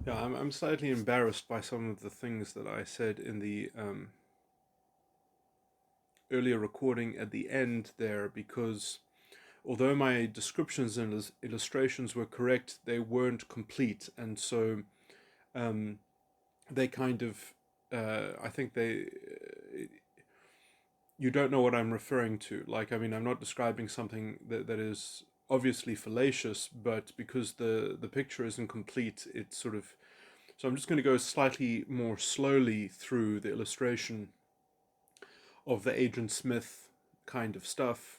Yeah, I'm slightly embarrassed by some of the things that I said in the earlier recording at the end there, because although my descriptions and illustrations were correct, they weren't complete, and so um, they kind of, I think you don't know what I'm referring to. Like, I mean, I'm not describing something that is obviously fallacious, but because the picture isn't complete, it's sort of. So I'm just going to go slightly more slowly through the illustration of the Agent Smith kind of stuff,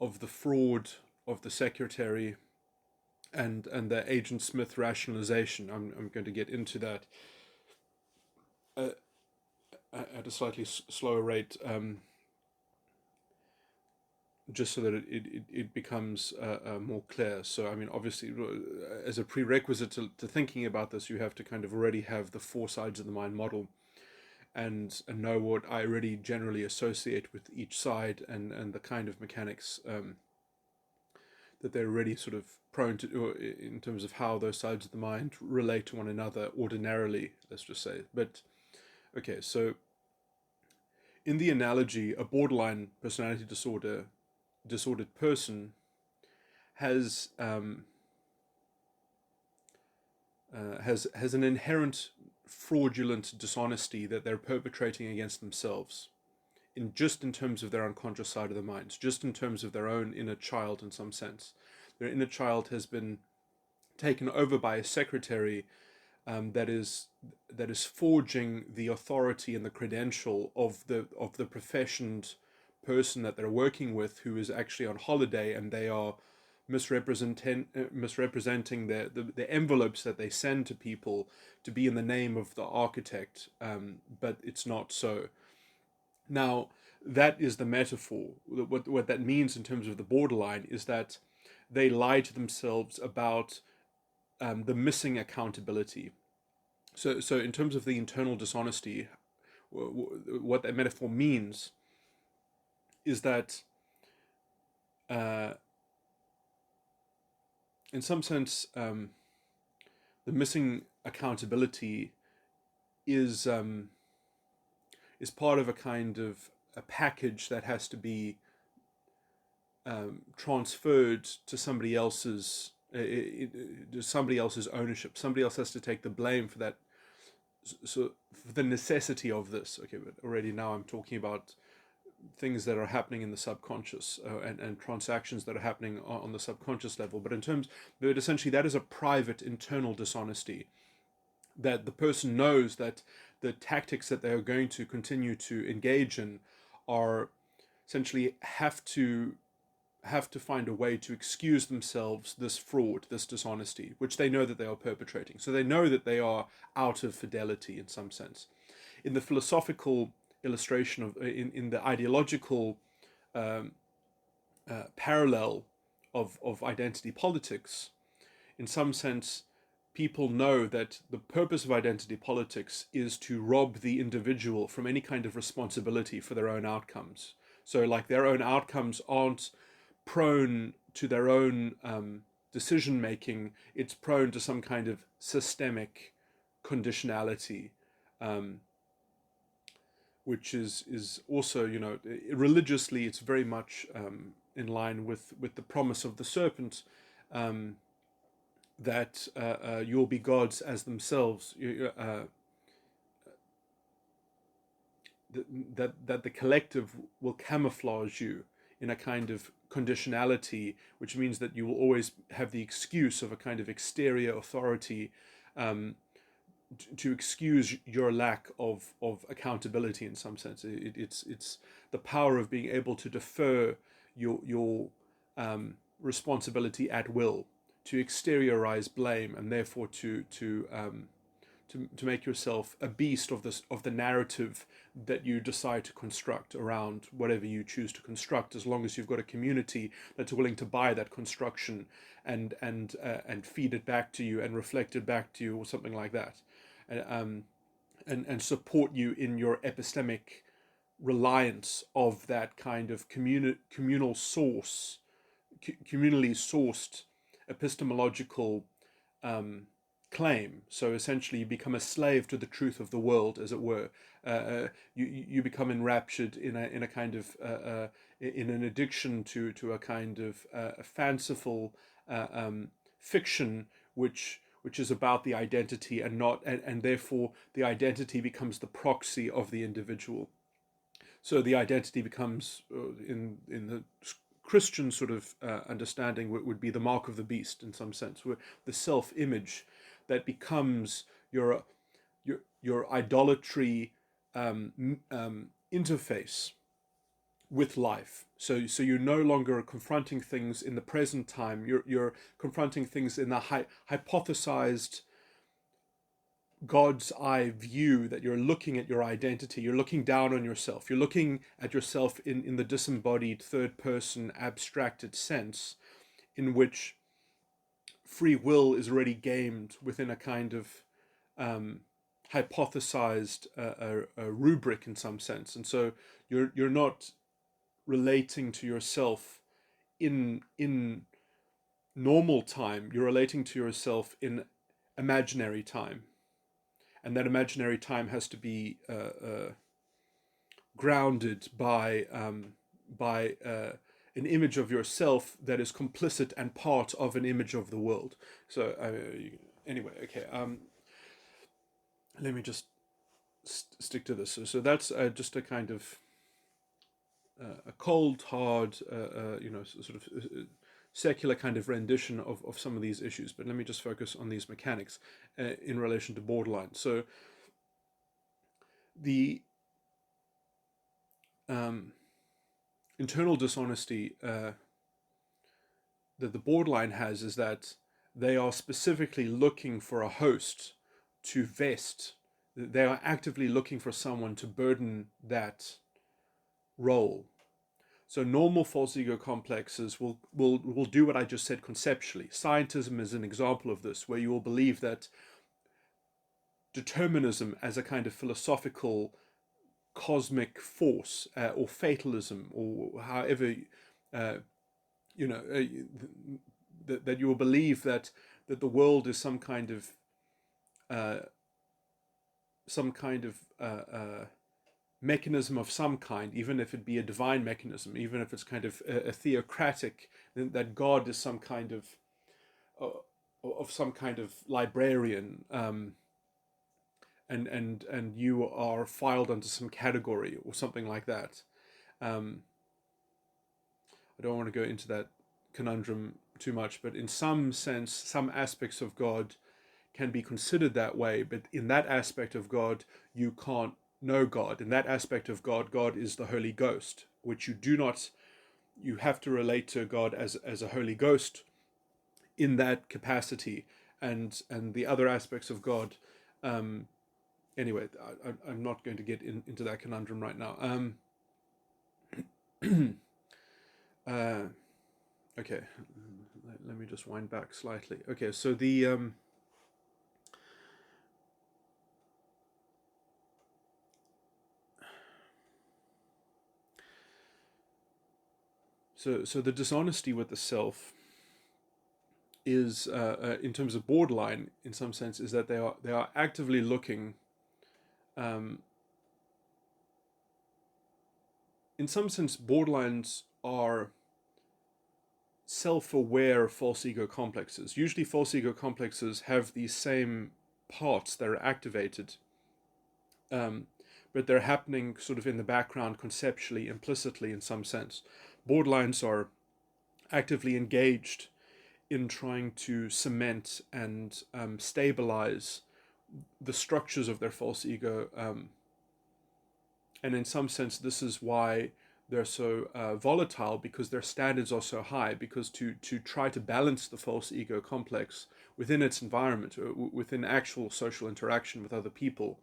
of the fraud of the secretary, and the Agent Smith rationalization. I'm going to get into that uh, at a slightly slower rate, just so that it becomes more clear. So, I mean, obviously, as a prerequisite to thinking about this, you have to kind of already have the four sides of the mind model and know what I already generally associate with each side and the kind of mechanics that they're already sort of prone to in terms of how those sides of the mind relate to one another ordinarily, let's just say. But okay, so in the analogy, a borderline personality disordered person has has an inherent fraudulent dishonesty that they're perpetrating against themselves in terms of their unconscious side of the minds, just in terms of their own inner child in some sense. Their inner child has been taken over by a secretary that is forging the authority and the credential of the professioned person that they're working with, who is actually on holiday, and they are misrepresenting the envelopes that they send to people to be in the name of the architect, but it's not so. Now, that is the metaphor. What that means in terms of the borderline is that they lie to themselves about the missing accountability. So in terms of the internal dishonesty, what that metaphor means is that, uh, in some sense, the missing accountability is is part of a kind of a package that has to be transferred to somebody else's ownership. Somebody else has to take the blame for that. So for the necessity of this. Okay, but already now I'm talking about things that are happening in the subconscious, and transactions that are happening on the subconscious level. But essentially that is a private internal dishonesty, that the person knows that the tactics that they are going to continue to engage in are essentially have to find a way to excuse themselves this fraud, this dishonesty, which they know that they are perpetrating. So they know that they are out of fidelity in some sense. In the philosophical illustration in the ideological um, parallel of identity politics, in some sense, people know that the purpose of identity politics is to rob the individual from any kind of responsibility for their own outcomes. So, like, their own outcomes aren't prone to their own decision making, it's prone to some kind of systemic conditionality, um, which is also, religiously, it's very much in line with the promise of the serpent, um, that you'll be gods as themselves. That the collective will camouflage you in a kind of conditionality, which means that you will always have the excuse of a kind of exterior authority, um, to excuse your lack of accountability in some sense. It's the power of being able to defer your responsibility at will, to exteriorize blame, and therefore to make yourself a beast of the narrative that you decide to construct around whatever you choose to construct, as long as you've got a community that's willing to buy that construction and feed it back to you and reflect it back to you, or something like that, and and support you in your epistemic reliance of that kind of communal source, communally sourced epistemological um, claim. So essentially, you become a slave to the truth of the world, as it were. You become enraptured in a kind of in an addiction to a kind of a fanciful fiction, which is about the identity and not and therefore the identity becomes the proxy of the individual. So the identity becomes in the Christian sort of understanding would be the mark of the beast in some sense, where the self-image that becomes your idolatry interface with life. So you're no longer confronting things in the present time. You're confronting things in the hypothesized God's eye view, that you're looking at your identity, you're looking down on yourself, you're looking at yourself in the disembodied third person abstracted sense, in which free will is already gamed within a kind of hypothesized a rubric in some sense. And so you're not relating to yourself in normal time, you're relating to yourself in imaginary time. And that imaginary time has to be grounded by an image of yourself that is complicit and part of an image of the world. So anyway, okay. Let me just stick to this. So that's just a kind of a cold, hard, sort of secular kind of rendition of some of these issues. But let me just focus on these mechanics in relation to borderline. So the internal dishonesty that the borderline has is that they are specifically looking for a host to vest. They are actively looking for someone to burden that role. So normal false ego complexes will do what I just said conceptually. Scientism is an example of this, where you will believe that determinism as a kind of philosophical cosmic force or fatalism, or however that you will believe that the world is some kind of mechanism of some kind, even if it be a divine mechanism, even if it's kind of a theocratic, that God is some kind of some kind of librarian, and you are filed under some category or something like that. I don't want to go into that conundrum too much, but in some sense, some aspects of God can be considered that way, but in that aspect of God, you can't know God. In that aspect of God, God is the Holy Ghost, which you have to relate to God as a Holy Ghost in that capacity, and the other aspects of God. Anyway, I'm not going to get into that conundrum right now. Okay, let me just wind back slightly. Okay, so the so the dishonesty with the self is, in terms of borderline, in some sense, is that they are actively looking. In some sense, borderlines are self-aware false ego complexes. Usually false ego complexes have these same parts that are activated, but they're happening sort of in the background, conceptually, implicitly, in some sense. Borderlines are actively engaged in trying to cement and stabilize the structures of their false ego, and in some sense this is why they're so volatile, because their standards are so high, because to try to balance the false ego complex within its environment, within actual social interaction with other people,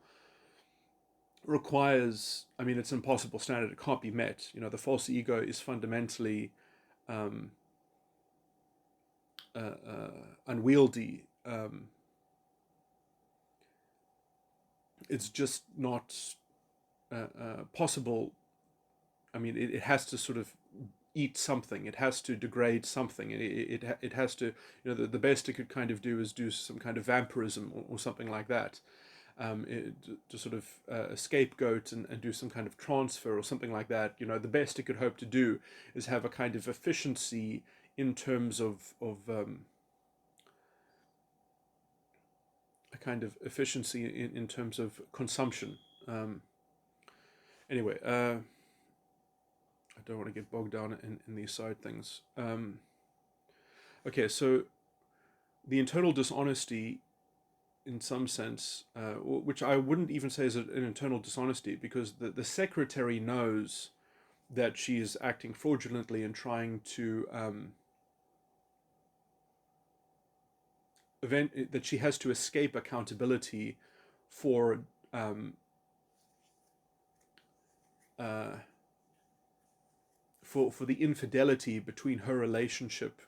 requires, I mean, it's an impossible standard. It can't be met. The false ego is fundamentally unwieldy. It's just not possible. I mean, it has to sort of eat something. It has to degrade something. It has to, the best it could kind of do is do some kind of vampirism or something like that. To sort of scapegoat and do some kind of transfer or something like that. The best it could hope to do is have a kind of efficiency in terms of a kind of efficiency in terms of consumption. Anyway, I don't want to get bogged down in these side things. Okay, so the internal dishonesty, in some sense, which I wouldn't even say is an internal dishonesty, because the secretary knows that she is acting fraudulently and trying to that she has to escape accountability for uh, for the infidelity between her relationship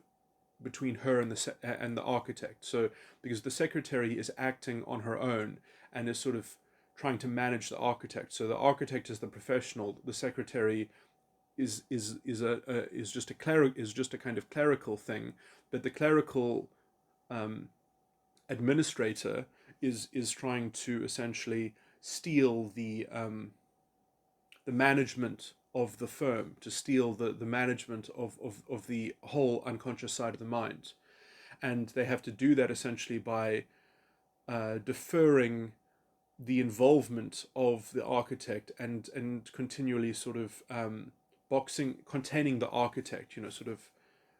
between her and the architect. So because the secretary is acting on her own and is sort of trying to manage the architect. So the architect is the professional. The secretary is just a kind of clerical thing. But the clerical administrator is trying to essentially steal the management of the firm, to steal the management of the whole unconscious side of the mind. And they have to do that essentially by deferring the involvement of the architect and continually sort of containing the architect, sort of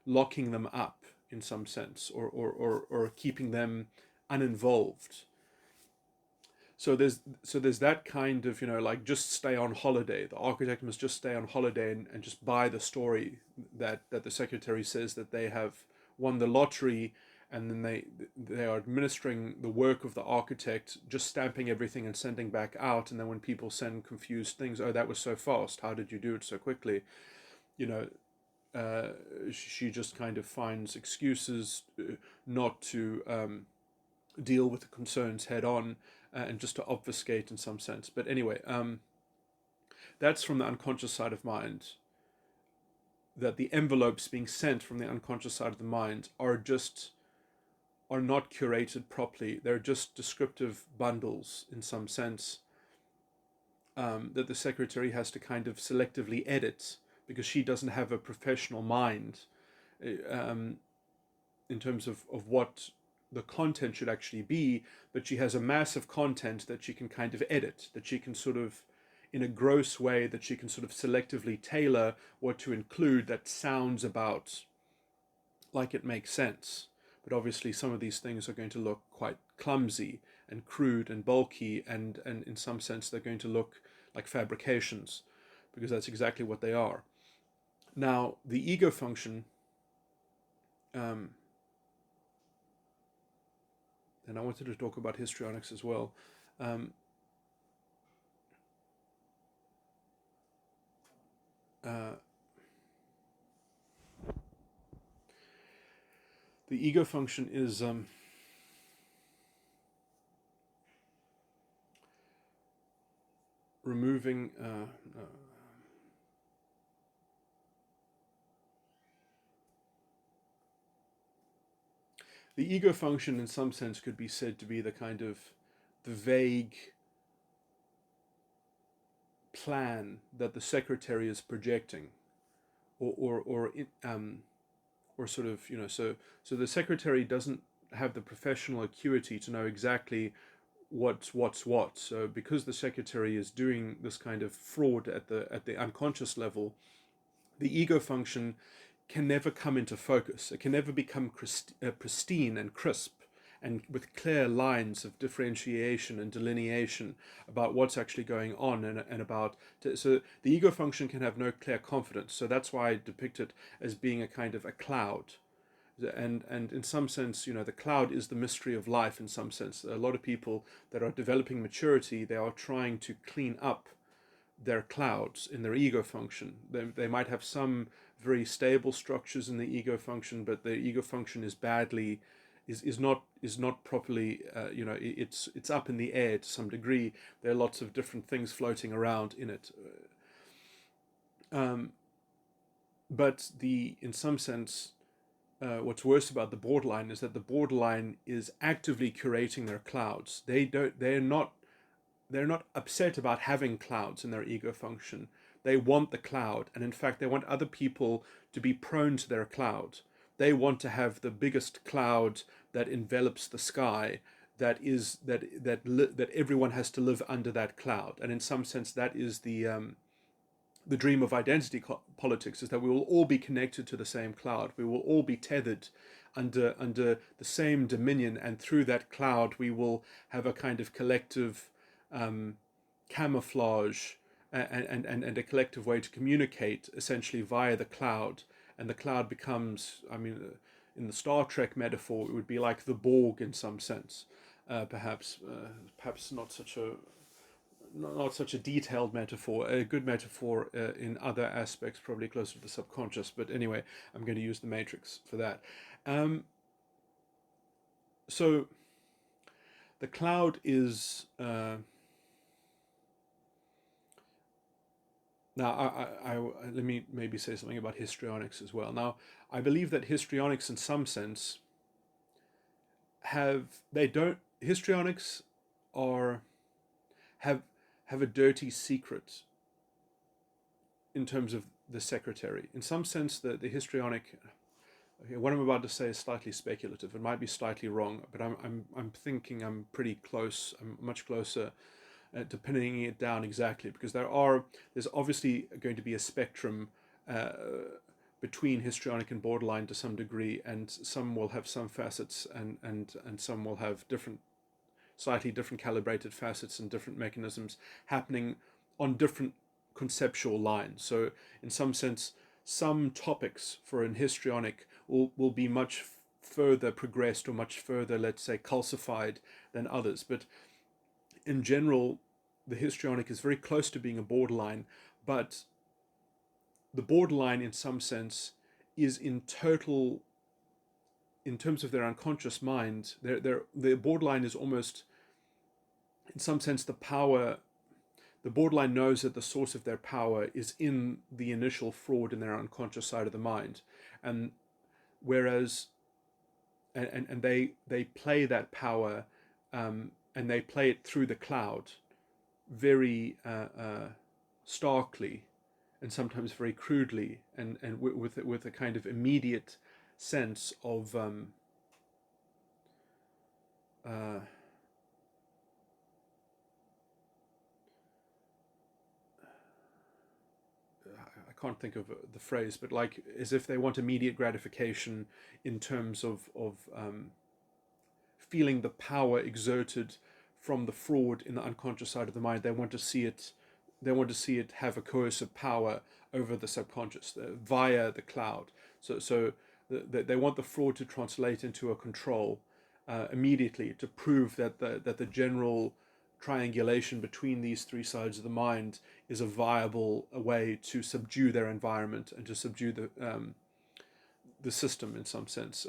locking them up in some sense, or keeping them uninvolved. So there's that kind of, like, just stay on holiday. The architect must just stay on holiday and just buy the story that the secretary says that they have won the lottery, and then they are administering the work of the architect, just stamping everything and sending back out. And then when people send confused things, oh, that was so fast, how did you do it so quickly? you know she just kind of finds excuses not to deal with the concerns head on, and just to obfuscate in some sense. But anyway, that's from the unconscious side of mind. That the envelopes being sent from the unconscious side of the mind are not curated properly. They're just descriptive bundles in some sense, that the secretary has to kind of selectively edit, because she doesn't have a professional mind in terms of what the content should actually be, but she has a mass of content that she can kind of edit, that she can sort of, in a gross way, that she can sort of selectively tailor what to include that sounds about like it makes sense. But obviously some of these things are going to look quite clumsy and crude and bulky, and in some sense they're going to look like fabrications, because that's exactly what they are. Now, the ego function, and I wanted to talk about histrionics as well. Um, uh, the ego function is removing. The ego function, in some sense, could be said to be the kind of the vague plan that the secretary is projecting, or sort of, so the secretary doesn't have the professional acuity to know exactly what's what. So because the secretary is doing this kind of fraud at the unconscious level, the ego function can never come into focus. It can never become pristine and crisp and with clear lines of differentiation and delineation about what's actually going on, and about. So the ego function can have no clear confidence. So that's why I depict it as being a kind of a cloud. And in some sense, the cloud is the mystery of life. In some sense, a lot of people that are developing maturity, they are trying to clean up their clouds in their ego function. They might have some very stable structures in the ego function, but the ego function is badly is not properly, it's up in the air to some degree. There are lots of different things floating around in it. but in some sense, what's worse about the borderline is that the borderline is actively curating their clouds. They're not upset about having clouds in their ego function. They want the cloud, and in fact, they want other people to be prone to their cloud. They want to have the biggest cloud that envelops the sky. That everyone has to live under that cloud, and in some sense, that is the dream of identity politics, is that we will all be connected to the same cloud. We will all be tethered under the same dominion, and through that cloud, we will have a kind of collective camouflage and a collective way to communicate, essentially via the cloud. And the cloud becomes, I mean, in the Star Trek metaphor, it would be like the Borg in some sense. Perhaps not such a detailed metaphor, a good metaphor in other aspects, probably closer to the subconscious. But anyway, I'm going to use the matrix for that. So the cloud is now. Let me maybe say something about histrionics as well. Now, I believe that histrionics, in some sense, histrionics are have a dirty secret in terms of the secretary. In some sense, the histrionic. Okay, what I'm about to say is slightly speculative. It might be slightly wrong, but I'm thinking I'm pretty close. I'm much closer to pinning it down exactly, because there's obviously going to be a spectrum uh, between histrionic and borderline to some degree, and some will have some facets, and some will have slightly different calibrated facets and different mechanisms happening on different conceptual lines. So in some sense, some topics for an histrionic will be much further progressed, or much further, let's say, calcified than others. But in general, the histrionic is very close to being a borderline, but the borderline, in some sense, is in total, in terms of their unconscious mind, their borderline is almost, in some sense, the borderline knows that the source of their power is in the initial fraud in their unconscious side of the mind. And whereas, and they play that power, and they play it through the cloud very starkly, and sometimes very crudely, and with a kind of immediate sense of uh, I can't think of the phrase, but like as if they want immediate gratification in terms of feeling the power exerted from the fraud in the unconscious side of the mind. They want to see it. They want to see it have a coercive power over the subconscious via the cloud. So they want the fraud to translate into a control immediately, to prove that the general triangulation between these three sides of the mind is a viable way to subdue their environment and to subdue the system in some sense,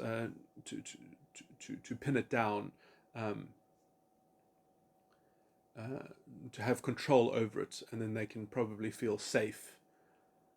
to pin it down, um, to have control over it, and then they can probably feel safe.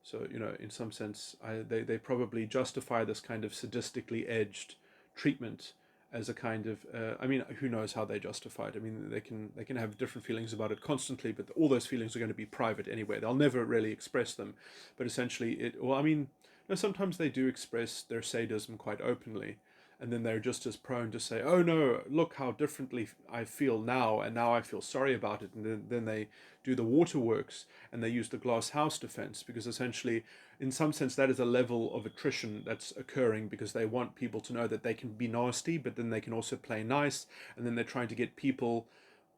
So, in some sense, they probably justify this kind of sadistically edged treatment as a kind of, I mean, who knows how they justify it? I mean, they can have different feelings about it constantly, but all those feelings are going to be private anyway. They'll never really express them, but essentially, well, I mean, sometimes they do express their sadism quite openly, and then they're just as prone to say, "Oh no, look how differently I feel now, and now I feel sorry about it," and then they do the waterworks, and they use the glass house defense, because essentially, in some sense, that is a level of attrition that's occurring, because they want people to know that they can be nasty, but then they can also play nice, and then they're trying to get people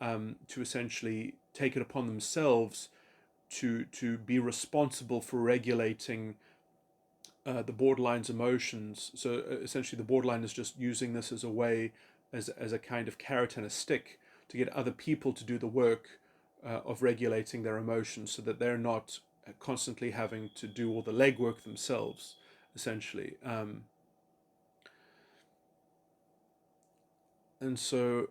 to essentially take it upon themselves to be responsible for regulating the borderline's emotions. So essentially, the borderline is just using this as a way, as a kind of carrot and a stick, to get other people to do the work of regulating their emotions, so that they're not constantly having to do all the legwork themselves, essentially. And so,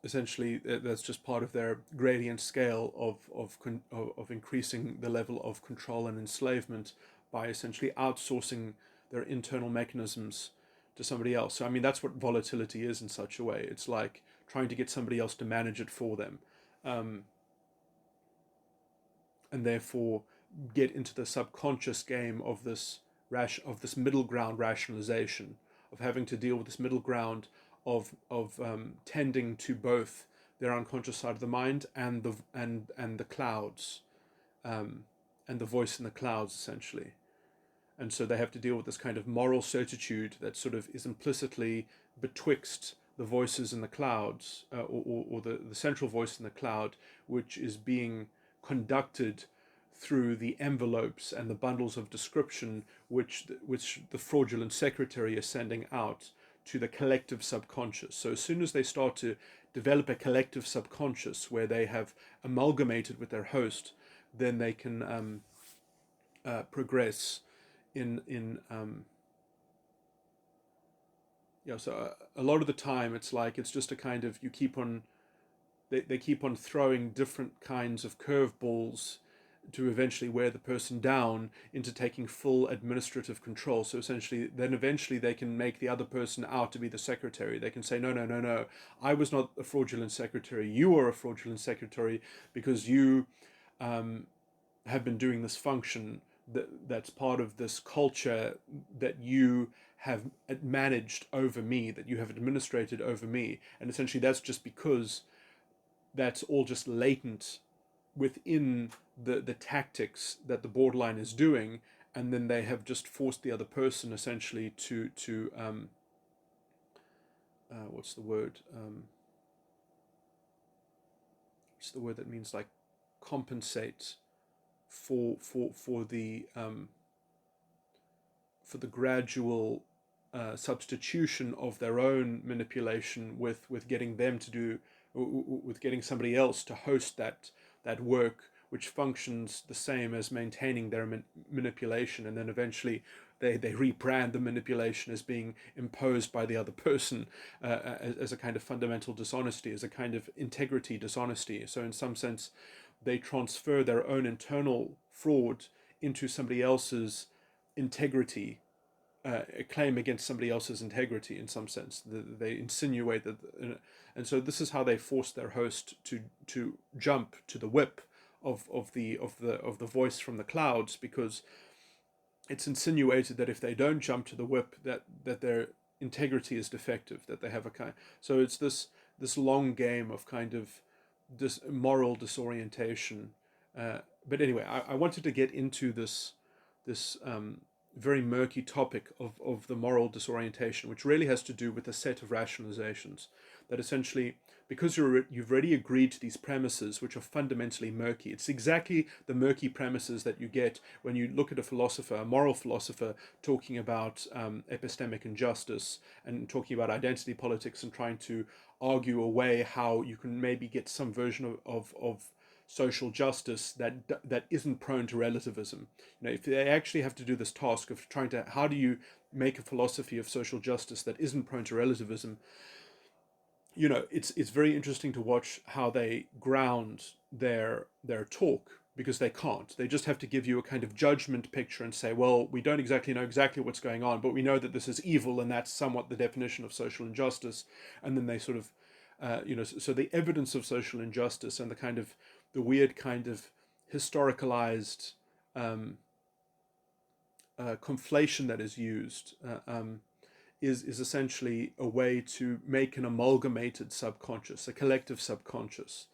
essentially that's just part of their gradient scale of increasing the level of control and enslavement by essentially outsourcing their internal mechanisms to somebody else. So I mean that's what volatility is in such a way. It's like trying to get somebody else to manage it for them, um, and therefore get into the subconscious game of this middle ground rationalization, of having to deal with this middle ground of tending to both their unconscious side of the mind and the clouds, um, and the voice in the clouds essentially. And so they have to deal with this kind of moral certitude that sort of is implicitly betwixt the voices in the clouds, or the central voice in the cloud, which is being conducted through the envelopes and the bundles of description which the fraudulent secretary is sending out to the collective subconscious. So as soon as they start to develop a collective subconscious where they have amalgamated with their host, then they can progress in so a lot of the time it's like it's just a kind of you keep on they keep on throwing different kinds of curveballs to eventually wear the person down into taking full administrative control. So essentially, then eventually they can make the other person out to be the secretary. They can say, no, no, no, no, I was not a fraudulent secretary. You are a fraudulent secretary because you have been doing this function that's part of this culture that you have managed over me, that you have administrated over me. And essentially, that's just because that's all just latent within the tactics that the borderline is doing, and then they have just forced the other person essentially to what's the word? What's the word that means like compensate for the gradual substitution of their own manipulation with getting them to do with getting somebody else to host that work, which functions the same as maintaining their manipulation, and then eventually they rebrand the manipulation as being imposed by the other person, as a kind of fundamental dishonesty, as a kind of integrity dishonesty. So in some sense, they transfer their own internal fraud into somebody else's integrity, a claim against somebody else's integrity in some sense. They insinuate that, and so this is how they force their host to jump to the whip of the voice from the clouds, because it's insinuated that if they don't jump to the whip, that their integrity is defective, that they have a kind. So it's this long game of kind of moral disorientation. But anyway, I wanted to get into this very murky topic of the moral disorientation, which really has to do with a set of rationalizations that essentially, because you've already agreed to these premises, which are fundamentally murky. It's exactly the murky premises that you get when you look at a philosopher, a moral philosopher, talking about epistemic injustice and talking about identity politics and trying to argue away how you can maybe get some version of social justice that isn't prone to relativism. If they actually have to do this task of trying to, how do you make a philosophy of social justice that isn't prone to relativism? It's very interesting to watch how they ground their talk, because they can't. They just have to give you a kind of judgment picture and say, well, we don't exactly know exactly what's going on, but we know that this is evil, and that's somewhat the definition of social injustice. And then they sort of, so the evidence of social injustice and the weird kind of historicalized conflation that is used is essentially a way to make an amalgamated subconscious, a collective subconscious,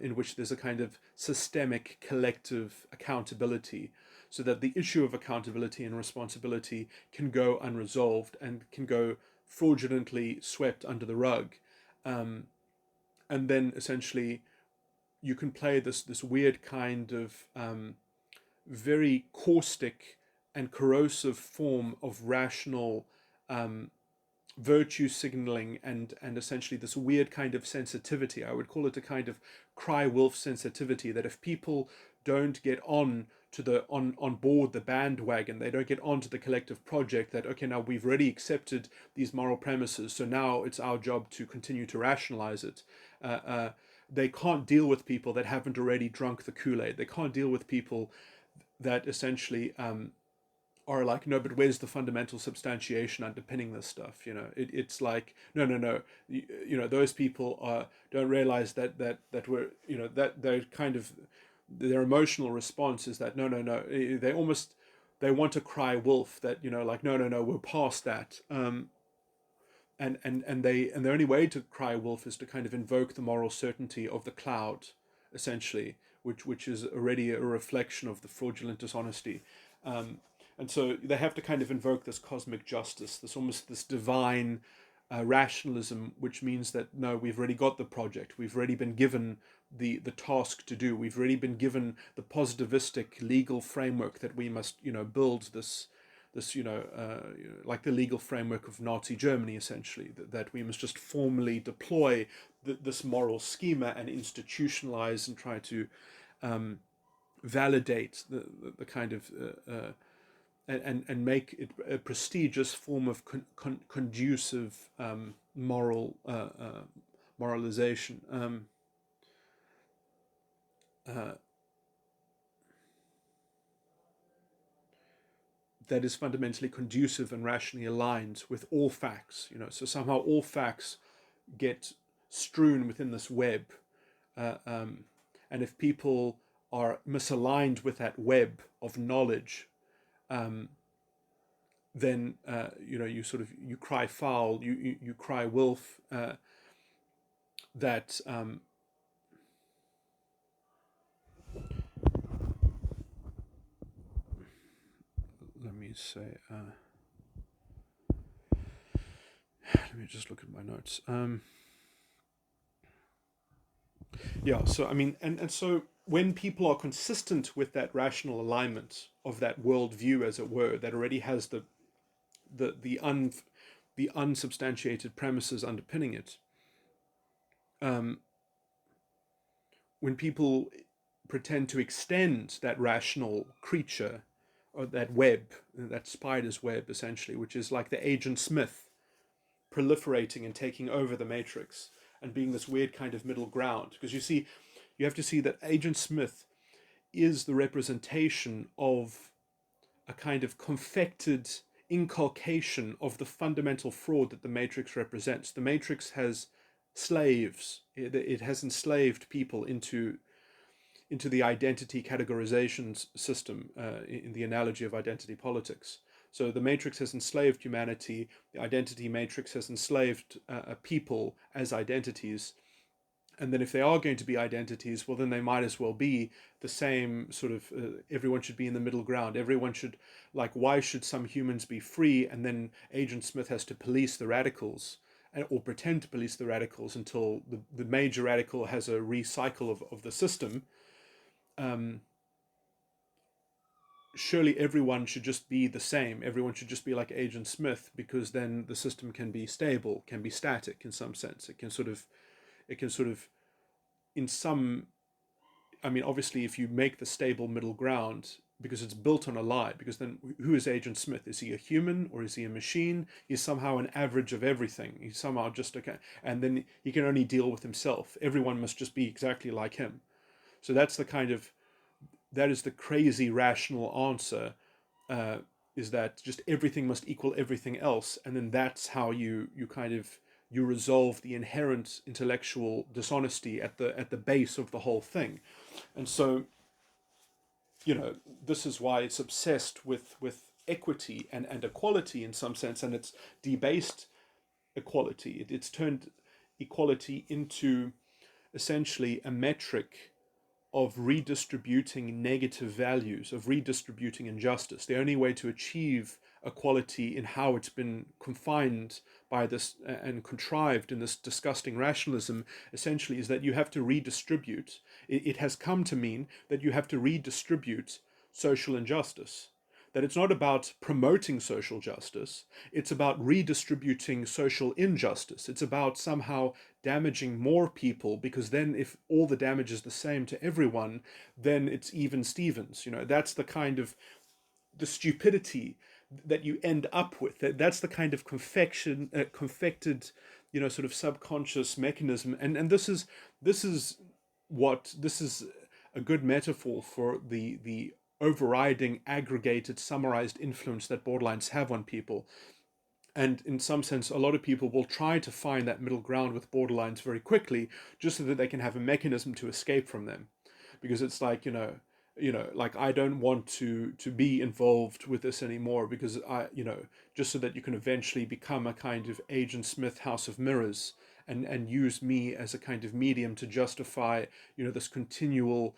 in which there's a kind of systemic collective accountability, so that the issue of accountability and responsibility can go unresolved and can go fraudulently swept under the rug. And then essentially you can play this weird kind of very caustic and corrosive form of rational virtue signaling and essentially this weird kind of sensitivity. I would call it a kind of cry wolf sensitivity, that if people don't get on on board the bandwagon. They don't get onto the collective project that, okay, now we've already accepted these moral premises, so now it's our job to continue to rationalize it. They can't deal with people that haven't already drunk the Kool-Aid. They can't deal with people that essentially are like, no, but where's the fundamental substantiation underpinning this stuff? It's like, no. Those people don't realize that we're, that they're kind of, their emotional response is that no. They want to cry wolf, that, like, no, we're past that. And the only way to cry wolf is to kind of invoke the moral certainty of the cloud, essentially, which is already a reflection of the fraudulent dishonesty. And so they have to kind of invoke this cosmic justice, this divine rationalism, which means that, no, we've already got the project, we've already been given the task to do, we've already been given the positivistic legal framework that we must, build this, like the legal framework of Nazi Germany, essentially, that we must just formally deploy this moral schema and institutionalize and try to validate the kind of and make it a prestigious form of conducive moralization. That is fundamentally conducive and rationally aligned with all facts. So somehow all facts get strewn within this web, and if people are misaligned with that web of knowledge, then you cry foul, you cry wolf. That let me say. Let me just look at my notes. Yeah. So I mean, and so when people are consistent with that rational alignment of that worldview, as it were, that already has the unsubstantiated premises underpinning it. When people pretend to extend that rational creature, or that web, that spider's web, essentially, which is like the Agent Smith proliferating and taking over the Matrix and being this weird kind of middle ground. Because you have to see that Agent Smith is the representation of a kind of confected inculcation of the fundamental fraud that the Matrix represents. The Matrix has slaves. It has enslaved people into the identity categorization system, in the analogy of identity politics. So the Matrix has enslaved humanity. The identity matrix has enslaved people as identities. And then if they are going to be identities, well, then they might as well be the same sort of, everyone should be in the middle ground. Everyone should, like, why should some humans be free and then Agent Smith has to police the radicals, or pretend to police the radicals until the major radical has a recycle of the system? Surely everyone should just be the same. Everyone should just be like Agent Smith, because then the system can be stable, can be static in some sense. It can sort of, in some, I mean, obviously, if you make the stable middle ground, because it's built on a lie, because then who is Agent Smith? Is he a human or is he a machine? He's somehow an average of everything. He's somehow just and then he can only deal with himself. Everyone must just be exactly like him. So that is the crazy rational answer, is that just everything must equal everything else, and then that's how you resolve the inherent intellectual dishonesty at the base of the whole thing. And so, this is why it's obsessed with equity and equality in some sense, and it's debased equality. It's turned equality into essentially a metric of redistributing negative values, of redistributing injustice. The only way to achieve equality in how it's been confined by this and contrived in this disgusting rationalism, essentially, is that you have to redistribute. It has come to mean that you have to redistribute social injustice. that it's not about promoting social justice, it's about redistributing social injustice. It's about somehow damaging more people, because then if all the damage is the same to everyone, then it's even Stevens. That's the kind of the stupidity that you end up with. That's the kind of confected, sort of subconscious mechanism. And this is a good metaphor for the overriding, aggregated, summarized influence that borderlines have on people. And in some sense, a lot of people will try to find that middle ground with borderlines very quickly, just so that they can have a mechanism to escape from them, because it's like, like, I don't want to be involved with this anymore, because just so that you can eventually become a kind of Agent Smith House of Mirrors, and use me as a kind of medium to justify this continual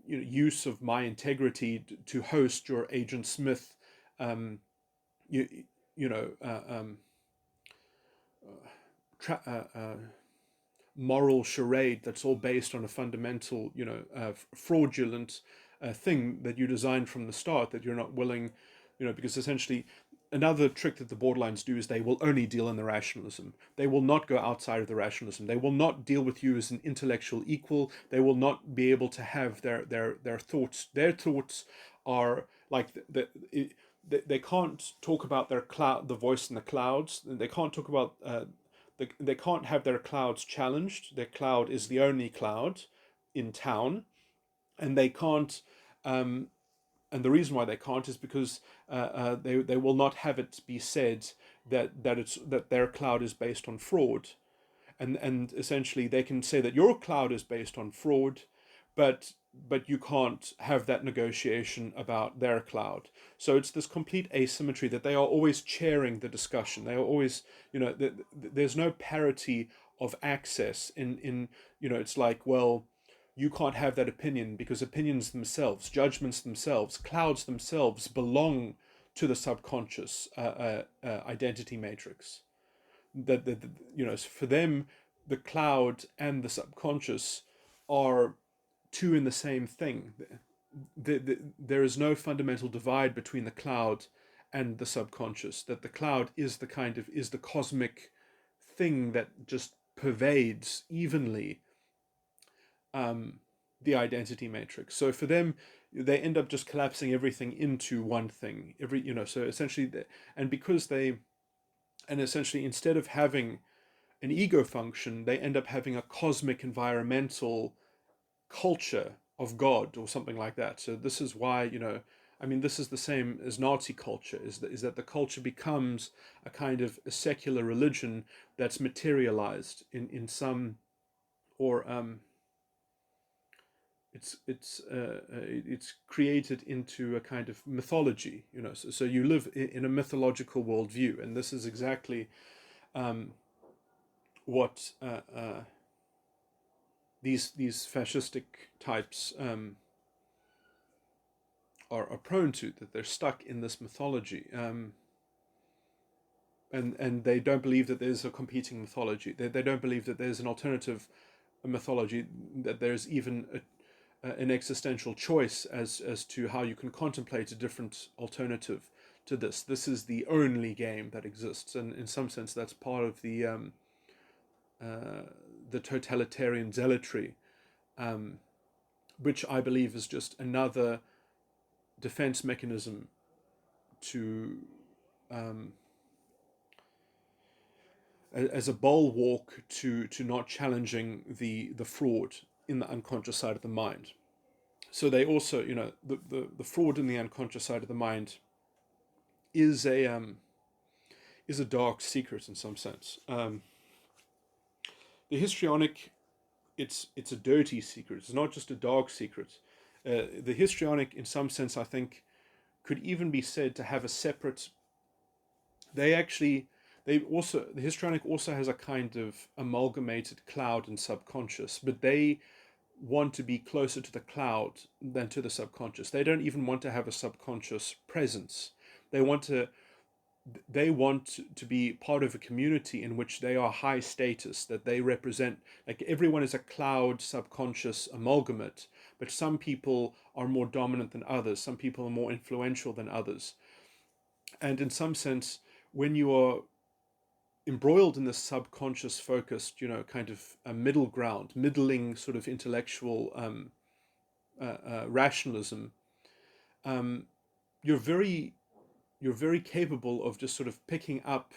use of my integrity to host your Agent Smith um, you, you know tra- moral charade that's all based on a fundamental, fraudulent thing that you designed from the start, that you're not willing, because essentially another trick that the borderlines do is they will only deal in the rationalism. They will not go outside of the rationalism. They will not deal with you as an intellectual equal. They will not be able to have their thoughts. Their thoughts are like they can't talk about their cloud, the voice in the clouds. They can't talk about they can't have their clouds challenged. Their cloud is the only cloud in town, and they can't. And the reason why they can't is because they will not have it be said that their cloud is based on fraud, and essentially they can say that your cloud is based on fraud, but you can't have that negotiation about their cloud. So it's this complete asymmetry that they are always chairing the discussion. They are always, there's no parity of access in it's like, well, you can't have that opinion because opinions themselves, judgments themselves, clouds themselves belong to the subconscious identity matrix. That for them, the cloud and the subconscious are two in the same thing. There is no fundamental divide between the cloud and the subconscious. That the cloud is the cosmic thing that just pervades evenly the identity matrix. So for them, they end up just collapsing everything into one thing. So essentially, and because and essentially, instead of having an ego function, they end up having a cosmic environmental culture of God or something like that. So this is why, this is the same as Nazi culture, is that the culture becomes a kind of a secular religion that's materialized in some, or it's created into a kind of mythology. So you live in a mythological worldview, and this is exactly what these fascistic types are prone to, that they're stuck in this mythology, and they don't believe that there's a competing mythology. They don't believe that there's an alternative mythology, that there's even an existential choice as to how you can contemplate a different alternative to this. This is the only game that exists, and in some sense, that's part of the totalitarian zealotry, which I believe is just another defense mechanism to as a bulwark to not challenging the fraud in the unconscious side of the mind. So they also, the fraud in the unconscious side of the mind is a dark secret in some sense. The histrionic, it's a dirty secret. It's not just a dark secret. The histrionic, in some sense, I think, could even be said to have a separate. The histrionic also has a kind of amalgamated cloud and subconscious, but they want to be closer to the cloud than to the subconscious. They don't even want to have a subconscious presence. They want to be part of a community in which they are high status, that they represent, like everyone is a cloud subconscious amalgamate, but some people are more dominant than others. Some people are more influential than others. And in some sense, when you are embroiled in this subconscious focused, kind of a middle ground, middling sort of intellectual rationalism, um, you're very you're very capable of just sort of picking up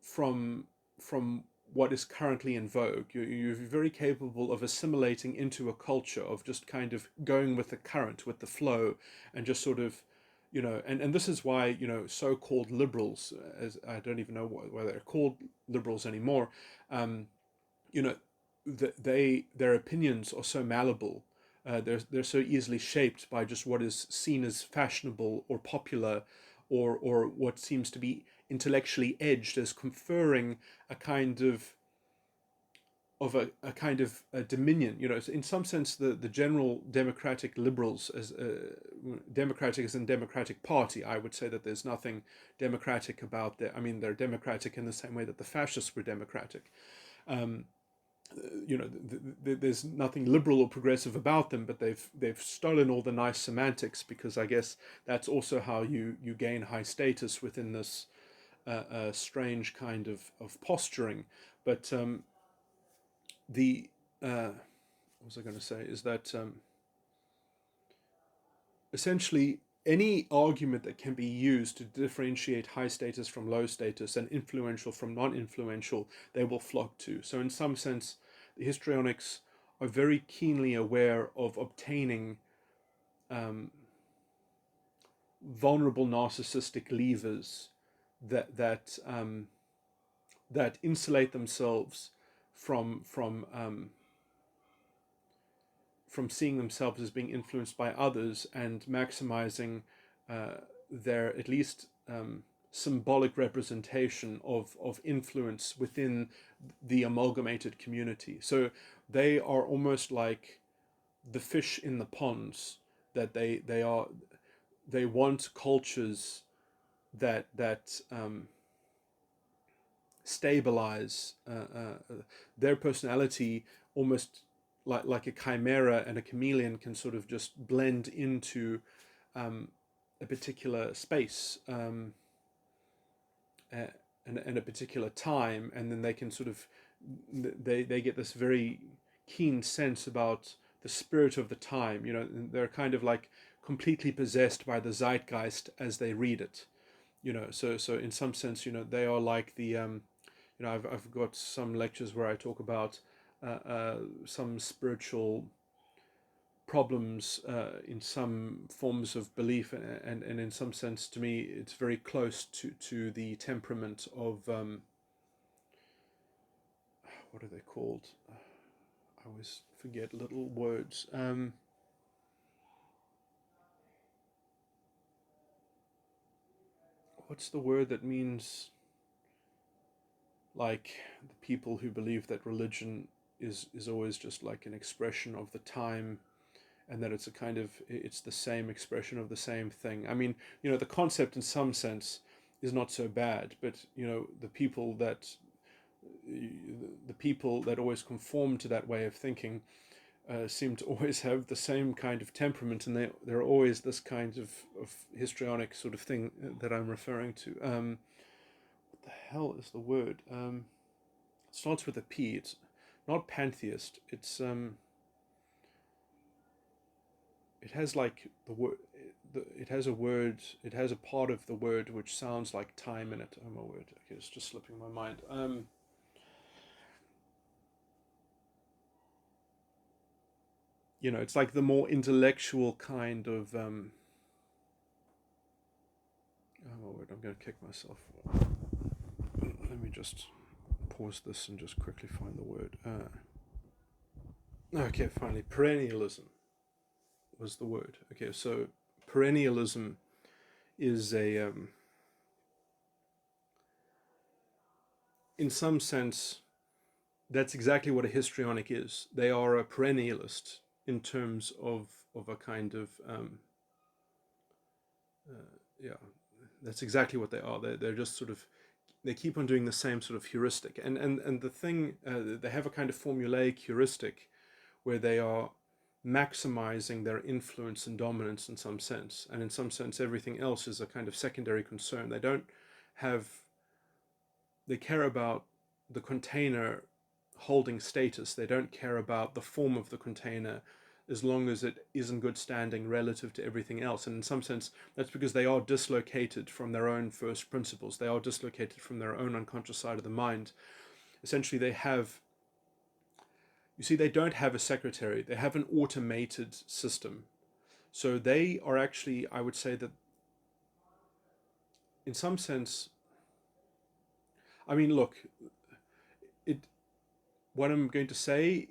from from what is currently in vogue. You're very capable of assimilating into a culture, of just kind of going with the current, with the flow, and just sort of, and this is why, so-called liberals, as I don't even know whether they're called liberals anymore, um, you know, their opinions are so malleable. They're so easily shaped by just what is seen as fashionable or popular, or what seems to be intellectually edged, as conferring a kind of a kind of a dominion. So in some sense, the general democratic liberals, as democratic as in Democratic Party, I would say that there's nothing democratic about their. I mean, they're democratic in the same way that the fascists were democratic. Um, there's nothing liberal or progressive about them, but they've stolen all the nice semantics, because I guess that's also how you gain high status within this strange kind of posturing. But the what was I going to say is that essentially any argument that can be used to differentiate high status from low status and influential from non-influential, they will flock to. So in some sense, the histrionics are very keenly aware of obtaining um, vulnerable narcissistic levers that insulate themselves from seeing themselves as being influenced by others, and maximizing their at least symbolic representation of influence within the amalgamated community. So they are almost like the fish in the ponds, that they want cultures that stabilize their personality, almost like a chimera, and a chameleon can sort of just blend into a particular space, and a particular time, and then they can sort of they get this very keen sense about the spirit of the time. They're kind of like completely possessed by the zeitgeist as they read it. So in some sense, they are like the I've got some lectures where I talk about some spiritual problems in some forms of belief, and in some sense, to me, it's very close to the temperament of what are they called? I always forget little words. What's the word that means like the people who believe that religion is always just like an expression of the time, and that it's the same expression of the same thing. I mean, the concept in some sense is not so bad, but the people that always conform to that way of thinking seem to always have the same kind of temperament, and they're always this kind of histrionic sort of thing that I'm referring to. What the hell is the word? It starts with a P. It's not pantheist. It has like the word. It has a word. It has a part of the word which sounds like time in it. Oh my word! Okay, it's just slipping my mind. It's like the more intellectual kind of. Oh my word! I'm going to kick myself. Let me just pause this and just quickly find the word. Okay, finally, perennialism was the word. Okay, so perennialism is in some sense, that's exactly what a histrionic is. They are a perennialist in terms of a kind of yeah. That's exactly what they are. They're just sort of they keep on doing the same sort of heuristic, and the thing they have a kind of formulaic heuristic where they are maximizing their influence and dominance in some sense. And in some sense, everything else is a kind of secondary concern. Have, they care about the container holding status. They don't care about the form of the container as long as it is in good standing relative to everything else. And in some sense, that's because they are dislocated from their own first principles. They are dislocated from their own unconscious side of the mind. Essentially, they don't have a secretary. They have an automated system. So they are actually, I would say that in some sense, I mean, look, it. What I'm going to say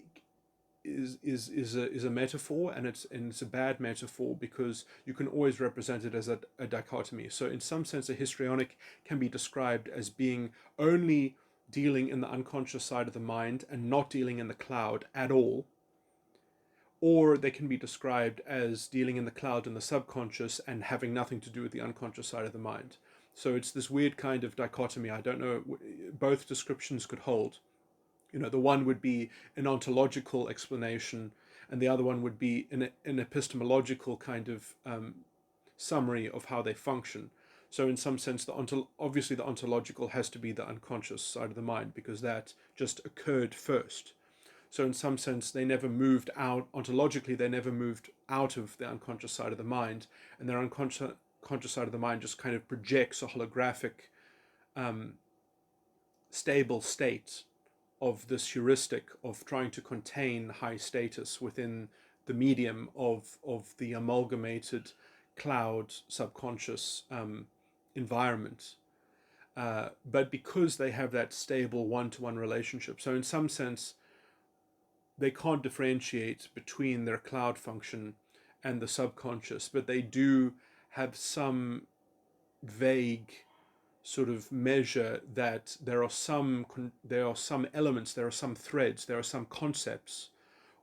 is a metaphor, and it's a bad metaphor because you can always represent it as a dichotomy. So in some sense, a histrionic can be described as being only dealing in the unconscious side of the mind and not dealing in the cloud at all, or they can be described as dealing in the cloud and the subconscious and having nothing to do with the unconscious side of the mind. So it's this weird kind of dichotomy. I don't know, both descriptions could hold. The one would be an ontological explanation, and the other one would be an epistemological kind of summary of how they function. So in some sense, obviously the ontological has to be the unconscious side of the mind because that just occurred first. So in some sense, they never moved out, ontologically, they never moved out of the unconscious side of the mind, and their unconscious side of the mind just kind of projects a holographic, stable state of this heuristic of trying to contain high status within the medium of the amalgamated cloud subconscious environment. But because they have that stable one-to-one relationship, so in some sense, they can't differentiate between their cloud function and the subconscious, but they do have some vague sort of measure that there are some elements, there are some threads, there are some concepts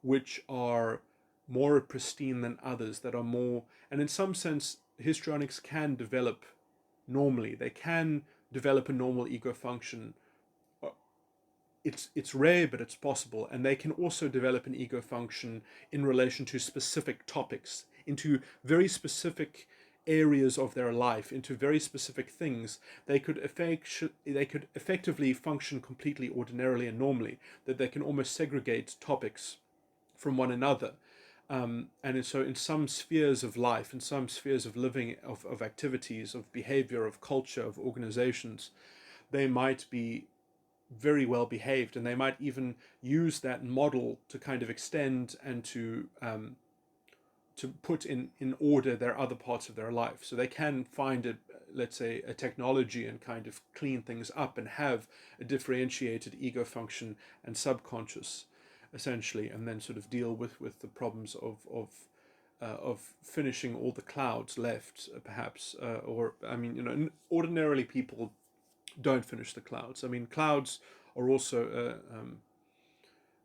which are more pristine than others, that are more, and in some sense histrionics can develop normally. They can develop a normal ego function. It's rare, but it's possible, and they can also develop an ego function in relation to specific topics, into very specific areas of their life, into very specific things. They could effectively function completely ordinarily and normally, that they can almost segregate topics from one another. And so in some spheres of life, in some spheres of living, of activities, of behavior, of culture, of organizations, they might be very well behaved, and they might even use that model to kind of extend and to put in order their other parts of their life. So they can find let's say, a technology and kind of clean things up and have a differentiated ego function and subconscious, essentially, and then sort of deal with the problems of finishing all the clouds left, perhaps, or I mean, ordinarily people don't finish the clouds. I mean, clouds are also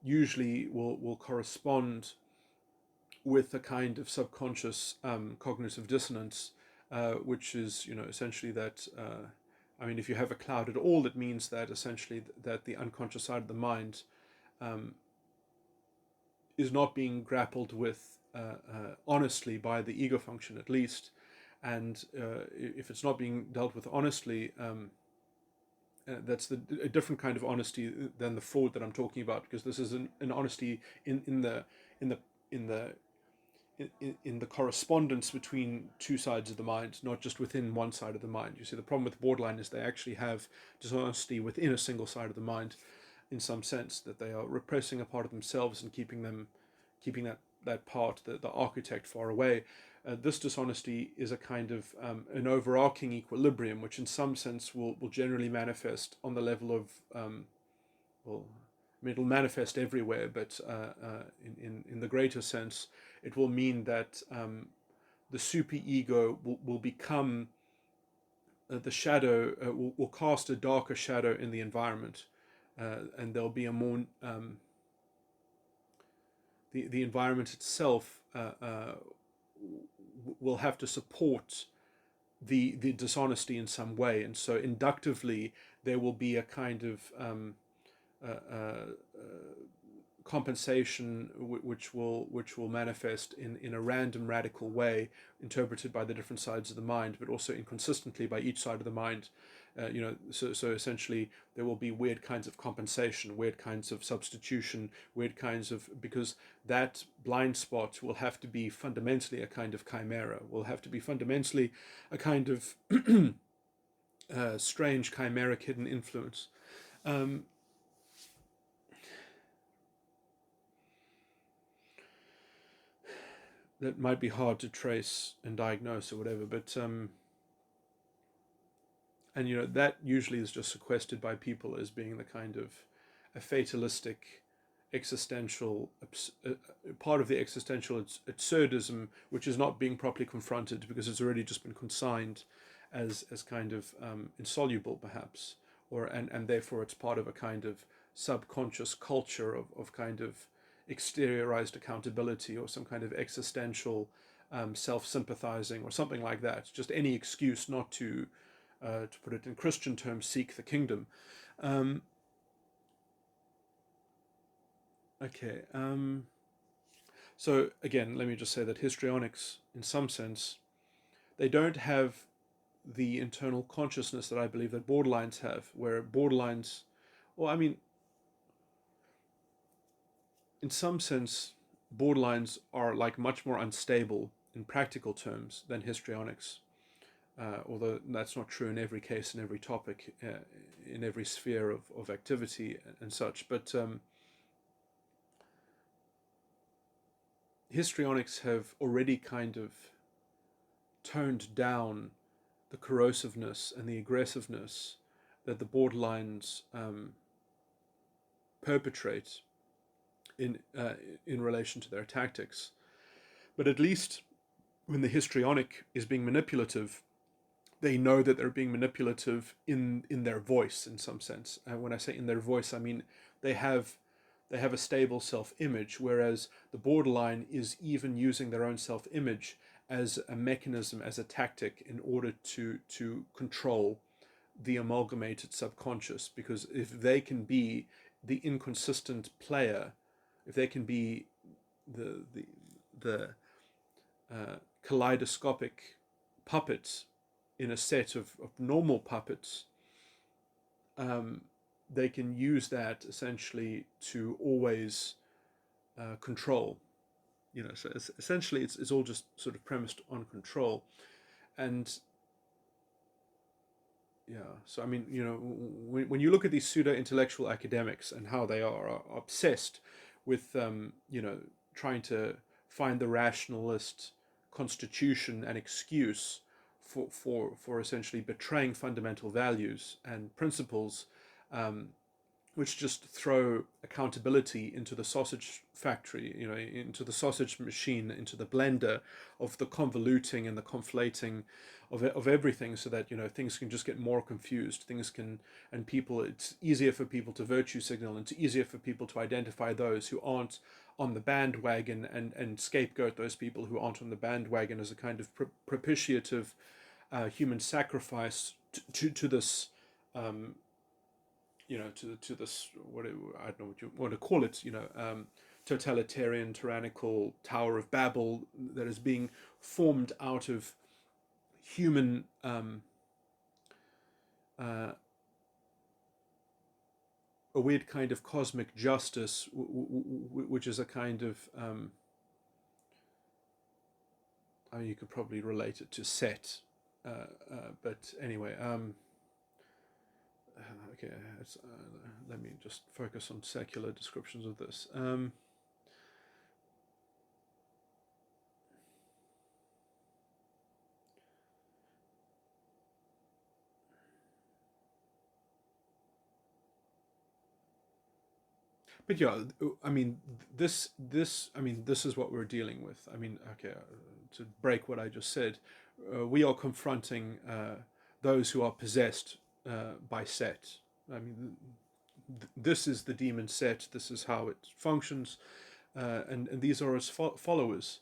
usually will correspond with a kind of subconscious cognitive dissonance, which is, essentially that. I mean, if you have a cloud at all, it means that essentially that the unconscious side of the mind is not being grappled with honestly by the ego function, at least. And if it's not being dealt with honestly, that's a different kind of honesty than the fraud that I'm talking about, because this is an honesty in the correspondence between two sides of the mind, not just within one side of the mind. You see, the problem with borderline is they actually have dishonesty within a single side of the mind, in some sense, that they are repressing a part of themselves and keeping that part, the architect, far away. This dishonesty is a kind of an overarching equilibrium, which in some sense will generally manifest on the level of, well, I mean, it'll manifest everywhere, but in the greater sense, it will mean that the superego will become the shadow, will cast a darker shadow in the environment, and there'll be a more the environment itself will have to support the dishonesty in some way, and so inductively there will be a kind of compensation which will manifest in a random radical way, interpreted by the different sides of the mind, but also inconsistently by each side of the mind. So essentially there will be weird kinds of compensation, weird kinds of substitution, weird kinds of, because that blind spot will have to be fundamentally a kind of chimera, will have to be fundamentally a kind of strange chimeric hidden influence. That might be hard to trace and diagnose or whatever, but and that usually is just sequestered by people as being the kind of a fatalistic existential part of the existential absurdism, which is not being properly confronted because it's already just been consigned as kind of insoluble perhaps, or and therefore it's part of a kind of subconscious culture of kind of exteriorized accountability, or some kind of existential self-sympathizing or something like that. Just any excuse not to put it in Christian terms, seek the kingdom. Okay. So again, let me just say that histrionics, in some sense, they don't have the internal consciousness that I believe that borderlines have, where borderlines, well, I mean, in some sense, borderlines are like much more unstable in practical terms than histrionics. Although that's not true in every case, in every topic, in every sphere of activity and such. But histrionics have already kind of toned down the corrosiveness and the aggressiveness that the borderlines perpetrate in relation to their tactics. But at least when the histrionic is being manipulative, they know that they're being manipulative in their voice, in some sense. And when I say in their voice, I mean they have a stable self-image, whereas the borderline is even using their own self-image as a mechanism, as a tactic, in order to control the amalgamated subconscious. Because if they can be the inconsistent player, if they can be the kaleidoscopic puppets in a set of normal puppets, they can use that essentially to always control. So essentially it's all just sort of premised on control. And yeah, so I mean, when you look at these pseudo-intellectual academics and how they are obsessed with, trying to find the rationalist constitution and excuse for essentially betraying fundamental values and principles, which just throw accountability into the sausage factory, into the sausage machine, into the blender of the convoluting and the conflating of everything, so that things can just get more confused. It's easier for people to virtue signal, and it's easier for people to identify those who aren't on the bandwagon, and scapegoat those people who aren't on the bandwagon as a kind of propitiative human sacrifice to this. To this, I don't know what you want to call it, totalitarian, tyrannical Tower of Babel that is being formed out of human a weird kind of cosmic justice, which is a kind of, I mean, you could probably relate it to Set, but anyway. Okay, let me just focus on secular descriptions of this. But yeah, I mean, this is what we're dealing with. I mean, okay, to break what I just said, we are confronting those who are possessed by Set. I mean, this is the demon Set. This is how it functions, and these are its followers.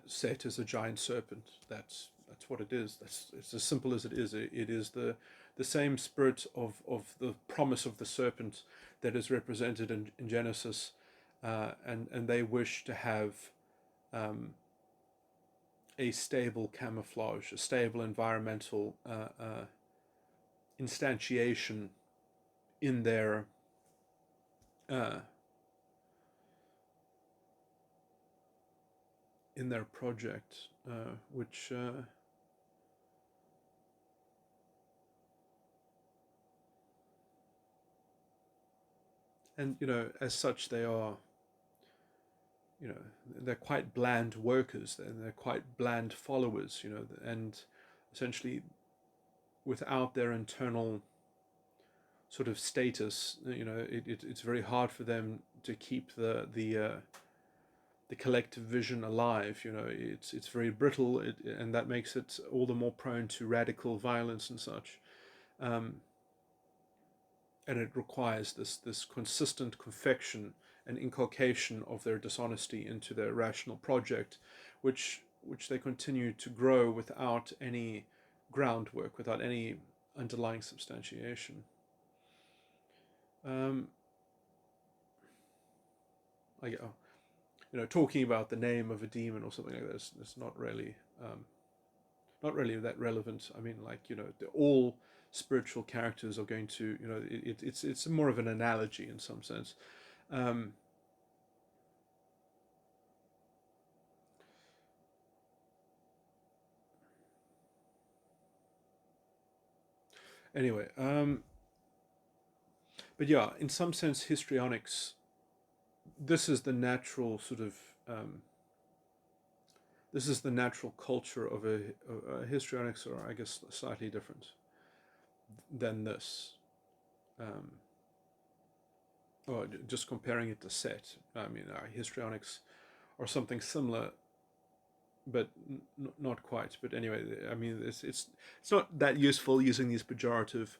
Set is a giant serpent. That's That's what it is. It's as simple as it is. It is the same spirit of the promise of the serpent that is represented in Genesis, and they wish to have um, a stable camouflage, a stable environmental instantiation in their uh, project, which and as such they are, they're quite bland workers, and they're quite bland followers, and essentially without their internal sort of status, it's very hard for them to keep the collective vision alive. It's very brittle, and that makes it all the more prone to radical violence and such. Um, and it requires this consistent confection and inculcation of their dishonesty into their rational project, which they continue to grow without any groundwork, without any underlying substantiation. Um, talking about the name of a demon or something like this, it's not really that relevant. I mean, all spiritual characters are going to, it's more of an analogy in some sense. Um, anyway, but yeah, in some sense, histrionics. This is the natural sort of. This is the natural culture of histrionics, or I guess slightly different than this. Um, or just comparing it to Set. I mean, histrionics or something similar, but not quite. But anyway, I mean, it's not that useful using these pejorative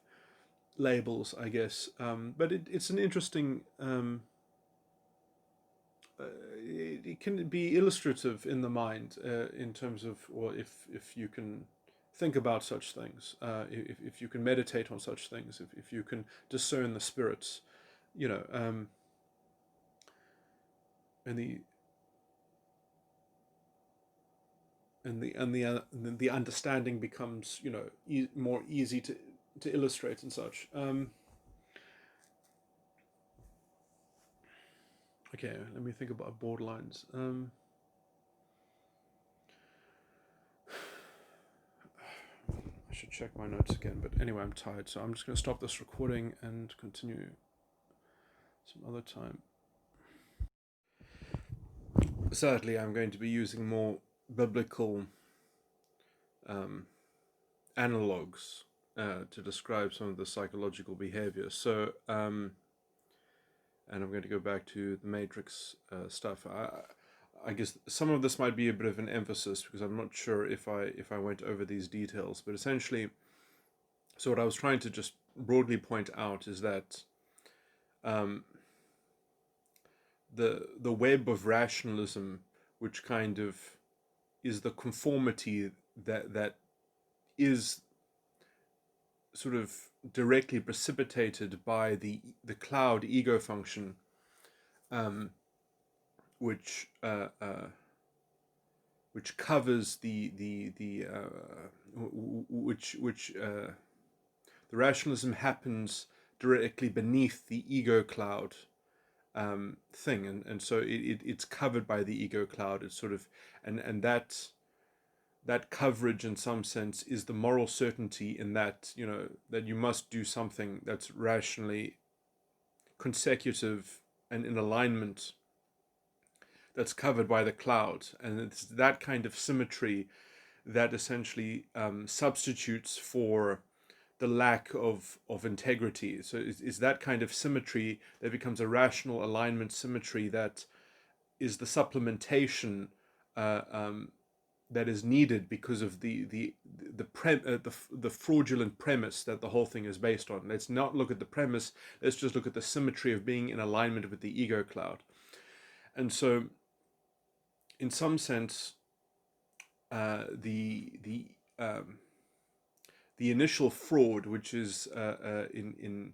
labels, I guess. But it's an interesting. It can be illustrative in the mind, in terms of, well, if you can think about such things, if you can meditate on such things, if you can discern the spirits, you know, and the understanding becomes, more easy to illustrate and such. Okay, let me think about borderlines. I should check my notes again, but anyway, I'm tired, so I'm just going to stop this recording and continue some other time. Sadly, I'm going to be using more biblical um, analogues to describe some of the psychological behavior. So, and I'm going to go back to the Matrix stuff. I guess some of this might be a bit of an emphasis because I'm not sure if I went over these details, but essentially, so what I was trying to just broadly point out is that um, the web of rationalism, which kind of is the conformity that is sort of directly precipitated by the cloud ego function, um, which which covers which the rationalism happens directly beneath the ego cloud thing, and so it's covered by the ego cloud. It's sort of, and that coverage in some sense is the moral certainty, in that that you must do something that's rationally consecutive and in alignment, that's covered by the cloud. And it's that kind of symmetry that essentially substitutes for the lack of integrity. So it's that kind of symmetry that becomes a rational alignment symmetry that is the supplementation that is needed because of the fraudulent premise that the whole thing is based on. Let's not look at the premise. Let's just look at the symmetry of being in alignment with the ego cloud. And so, in some sense, the the initial fraud, which is in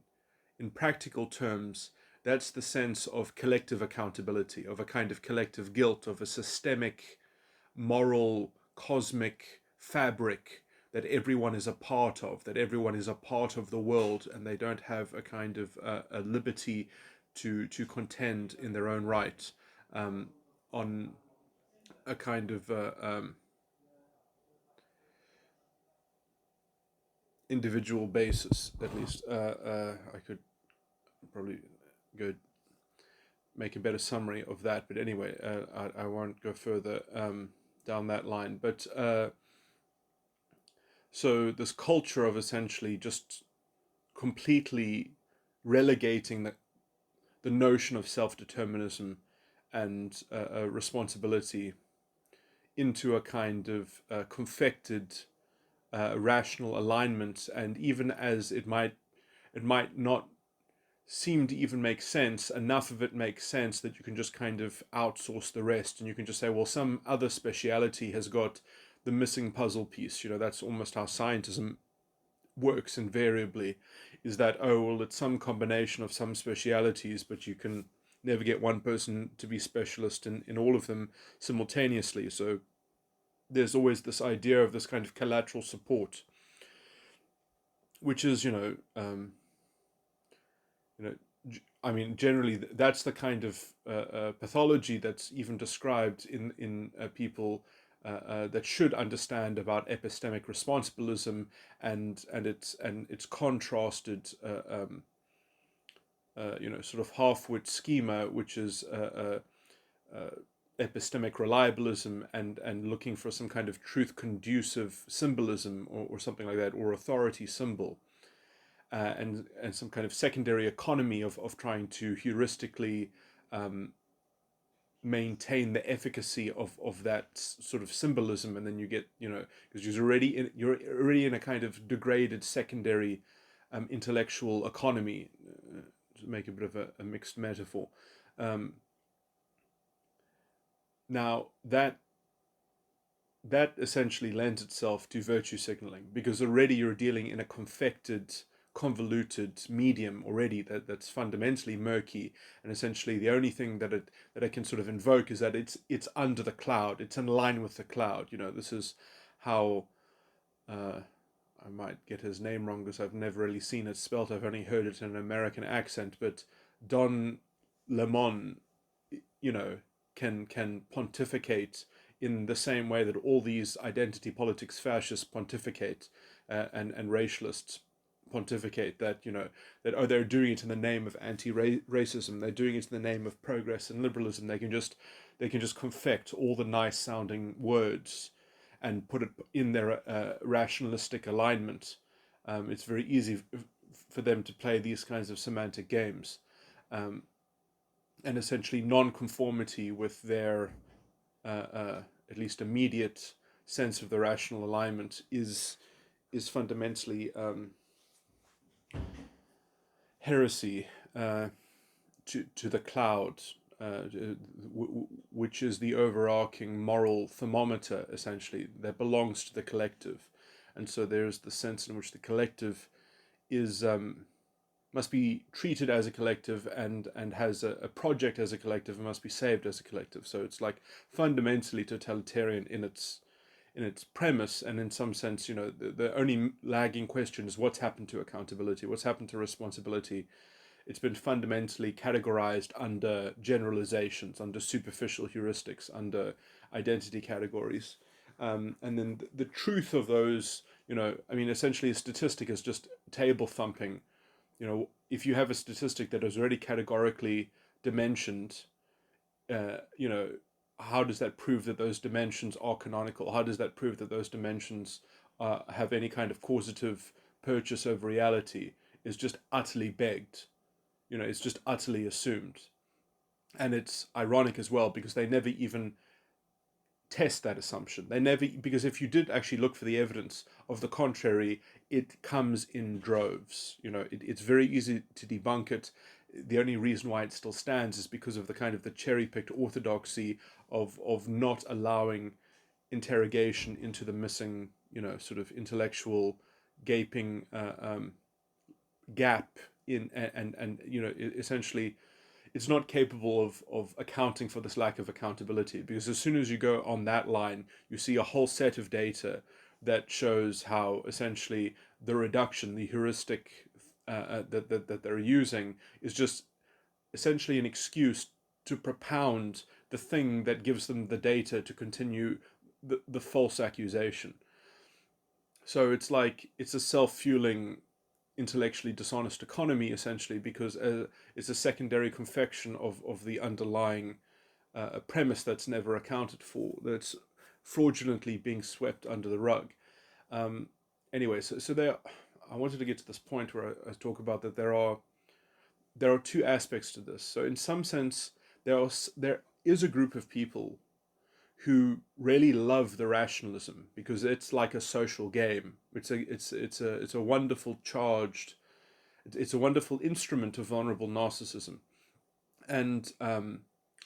practical terms, that's the sense of collective accountability, of a kind of collective guilt, of a systemic, moral, cosmic fabric that everyone is a part of, that everyone is a part of the world, and they don't have a kind of a liberty to contend in their own right, on a kind of individual basis, at least. I could probably go make a better summary of that, but anyway, I won't go further down that line. But so this culture of essentially just completely relegating the notion of self-determinism and responsibility into a kind of confected rational alignment, and even as it might not seem to even make sense, enough of it makes sense that you can just kind of outsource the rest, and you can just say, well, some other speciality has got the missing puzzle piece. That's almost how scientism works invariably, is that, oh, well, it's some combination of some specialities, but you can never get one person to be specialist in all of them simultaneously. So there's always this idea of this kind of collateral support, which is, I mean, generally that's the kind of pathology that's even described in people that should understand about epistemic responsibilism, and its contrasted sort of half-wit schema, which is epistemic reliabilism and looking for some kind of truth conducive symbolism, or something like that, or authority symbol. And some kind of secondary economy of trying to heuristically maintain the efficacy of that sort of symbolism, and then you get, because you're already in a kind of degraded secondary intellectual economy, to make a bit of a mixed metaphor. Now that essentially lends itself to virtue signaling, because already you're dealing in a confected, convoluted medium already that's fundamentally murky, and essentially the only thing that it can sort of invoke is that it's under the cloud, it's in line with the cloud. This is how I might get his name wrong because I've never really seen it spelt. I've only heard it in an American accent, but Don Lemon, can pontificate in the same way that all these identity politics fascists pontificate, and racialists pontificate, that that they're doing it in the name of anti-racism, they're doing it in the name of progress and liberalism. They can just confect all the nice sounding words and put it in their rationalistic alignment. It's very easy for them to play these kinds of semantic games, and essentially non-conformity with their at least immediate sense of the rational alignment is fundamentally heresy to the cloud, which is the overarching moral thermometer, essentially, that belongs to the collective. And so there's the sense in which the collective is must be treated as a collective, and has a project as a collective, and must be saved as a collective. So it's like fundamentally totalitarian in its premise, and in some sense, the only lagging question is what's happened to accountability, what's happened to responsibility. It's been fundamentally categorized under generalizations, under superficial heuristics, under identity categories. And then the truth of those, essentially a statistic is just table thumping. If you have a statistic that is already categorically dimensioned, how does that prove that those dimensions are canonical? How does that prove that those dimensions have any kind of causative purchase over reality? Is just utterly begged. It's just utterly assumed. And it's ironic as well, because they never even test that assumption. Because if you did actually look for the evidence of the contrary, it comes in droves. It's very easy to debunk it. The only reason why it still stands is because of the kind of the cherry-picked orthodoxy of not allowing interrogation into the missing sort of intellectual gaping gap in, and essentially it's not capable of accounting for this lack of accountability, because as soon as you go on that line, you see a whole set of data that shows how essentially the reduction, the heuristic that they're using, is just essentially an excuse to propound the thing that gives them the data to continue the false accusation. So it's like it's a self-fueling, intellectually dishonest economy, essentially, because it's a secondary confection of the underlying premise that's never accounted for, that's fraudulently being swept under the rug. Um, anyway, so there, I wanted to get to this point where I talk about that there are two aspects to this. So in some sense, there is a group of people who really love the rationalism because it's like a social game. It's a wonderful charged, it's a wonderful instrument of vulnerable narcissism, and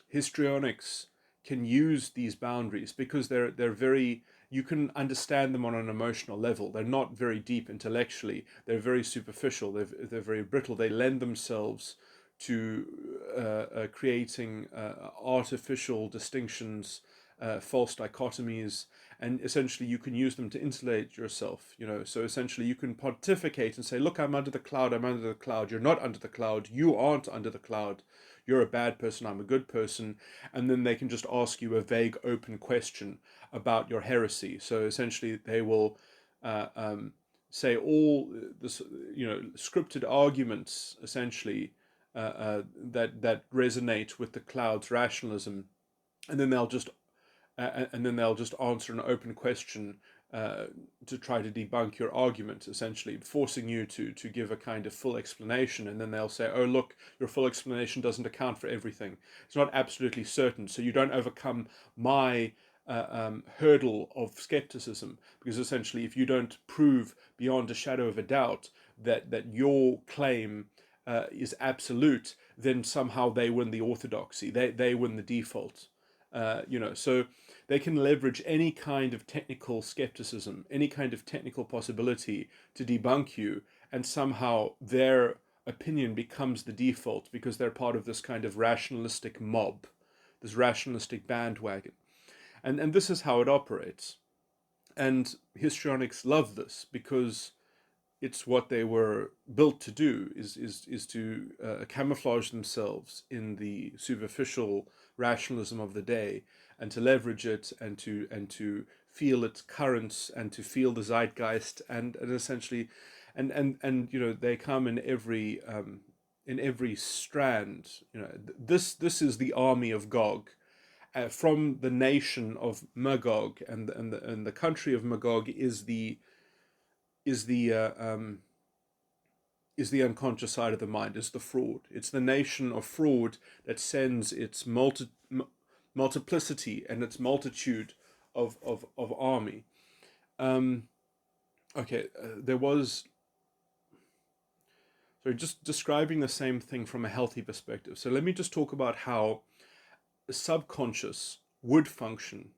histrionics can use these boundaries because they're very, you can understand them on an emotional level. They're not very deep intellectually. They're very superficial. They're very brittle. They lend themselves to creating artificial distinctions, false dichotomies, and essentially you can use them to insulate yourself. So essentially you can pontificate and say, "Look, I'm under the cloud. I'm under the cloud. You're not under the cloud. You aren't under the cloud. You're a bad person. I'm a good person." And then they can just ask you a vague, open question about your heresy. So essentially they will say all this, scripted arguments, essentially, that resonate with the cloud's rationalism, and then they'll just answer an open question to try to debunk your argument, essentially forcing you to give a kind of full explanation. And then they'll say, "Oh, look, your full explanation doesn't account for everything. It's not absolutely certain, so you don't overcome my hurdle of skepticism, because essentially if you don't prove beyond a shadow of a doubt that your claim is absolute, then somehow they win the orthodoxy, they win the default." So they can leverage any kind of technical skepticism, any kind of technical possibility to debunk you, and somehow their opinion becomes the default because they're part of this kind of rationalistic mob, this rationalistic bandwagon. And this is how it operates. And histrionics love this because it's what they were built to do, is to camouflage themselves in the superficial rationalism of the day, and to leverage it, and to feel its currents, and to feel the zeitgeist, and essentially, and they come in every strand. This is the army of Gog. From the nation of Magog, and the country of Magog is the unconscious side of the mind, is the fraud. It's the nation of fraud that sends its multiplicity and its multitude of army. Okay, there was, so just describing the same thing from a healthy perspective. So let me just talk about how the subconscious would function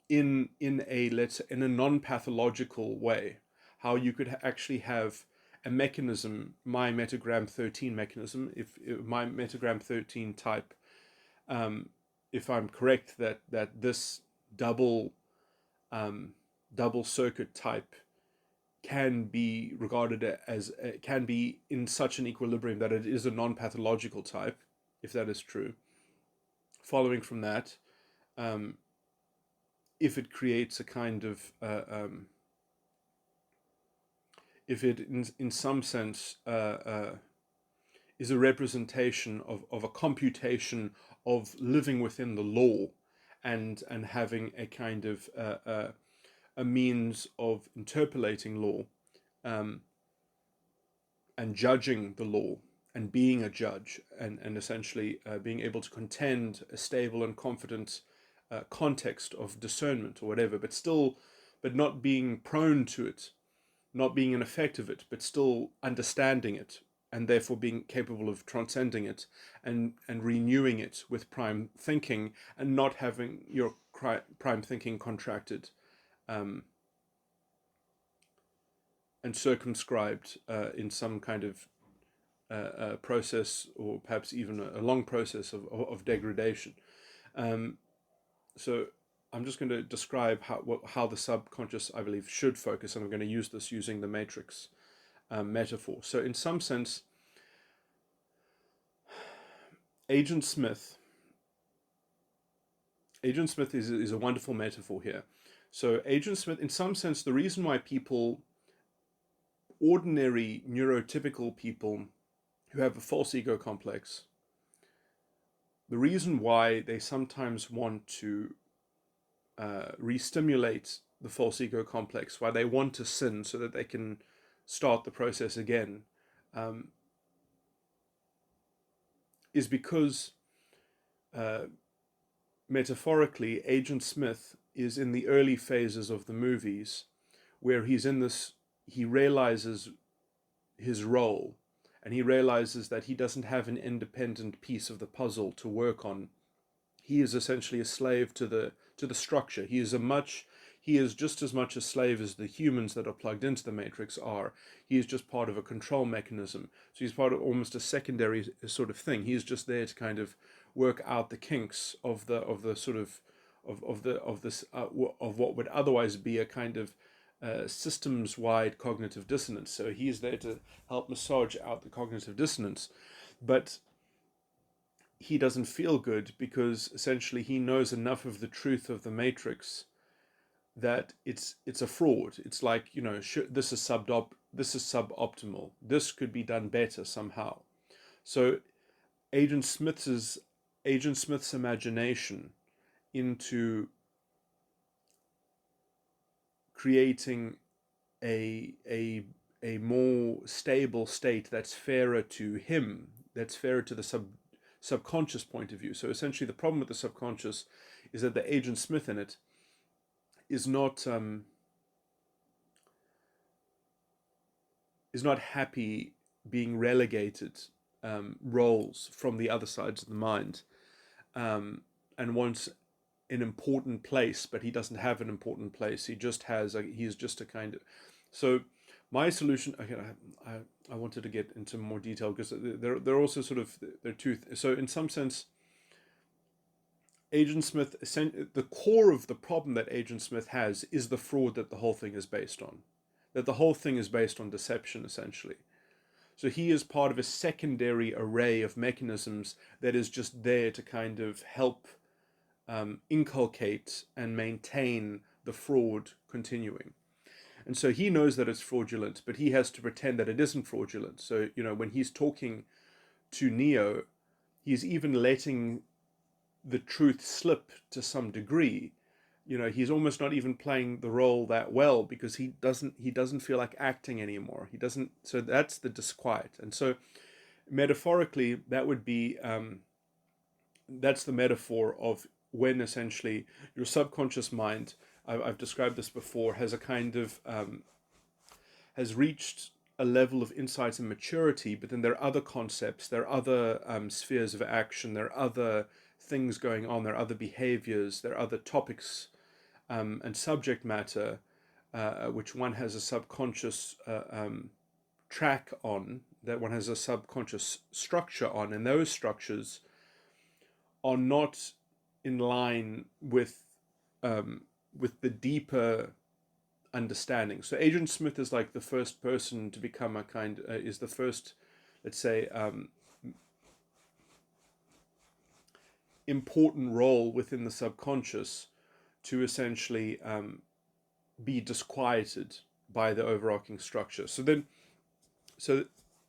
in a non-pathological way, how you could actually have a mechanism, my metagram 13 mechanism, if my metagram 13 type, if I'm correct that this double circuit type can be regarded as can be in such an equilibrium that it is a non-pathological type, if that is true. Following from that, if it creates a kind of if it in some sense is a representation of a computation of living within the law, and having a kind of a means of interpolating law, and judging the law, and being a judge, and essentially being able to contend a stable and confident context of discernment or whatever, but not being prone to it, not being an effect of it, but still understanding it, and therefore being capable of transcending it, and renewing it with prime thinking, and not having your prime thinking contracted and circumscribed in some kind of process, or perhaps even a long process of degradation. So I'm just going to describe how the subconscious, I believe, should focus, and I'm going to use this using the matrix metaphor. So in some sense, Agent Smith is a wonderful metaphor here. So Agent Smith, in some sense, the reason why people, ordinary neurotypical people who have a false ego complex, the reason why they sometimes want to re-stimulate the false ego complex, why they want to sin so that they can start the process again, is because metaphorically, Agent Smith is in the early phases of the movies where he realizes his role, and he realizes that he doesn't have an independent piece of the puzzle to work on. He is essentially a slave to the structure. He is just as much a slave as the humans that are plugged into the matrix are. He is just part of a control mechanism. So he's part of almost a secondary sort of thing. He's just there to kind of work out the kinks of what would otherwise be a kind of systems-wide cognitive dissonance. So he's there to help massage out the cognitive dissonance, but he doesn't feel good because essentially he knows enough of the truth of the matrix that it's a fraud. It's like, this is suboptimal. This could be done better somehow. So Agent Smith's imagination into creating a more stable state that's fairer to him, that's fairer to the subconscious point of view. So essentially the problem with the subconscious is that the Agent Smith in it is not happy being relegated roles from the other sides of the mind, and wants an important place, but he doesn't have an important place. He's just a kind of. So my solution, again, I wanted to get into more detail because they're also sort of, they're two. So in some sense, Agent Smith, the core of the problem that Agent Smith has is the fraud that the whole thing is based on. That the whole thing is based on deception, essentially. So he is part of a secondary array of mechanisms that is just there to kind of help inculcate and maintain the fraud continuing. And so he knows that it's fraudulent, but he has to pretend that it isn't fraudulent. So, when he's talking to Neo, he's even letting the truth slip to some degree. He's almost not even playing the role that well because he doesn't feel like acting anymore. He doesn't. So that's the disquiet. And so metaphorically, that would be that's the metaphor of when essentially your subconscious mind, I've described this before, has a kind of has reached a level of insight and maturity, but then there are other concepts, there are other spheres of action, there are other things going on, there are other behaviors, there are other topics and subject matter which one has a subconscious track on, that one has a subconscious structure on, and those structures are not in line with the deeper understanding. So Agent Smith is like the first person to become is the first, let's say, important role within the subconscious to essentially be disquieted by the overarching structure. So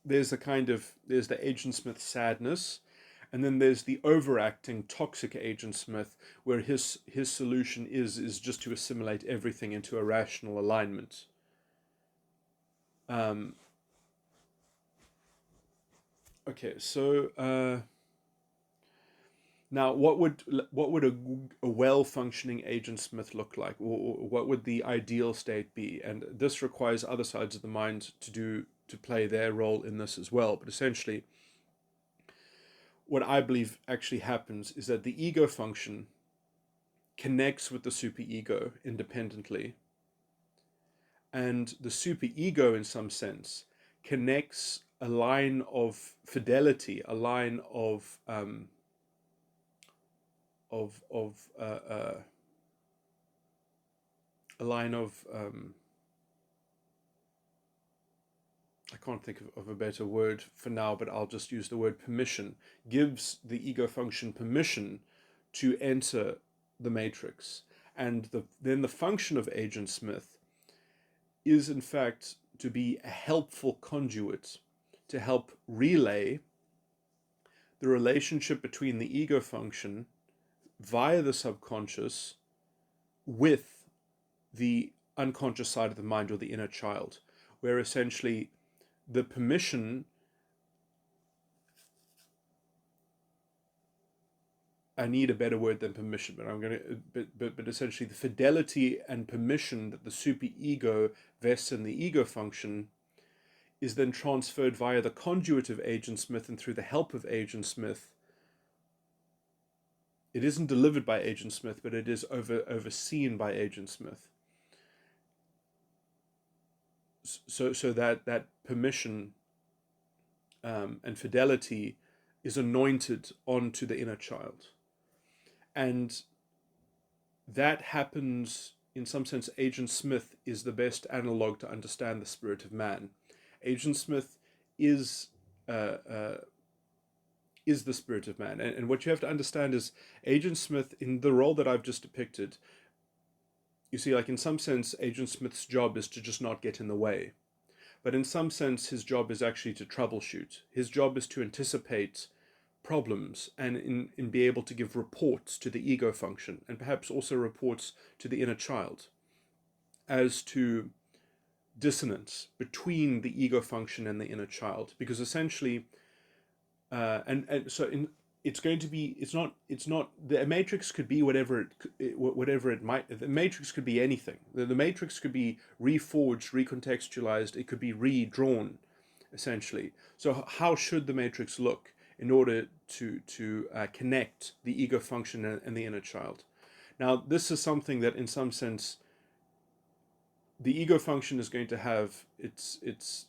there's the Agent Smith sadness, and then there's the overacting toxic Agent Smith, where his solution is just to assimilate everything into a rational alignment. Okay, so now what would a well-functioning Agent Smith look like, or what would the ideal state be? And this requires other sides of the mind to play their role in this as well. But essentially, what I believe actually happens is that the ego function connects with the superego independently, And the superego, in some sense, connects a line of fidelity, a line of a line of I can't think of a better word for now, but I'll just use the word permission. Gives the ego function permission to enter the matrix, and then the function of Agent Smith is in fact to be a helpful conduit to help relay the relationship between the ego function via the subconscious with the unconscious side of the mind, or the inner child, where essentially the permission, I need a better word than permission, but I'm going to, but essentially the fidelity and permission that the superego vests in the ego function is then transferred via the conduit of Agent Smith and through the help of Agent Smith. It isn't delivered by Agent Smith, but it is overseen by Agent Smith. So that permission and fidelity is anointed onto the inner child. And that happens, in some sense, Agent Smith is the best analog to understand the spirit of man. Agent Smith is the spirit of man. And what you have to understand is Agent Smith, in the role that I've just depicted, you see, like in some sense, Agent Smith's job is to just not get in the way. But in some sense, his job is actually to troubleshoot. His job is to anticipate problems and in be able to give reports to the ego function, and perhaps also reports to the inner child as to dissonance between the ego function and the inner child. Because essentially, it's going to be, it's not the matrix could be whatever it might. The matrix could be anything. The matrix could be reforged, recontextualized. It could be redrawn, essentially. So how should the matrix look in order to connect the ego function and the inner child? Now, this is something that, in some sense, the ego function is going to have its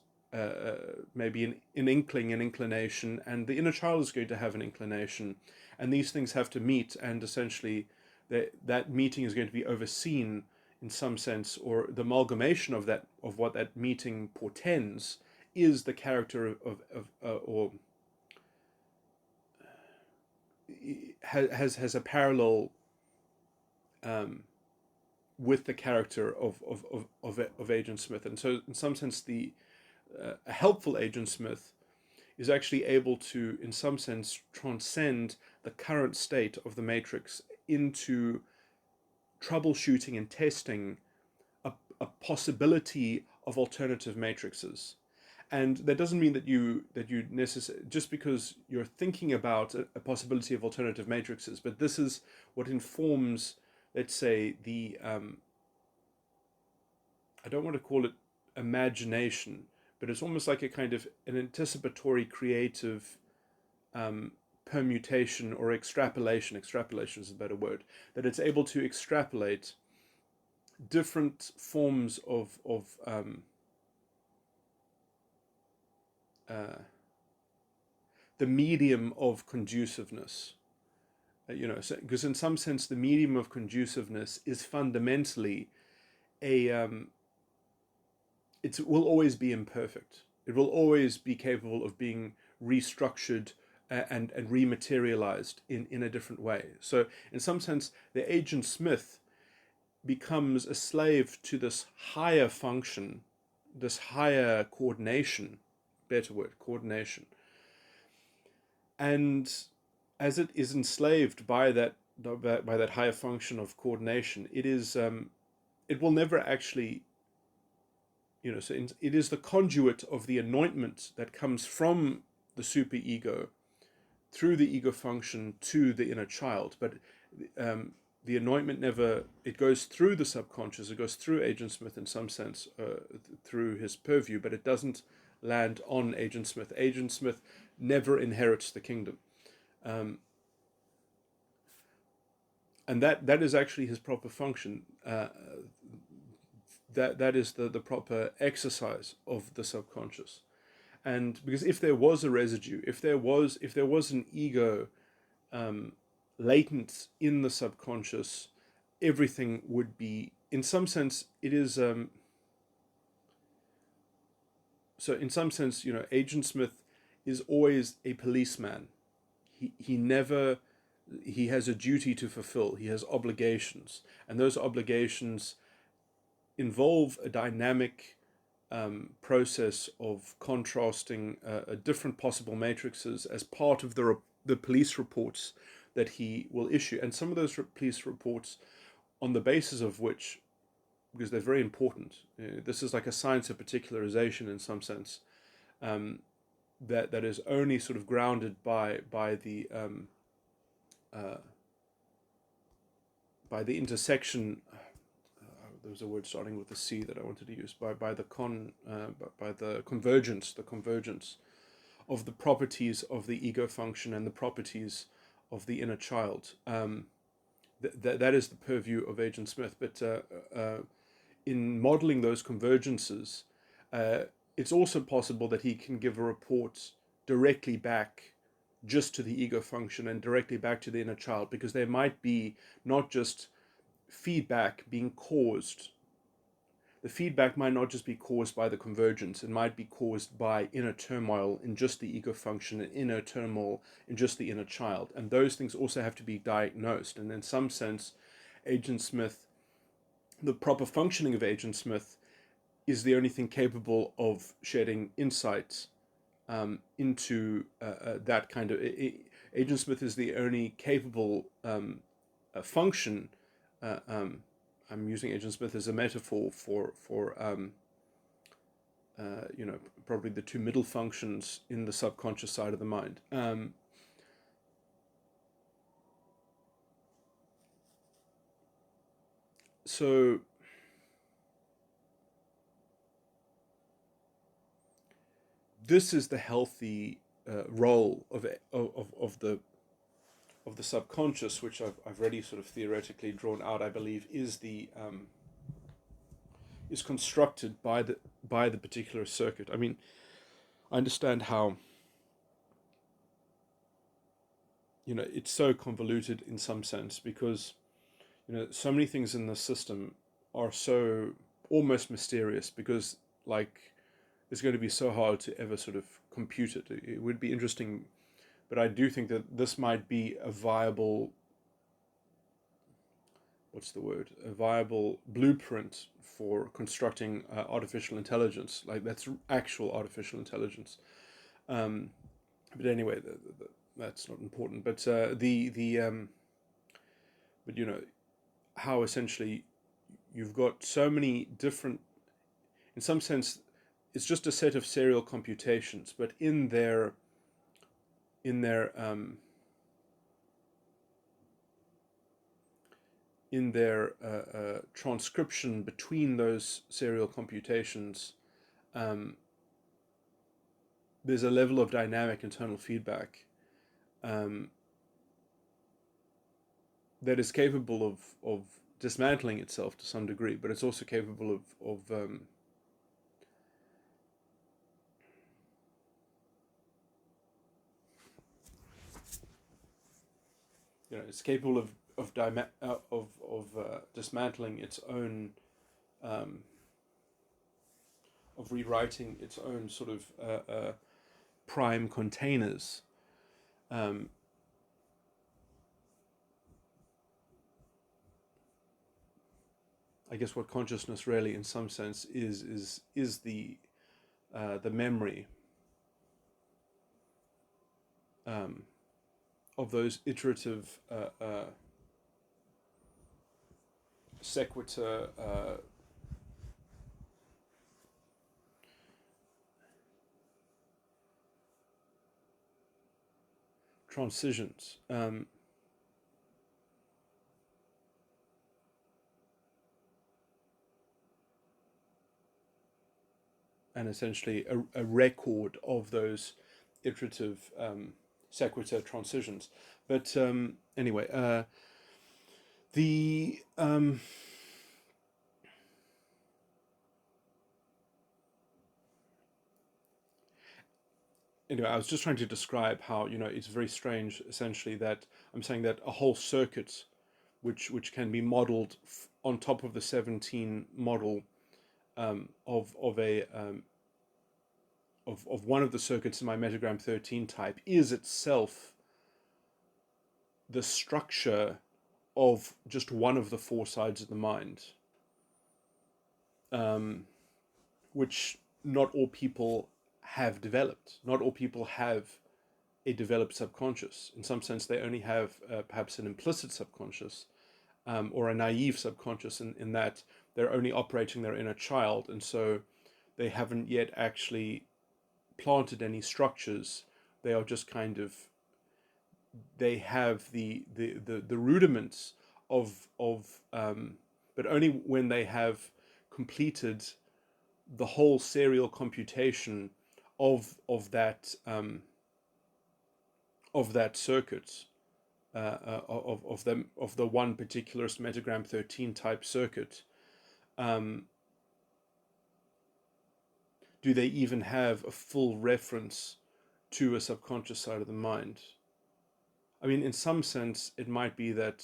maybe an inkling, an inclination, and the inner child is going to have an inclination, and these things have to meet, and essentially that meeting is going to be overseen in some sense, or the amalgamation of what that meeting portends is the character or has a parallel with the character of Agent Smith. And so in some sense, a helpful Agent Smith is actually able to, in some sense, transcend the current state of the matrix into troubleshooting and testing a possibility of alternative matrices. And that doesn't mean that you necessarily, just because you're thinking about a possibility of alternative matrices, but this is what informs, let's say, I don't want to call it imagination, but it's almost like a kind of an anticipatory creative permutation or extrapolation. Extrapolation is a better word. That it's able to extrapolate different forms of the medium of conduciveness. Because in some sense, the medium of conduciveness is fundamentally it will always be imperfect. It will always be capable of being restructured and rematerialized in a different way. So in some sense, the Agent Smith becomes a slave to this higher function, this higher coordination, better word, coordination. And as it is enslaved by that higher function of coordination, it will never actually, so it is the conduit of the anointment that comes from the superego through the ego function to the inner child. But the anointment it goes through the subconscious, it goes through Agent Smith in some sense, through his purview, but it doesn't land on Agent Smith. Agent Smith never inherits the kingdom. And that is actually his proper function. that is the proper exercise of the subconscious. And because if there was a residue, if there was an ego um, latent in the subconscious, everything would be, in some sense, it is. So in some sense, Agent Smith is always a policeman. He never, he has a duty to fulfill. He has obligations, and those obligations involve a dynamic process of contrasting different possible matrices as part of the police reports that he will issue. And some of those police reports, on the basis of which, because they're very important, this is like a science of particularization in some sense, um, that is only sort of grounded uh, by the intersection. There was a word starting with the C that I wanted to use, by the convergence of the properties of the ego function and the properties of the inner child. That is the purview of Agent Smith. But in modeling those convergences, it's also possible that he can give a report directly back just to the ego function and directly back to the inner child, because there might be not just feedback being caused. The feedback might not just be caused by the convergence, it might be caused by inner turmoil in just the ego function and inner turmoil in just the inner child. And those things also have to be diagnosed. And in some sense, Agent Smith, the proper functioning of Agent Smith, is the only thing capable of shedding insights into that kind of. Agent Smith is the only capable function. I'm using Agent Smith as a metaphor for probably the two middle functions in the subconscious side of the mind. So this is the healthy role of the subconscious, which I've already sort of theoretically drawn out. I believe is constructed by the particular circuit. I mean, I understand how it's so convoluted in some sense, because so many things in the system are so almost mysterious, because like it's going to be so hard to ever sort of compute it. It would be interesting, but I do think that this might be a viable, what's the word, a viable blueprint for constructing artificial intelligence. Like that's actual artificial intelligence. But anyway, that's not important. But but how essentially you've got so many different, in some sense, it's just a set of serial computations, but in their transcription between those serial computations, um, there's a level of dynamic internal feedback um, that is capable of dismantling itself to some degree, but it's also capable of it's capable of dismantling its own, um, of rewriting its own sort of prime containers. Um, I guess what consciousness really, in some sense, is the memory um, of those iterative sequitur transitions, and essentially a record of those iterative sequitur transitions. But anyway, the anyway, I was just trying to describe how, it's very strange, essentially, that I'm saying that a whole circuit, which can be modeled on top of the 17 model of a of one of the circuits in my metagram 13 type, is itself the structure of just one of the four sides of the mind, um, which not all people have developed. Not all people have a developed subconscious. In some sense, they only have perhaps an implicit subconscious, or a naive subconscious, in that they're only operating their inner child, and so they haven't yet actually planted any structures. They are just kind of, they have the rudiments of but only when they have completed the whole serial computation of that circuit, of the one particular metagram 13 type circuit, do they even have a full reference to a subconscious side of the mind. I mean, in some sense, it might be that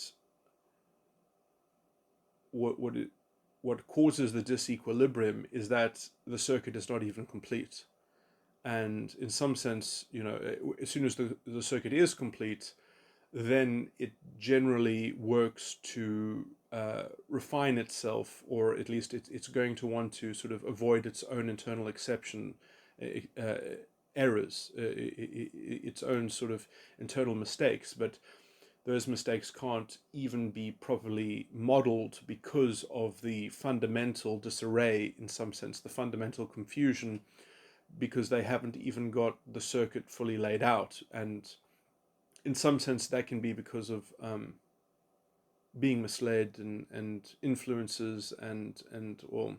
what causes the disequilibrium is that the circuit is not even complete. And in some sense, as soon as the circuit is complete, then it generally works to refine itself, or at least it's going to want to sort of avoid its own internal exception, errors, its own sort of internal mistakes. But those mistakes can't even be properly modeled because of the fundamental disarray, in some sense, the fundamental confusion, because they haven't even got the circuit fully laid out. And in some sense, that can be because of being misled and influences and or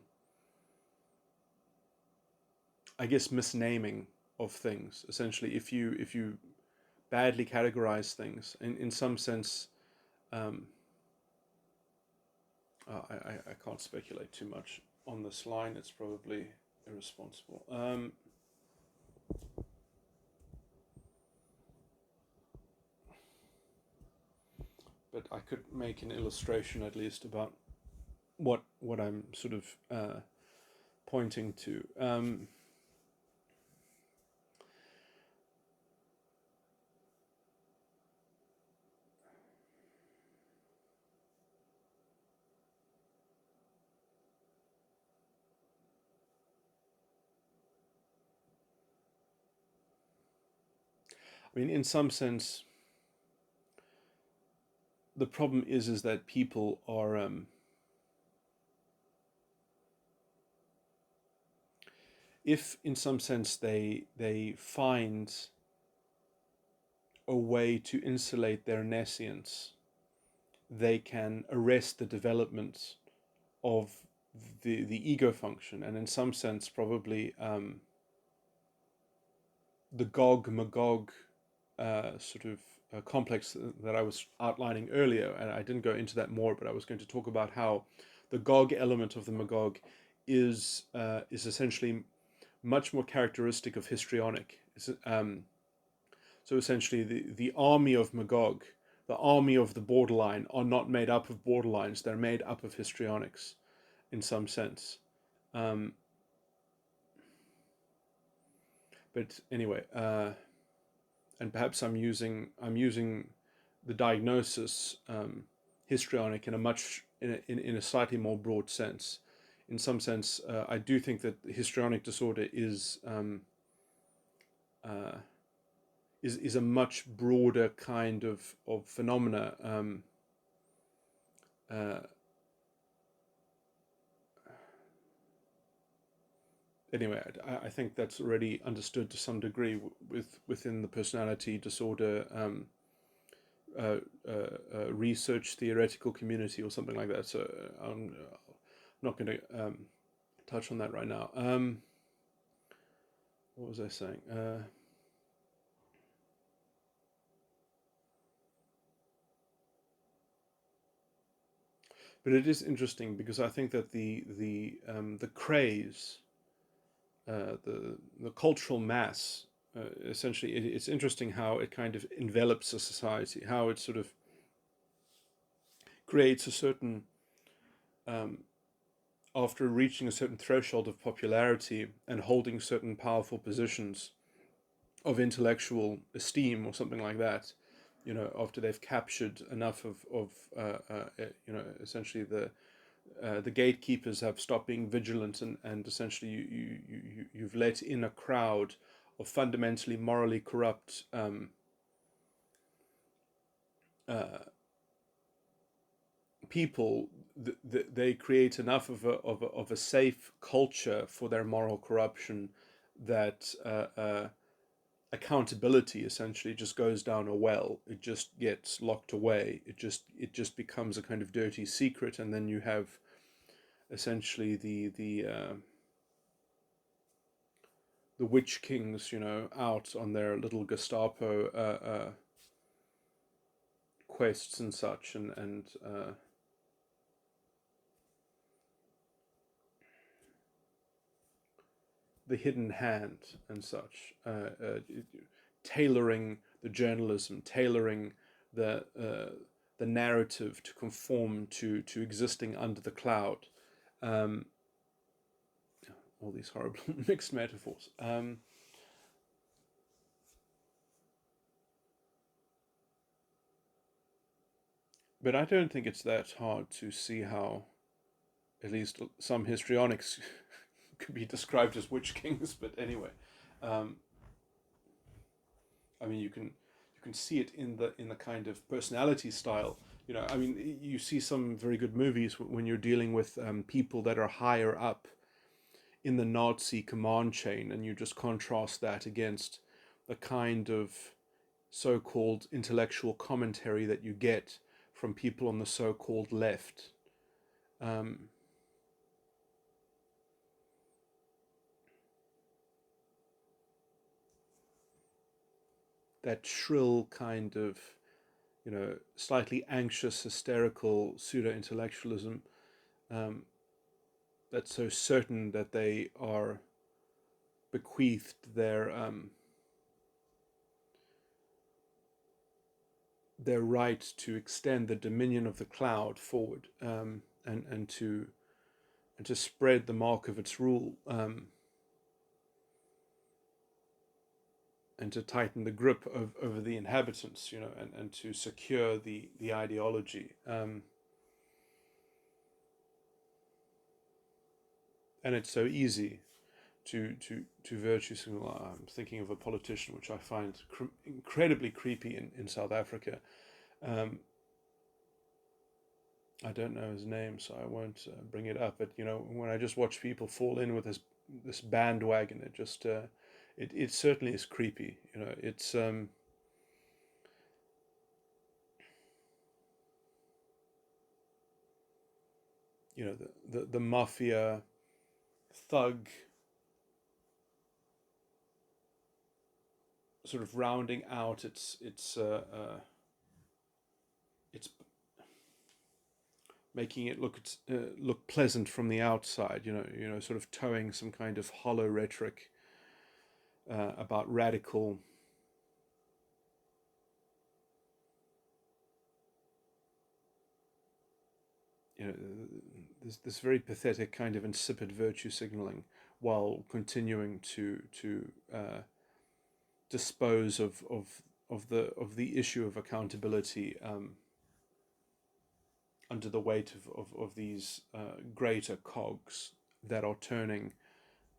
I guess misnaming of things. Essentially, if you badly categorize things, in some sense, um, I can't speculate too much on this line. It's probably irresponsible. But I could make an illustration at least about what I'm sort of pointing to. I mean, in some sense, the problem is that people are if in some sense they find a way to insulate their nescience, they can arrest the development of the ego function, and in some sense probably the Gog Magog sort of complex that I was outlining earlier, and I didn't go into that more, but I was going to talk about how the Gog element of the Magog is essentially much more characteristic of histrionic. So essentially, the army of Magog, the army of the borderline, are not made up of borderlines; they're made up of histrionics, in some sense. Um, but anyway, and perhaps I'm using the diagnosis histrionic in a much in a slightly more broad sense. In some sense, I do think that histrionic disorder uh, is a much broader kind of phenomena. Uh, anyway, I think that's already understood to some degree within the personality disorder uh, research theoretical community or something like that. So I'm not going to touch on that right now. What was I saying? But it is interesting because I think that the craze, the cultural mass essentially, it's interesting how it kind of envelops a society, how it sort of creates a certain, um, after reaching a certain threshold of popularity and holding certain powerful positions of intellectual esteem or something like that, after they've captured enough of essentially the gatekeepers have stopped being vigilant, and essentially you've let in a crowd of fundamentally morally corrupt uh, people. They create enough of a safe culture for their moral corruption that accountability essentially just goes down a well. It just gets locked away. It just becomes a kind of dirty secret, and then you have essentially the witch kings, out on their little Gestapo quests and such, and the hidden hand and such, tailoring the journalism, tailoring the narrative to conform to existing under the cloud. Um, all these horrible mixed metaphors. But I don't think it's that hard to see how at least some histrionics could be described as witch kings. But anyway, um, I mean, you can see it in the kind of personality style. I mean, you see some very good movies when you're dealing with people that are higher up in the Nazi command chain, and you just contrast that against the kind of so-called intellectual commentary that you get from people on the so-called left. Um, that shrill kind of, slightly anxious, hysterical pseudo-intellectualism, um, that's so certain that they are bequeathed their right to extend the dominion of the cloud forward, and to spread the mark of its rule, and to tighten the grip over the inhabitants, and to secure the ideology. And it's so easy to virtue signal. I'm thinking of a politician which I find incredibly creepy in South Africa. Um, I don't know his name, so I won't bring it up. But when I just watch people fall in with this bandwagon, it certainly is creepy. It's the mafia thug sort of rounding out its making it look pleasant from the outside. Sort of towing some kind of hollow rhetoric about radical. This very pathetic kind of insipid virtue signaling, while continuing to dispose of the issue of accountability, under the weight of these greater cogs that are turning,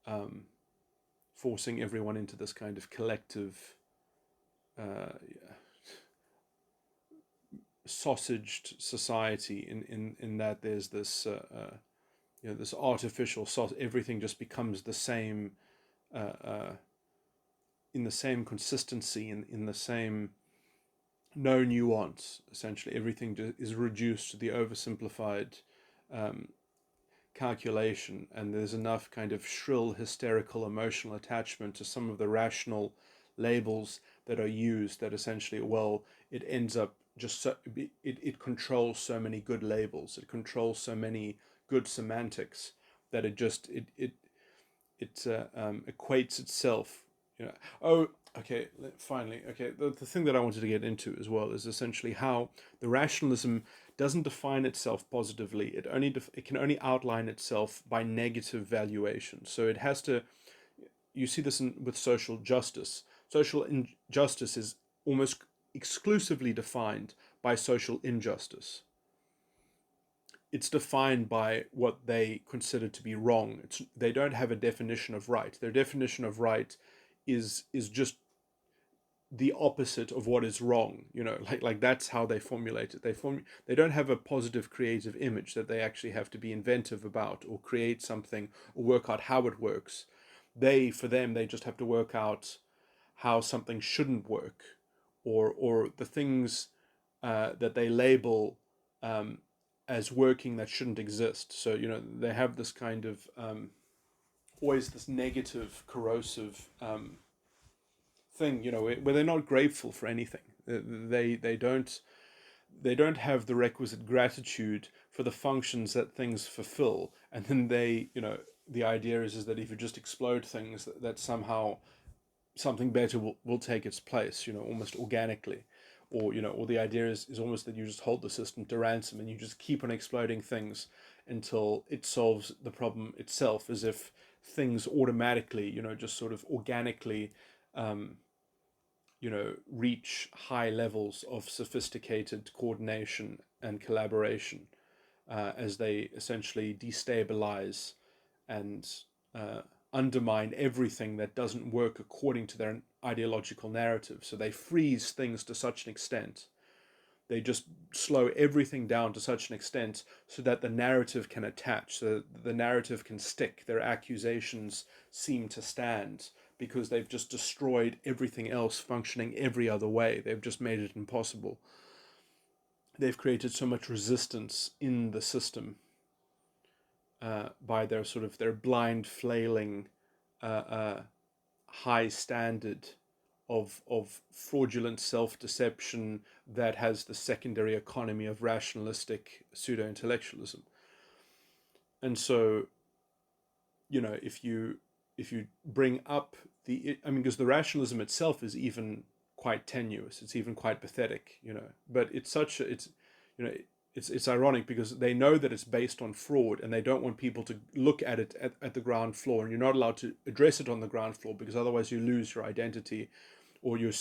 um, forcing everyone into this kind of collective, uh, sausaged society, in that there's this this artificial sauce. Everything just becomes the same, uh, uh, in the same consistency, in the same, no nuance. Essentially, everything is reduced to the oversimplified um, calculation, and there's enough kind of shrill, hysterical, emotional attachment to some of the rational labels that are used, that essentially, well, it ends up just so, it controls so many good labels, it controls so many good semantics, that it equates itself. Oh, Okay, finally, okay, the thing that I wanted to get into as well is essentially how the rationalism doesn't define itself positively. It can only outline itself by negative valuation. So it has to. You see this with social justice. Social injustice is almost exclusively defined by social injustice. It's defined by what they consider to be wrong. They don't have a definition of right. Their definition of right is just the opposite of what is wrong. Like that's how they formulate it. They don't have a positive creative image that they actually have to be inventive about or create something or work out how it works. For them they just have to work out how something shouldn't work, or the things that they label um, as working that shouldn't exist. So they have this kind of always this negative, corrosive thing, where they're not grateful for anything. They don't have the requisite gratitude for the functions that things fulfill, and then the idea is that if you just explode things, that somehow something better will take its place, almost organically. Or the idea is almost that you just hold the system to ransom and you just keep on exploding things until it solves the problem itself, as if things automatically, just sort of organically um, reach high levels of sophisticated coordination and collaboration as they essentially destabilize and uh, undermine everything that doesn't work according to their ideological narrative. So they freeze things to such an extent. They just slow everything down to such an extent so that the narrative can attach, so that the narrative can stick. Their accusations seem to stand because they've just destroyed everything else functioning every other way. They've just made it impossible. They've created so much resistance in the system by their blind flailing high standard of fraudulent self-deception that has the secondary economy of rationalistic pseudo-intellectualism. And so, if you bring up because the rationalism itself is even quite tenuous, it's even quite pathetic, but you know it's ironic because they know that it's based on fraud and they don't want people to look at it at the ground floor, and you're not allowed to address it on the ground floor because otherwise you lose your identity, or you're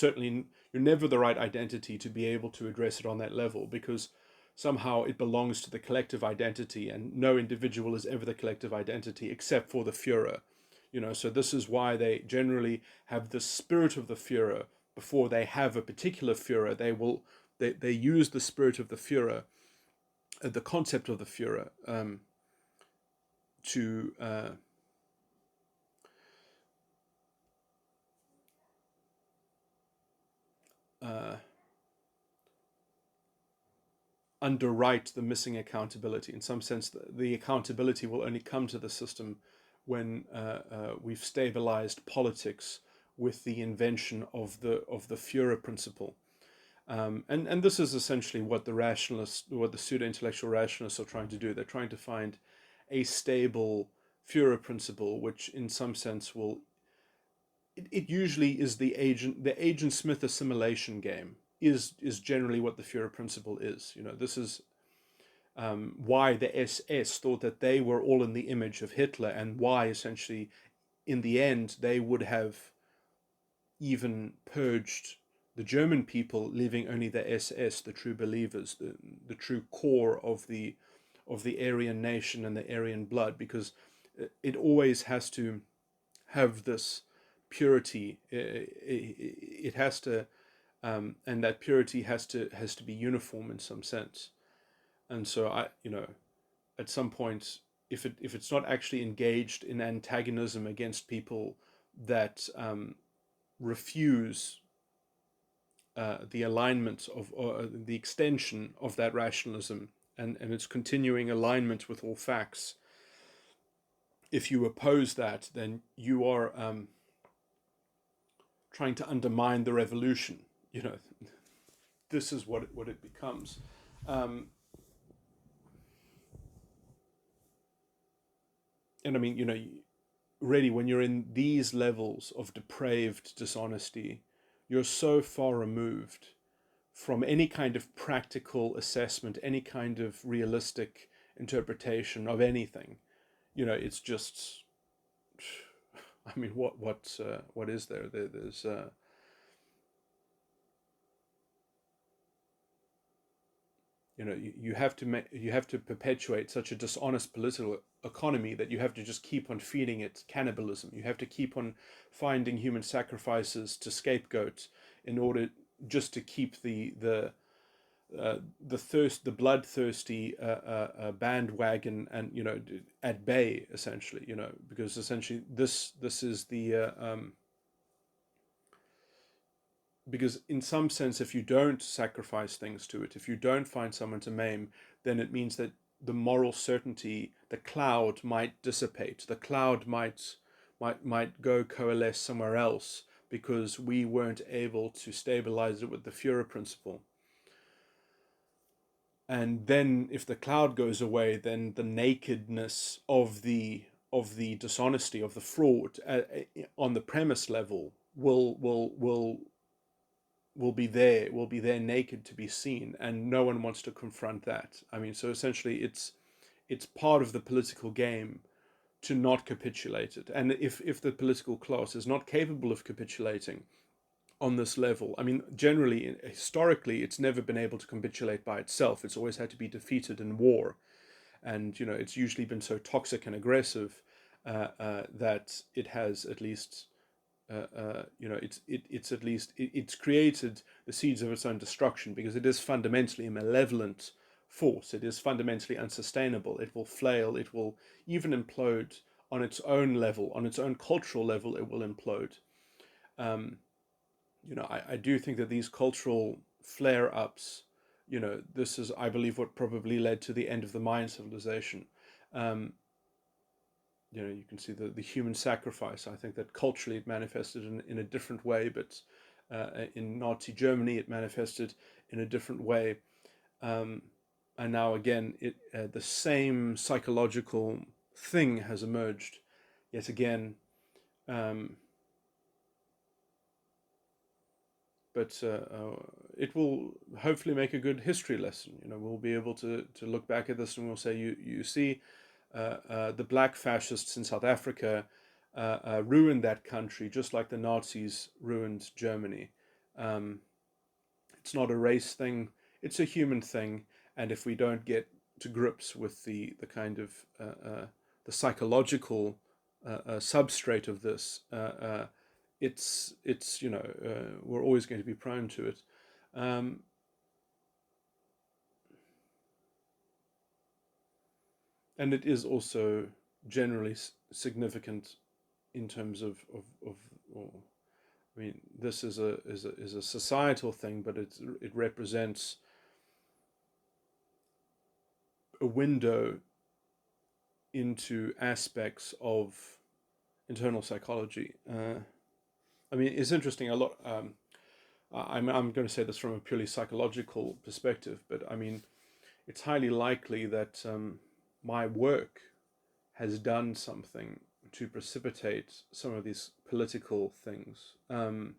never the right identity to be able to address it on that level, because somehow it belongs to the collective identity, and no individual is ever the collective identity except for the Führer. So this is why they generally have the spirit of the Führer before they have a particular Führer. They use the spirit of the Führer, the concept of the Führer, to uh, underwrite the missing accountability. In some sense, the accountability will only come to the system when we've stabilized politics with the invention of the Führer principle. And this is essentially what the pseudo-intellectual rationalists are trying to do. They're trying to find a stable Führer principle, which in some sense it usually is the agent Smith assimilation game is generally what the Führer principle is. This is why the SS thought that they were all in the image of Hitler, and why essentially in the end they would have even purged the German people, leaving only the SS, the true believers, the true core of the Aryan nation and the Aryan blood, because it always has to have this purity. It has to, and that purity has to be uniform in some sense. And so at some point, if it's not actually engaged in antagonism against people that refuse the alignment of, or the extension of that rationalism, and its continuing alignment with all facts, if you oppose that, then you are trying to undermine the revolution. This is what it becomes. Um, and I mean, really, when you're in these levels of depraved dishonesty, you're so far removed from any kind of practical assessment, any kind of realistic interpretation of anything. It's just, I mean, what is there? There's you have to perpetuate such a dishonest political economy that you have to just keep on feeding it cannibalism. You have to keep on finding human sacrifices to scapegoat in order just to keep the bloodthirsty bandwagon and at bay, essentially. Because essentially this is the because in some sense, if you don't sacrifice things to it, if you don't find someone to maim, then it means that the moral certainty, the cloud might dissipate, the cloud might go coalesce somewhere else because we weren't able to stabilize it with the Führer principle. And then if the cloud goes away, then the nakedness of the dishonesty, of the fraud on the premise level will be there naked to be seen, and no one wants to confront that. I mean, so essentially it's part of the political game to not capitulate it. And if the political class is not capable of capitulating on this level, I mean, generally, historically, it's never been able to capitulate by itself. It's always had to be defeated in war. And, it's usually been so toxic and aggressive that it has at least it's at least it's created the seeds of its own destruction, because it is fundamentally a malevolent force. It is fundamentally unsustainable. It will flail. It will even implode on its own level, on its own cultural level. It will implode. Um, I do think that these cultural flare-ups, this is, I believe, what probably led to the end of the Mayan civilization. Um, you can see the human sacrifice. I think that culturally it manifested in a different way, but in Nazi Germany it manifested in a different way. Um, and now again, the same psychological thing has emerged yet again. Um, but it will hopefully make a good history lesson. We'll be able to look back at this and we'll say, you see, the black fascists in South Africa ruined that country just like the Nazis ruined Germany. Um, it's not a race thing; it's a human thing. And if we don't get to grips with the kind of the psychological substrate of this, it's we're always going to be prone to it. Um, and it is also generally significant in terms of or, I mean, this is a societal thing, but it represents a window into aspects of internal psychology. I mean, it's interesting. A lot. I'm going to say this from a purely psychological perspective, but I mean, it's highly likely that my work has done something to precipitate some of these political things. And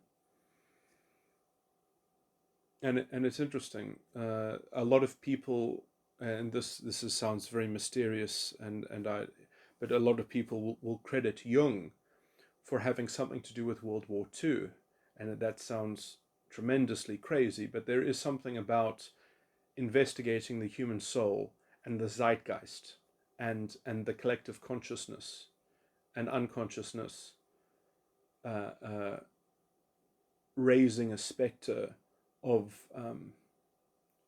it's interesting. A lot of people, and sounds very mysterious, but a lot of people will credit Jung for having something to do with World War II, and that sounds tremendously crazy. But there is something about investigating the human soul and the zeitgeist and the collective consciousness and unconsciousness, uh, uh, raising a specter of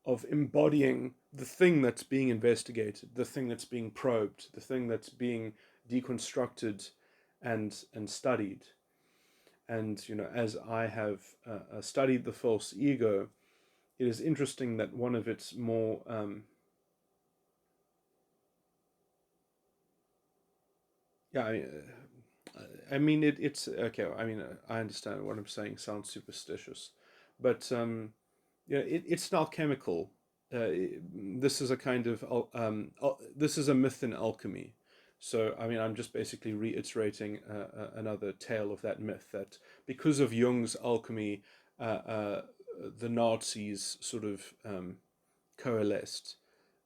of embodying the thing that's being investigated, the thing that's being probed, the thing that's being deconstructed and studied. And as I have studied the false ego, it is interesting that one of its more yeah, I mean it's okay. I mean, I understand what I'm saying sounds superstitious, but it's alchemical. This is a kind of this is a myth in alchemy. So, I mean, I'm just basically reiterating another tale of that myth that because of Jung's alchemy, the Nazis sort of coalesced.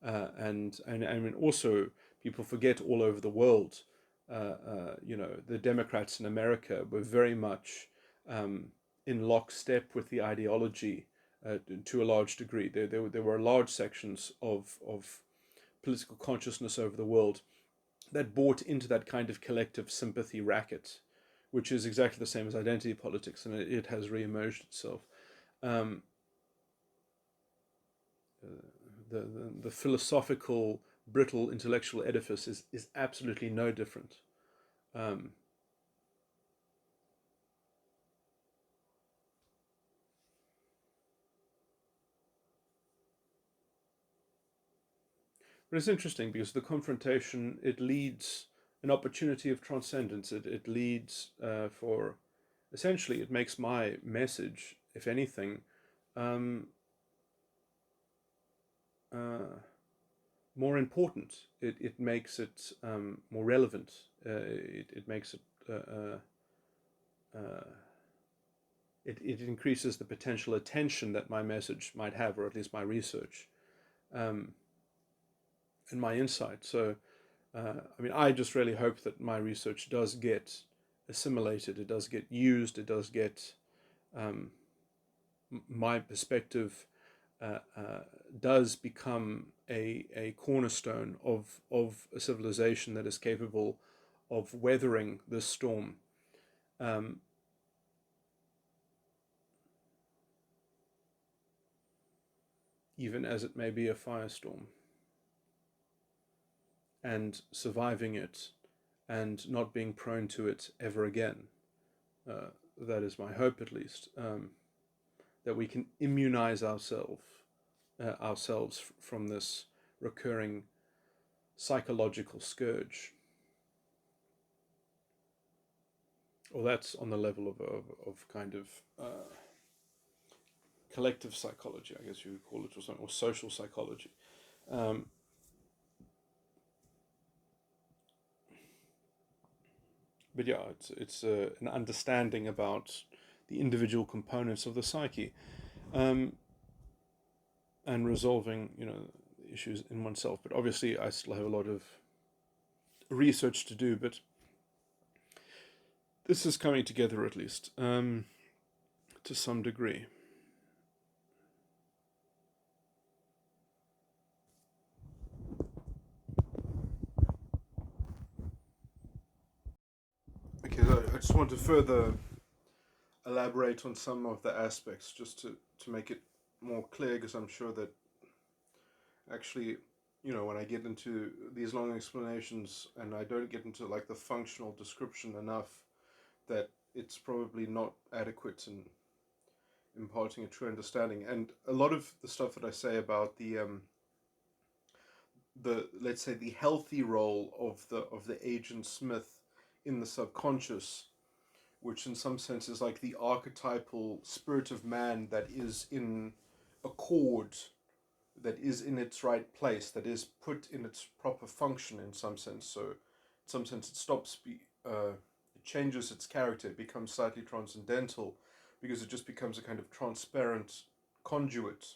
And I mean, also, people forget all over the world, the Democrats in America were very much in lockstep with the ideology to a large degree. There were large sections of political consciousness over the world that bought into that kind of collective sympathy racket, which is exactly the same as identity politics, and it has re-emerged itself. Um, the philosophical, brittle intellectual edifice is absolutely no different. Um, but it's interesting because the confrontation, it leads an opportunity of transcendence. It leads for, essentially, it makes my message, if anything, um, uh, more important. It makes it more relevant. It makes it uh, it increases the potential attention that my message might have, or at least my research um, and my insight. So, I mean, I just really hope that my research does get assimilated, it does get used, it does get um, my perspective does become a cornerstone of a civilization that is capable of weathering this storm. Um, Even as it may be a firestorm, and surviving it and not being prone to it ever again. Uh, that is my hope, at least, that we can immunize ourselves from this recurring psychological scourge. Or that's on the level of kind of collective psychology, I guess you would call it, or something, or social psychology. Um, but yeah, it's an understanding about the individual components of the psyche, um, and resolving, issues in oneself. But obviously, I still have a lot of research to do. But this is coming together, at least, to some degree. Okay, so I just want to further elaborate on some of the aspects, just to make it more clear, because I'm sure that actually, when I get into these long explanations and I don't get into like the functional description enough, that it's probably not adequate in imparting a true understanding. And a lot of the stuff that I say about the let's say the healthy role of the agent Smith in the subconscious, which in some sense is like the archetypal spirit of man that is in accord, that is in its right place, that is put in its proper function in some sense. So, in some sense, it it changes its character, it becomes slightly transcendental, because it just becomes a kind of transparent conduit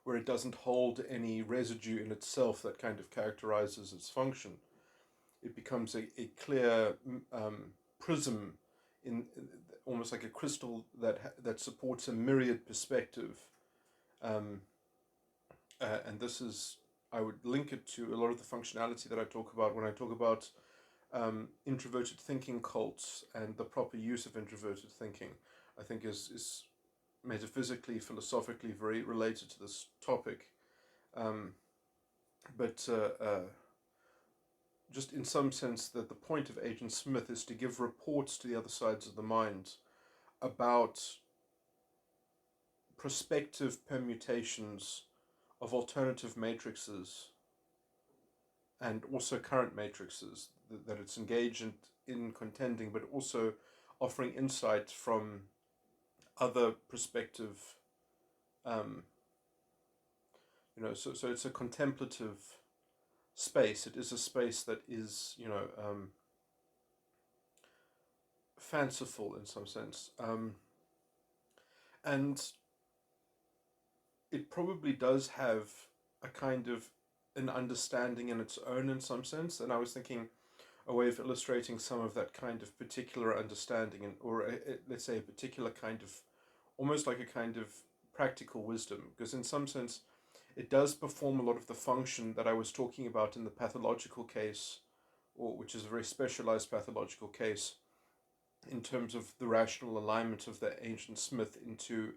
where it doesn't hold any residue in itself that kind of characterizes its function. It becomes a clear prism, in almost like a crystal that supports a myriad perspective. Um, and this is, I would link it to a lot of the functionality that I talk about when I talk about introverted thinking cults and the proper use of introverted thinking. I think is metaphysically, philosophically very related to this topic. Um, but just in some sense, that the point of Agent Smith is to give reports to the other sides of the mind about prospective permutations of alternative matrices and also current matrices that it's engaged in contending, but also offering insight from other perspective. Um, so it's a contemplative space. It is a space that is, fanciful in some sense, and it probably does have a kind of an understanding in its own in some sense. And I was thinking a way of illustrating some of that kind of particular understanding, let's say a particular kind of, almost like a kind of practical wisdom, because in some sense it does perform a lot of the function that I was talking about in the pathological case, or which is a very specialized pathological case, in terms of the rational alignment of the ancient Smith into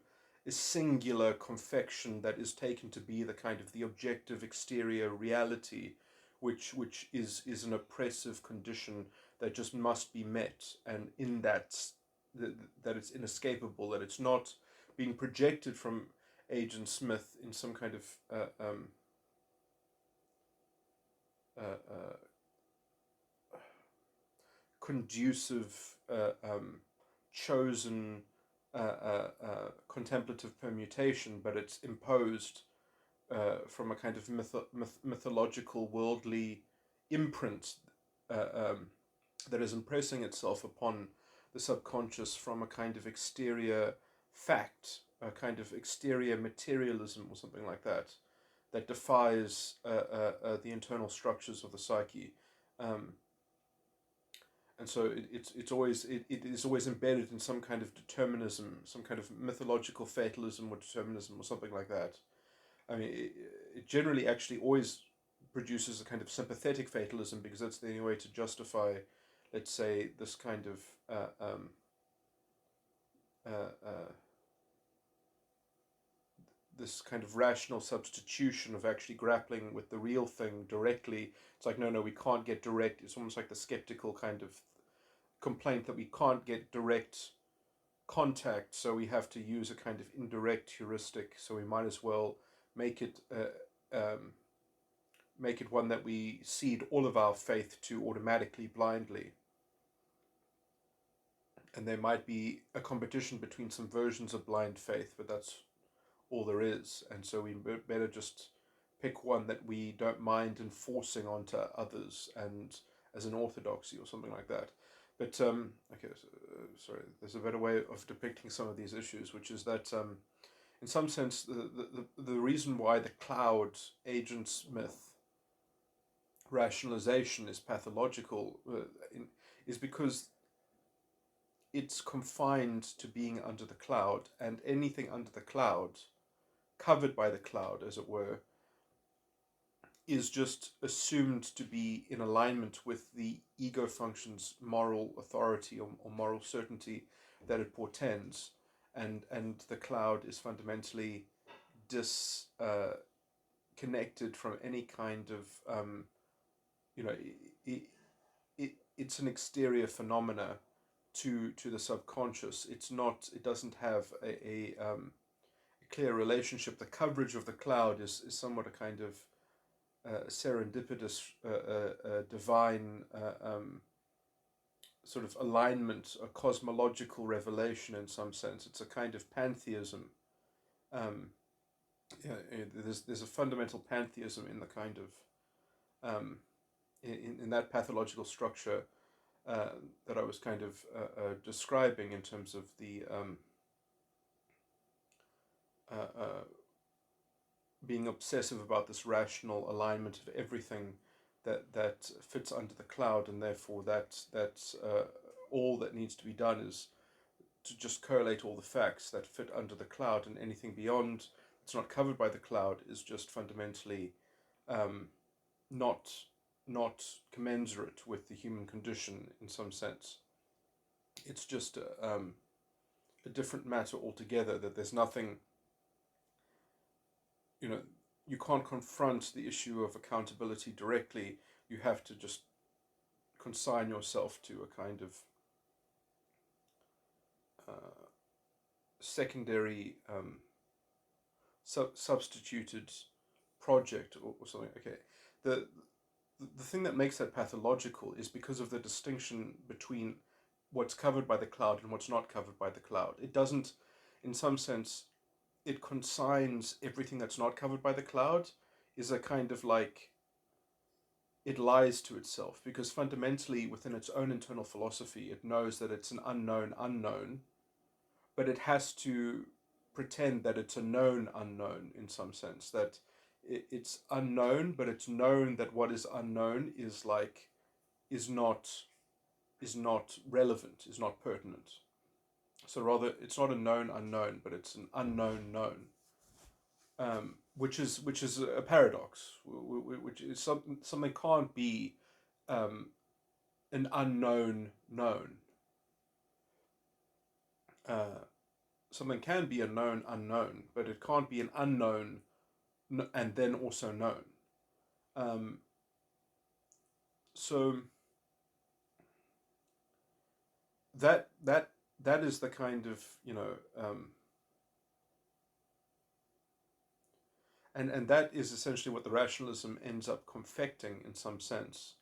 a singular confection that is taken to be the kind of the objective exterior reality, which is an oppressive condition that just must be met, and in that it's inescapable, that it's not being projected from Agent Smith in some kind of conducive, chosen contemplative permutation, but it's imposed from a kind of mythological, worldly imprint that is impressing itself upon the subconscious from a kind of exterior fact, a kind of exterior materialism or something like that, that defies the internal structures of the psyche. And so it is always embedded in some kind of determinism, some kind of mythological fatalism or determinism or something like that. I mean, it generally actually always produces a kind of sympathetic fatalism, because that's the only way to justify, let's say, this kind of this kind of rational substitution of actually grappling with the real thing directly. It's like, no, we can't get direct. It's almost like the skeptical kind of complaint that we can't get direct contact, so we have to use a kind of indirect heuristic. So we might as well make it one that we cede all of our faith to automatically, blindly. And there might be a competition between some versions of blind faith, but that's all there is. And so we better just pick one that we don't mind enforcing onto others, and as an orthodoxy or something like that. But okay, sorry. There's a better way of depicting some of these issues, which is that, in some sense, the reason why the cloud agent myth rationalization is pathological is because it's confined to being under the cloud, and anything under the cloud, covered by the cloud, as it were, is just assumed to be in alignment with the ego function's moral authority, or moral certainty that it portends, and the cloud is fundamentally disconnected from any kind of it's an exterior phenomena to the subconscious. It doesn't have a clear relationship. The coverage of the cloud is somewhat a kind of serendipitous, divine sort of alignment, a cosmological revelation in some sense. It's a kind of pantheism. There's a fundamental pantheism in the kind of in that pathological structure that I was kind of describing, in terms of the being obsessive about this rational alignment of everything that fits under the cloud, and therefore that's all that needs to be done is to just correlate all the facts that fit under the cloud, and anything beyond that's not covered by the cloud is just fundamentally not commensurate with the human condition in some sense. It's just a different matter altogether. That there's nothing, you can't confront the issue of accountability directly. You have to just consign yourself to a kind of secondary substituted project or something. Okay, the thing that makes that pathological is because of the distinction between what's covered by the cloud and what's not covered by the cloud. It doesn't, in some sense, it consigns everything that's not covered by the cloud, is a kind of like it lies to itself, because fundamentally within its own internal philosophy it knows that it's an unknown unknown, but it has to pretend that it's a known unknown in some sense, that it's unknown, but it's known that what is unknown is like is not is not relevant, is not pertinent. So rather, it's not a known unknown, but it's an unknown known, which is a paradox, which is something can't be an unknown known. Uh, Something can be a known unknown, but it can't be an unknown and then also known. Um, so that is the kind of and that is essentially what the rationalism ends up confecting in some sense.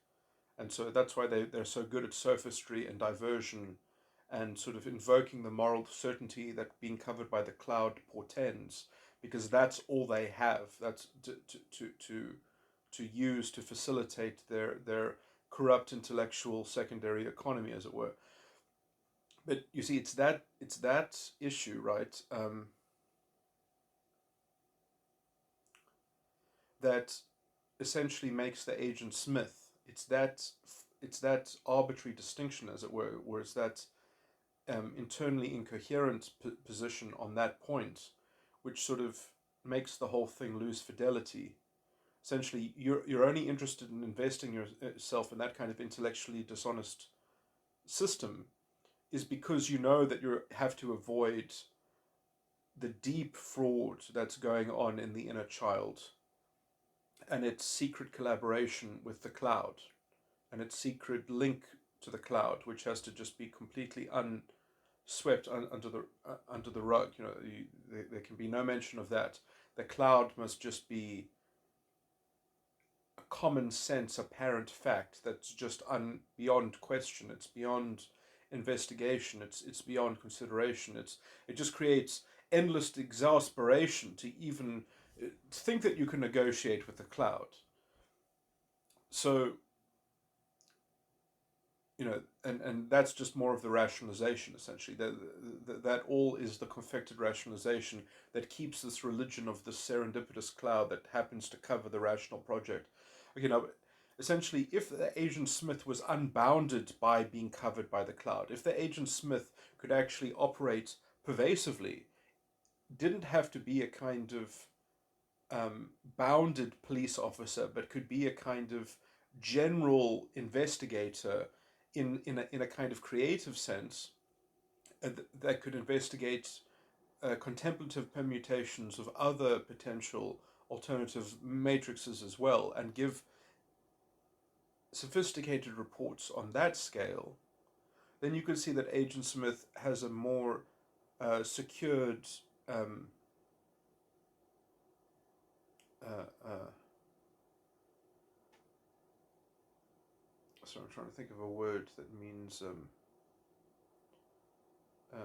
And so that's why they're so good at sophistry and diversion and sort of invoking the moral certainty that being covered by the cloud portends, because that's all they have. That's to use to facilitate their corrupt intellectual secondary economy, as it were. But you see, it's that issue, right? That essentially makes the agent Smith. It's that arbitrary distinction, as it were, where it's that internally incoherent position on that point, which sort of makes the whole thing lose fidelity. Essentially, you're only interested in investing yourself in that kind of intellectually dishonest system is because you know that you have to avoid the deep fraud that's going on in the inner child and its secret collaboration with the cloud and its secret link to the cloud, which has to just be completely swept under the rug. There can be no mention of that. The cloud must just be a common sense, apparent fact that's just beyond question. It's beyond investigation. It's beyond consideration. It just creates endless exasperation to even think that you can negotiate with the cloud. So and that's just more of the rationalization, essentially. That all is the confected rationalization that keeps this religion of this serendipitous cloud that happens to cover the rational project. Now, essentially, if the agent Smith was unbounded by being covered by the cloud, if the agent Smith could actually operate pervasively, didn't have to be a kind of bounded police officer, but could be a kind of general investigator in a kind of creative sense, that could investigate contemplative permutations of other potential alternative matrices as well, and give sophisticated reports on that scale, then you can see that Agent Smith has a more secured uh, uh, so I'm trying to think of a word that means uh,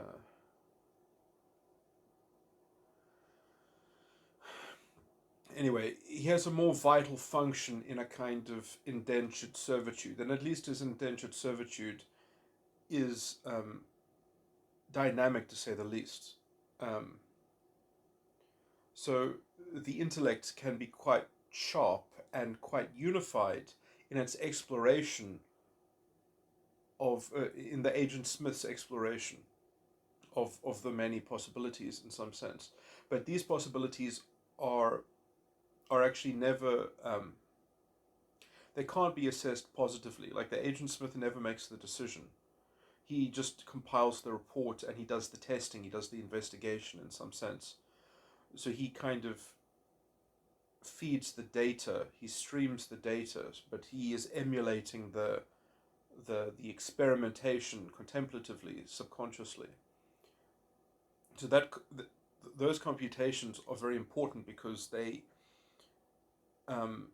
anyway, he has a more vital function in a kind of indentured servitude, and at least his indentured servitude is dynamic, to say the least. Um, so the intellect can be quite sharp and quite unified in its exploration in the Agent Smith's exploration of the many possibilities in some sense. But these possibilities are are actually never they can't be assessed positively. Like, the Agent Smith never makes the decision. He just compiles the report and he does the testing, he does the investigation in some sense. So he kind of feeds the data, he streams the data, but he is emulating the experimentation contemplatively, subconsciously. So those computations are very important because they um,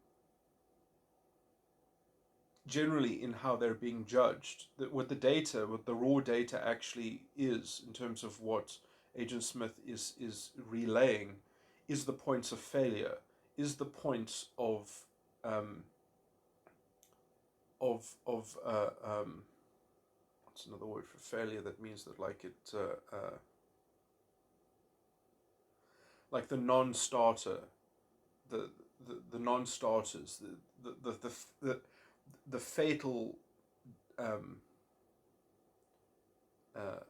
generally in how they're being judged. What the data, what the raw data actually is in terms of what Agent Smith is relaying, is the points of failure, is the points of um, what's another word for failure that means that like it like the non-starter, the the non-starters, the the fatal um, uh,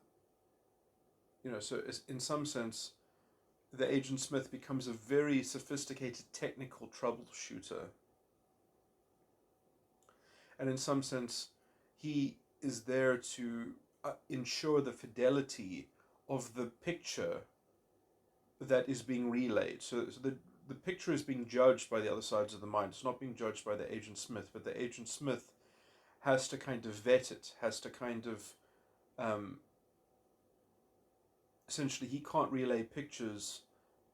so in some sense the Agent Smith becomes a very sophisticated technical troubleshooter, and in some sense he is there to ensure the fidelity of the picture that is being relayed. So the picture is being judged by the other sides of the mind. It's not being judged by the Agent Smith, but the Agent Smith has to kind of vet it, has to kind of um, essentially, he can't relay pictures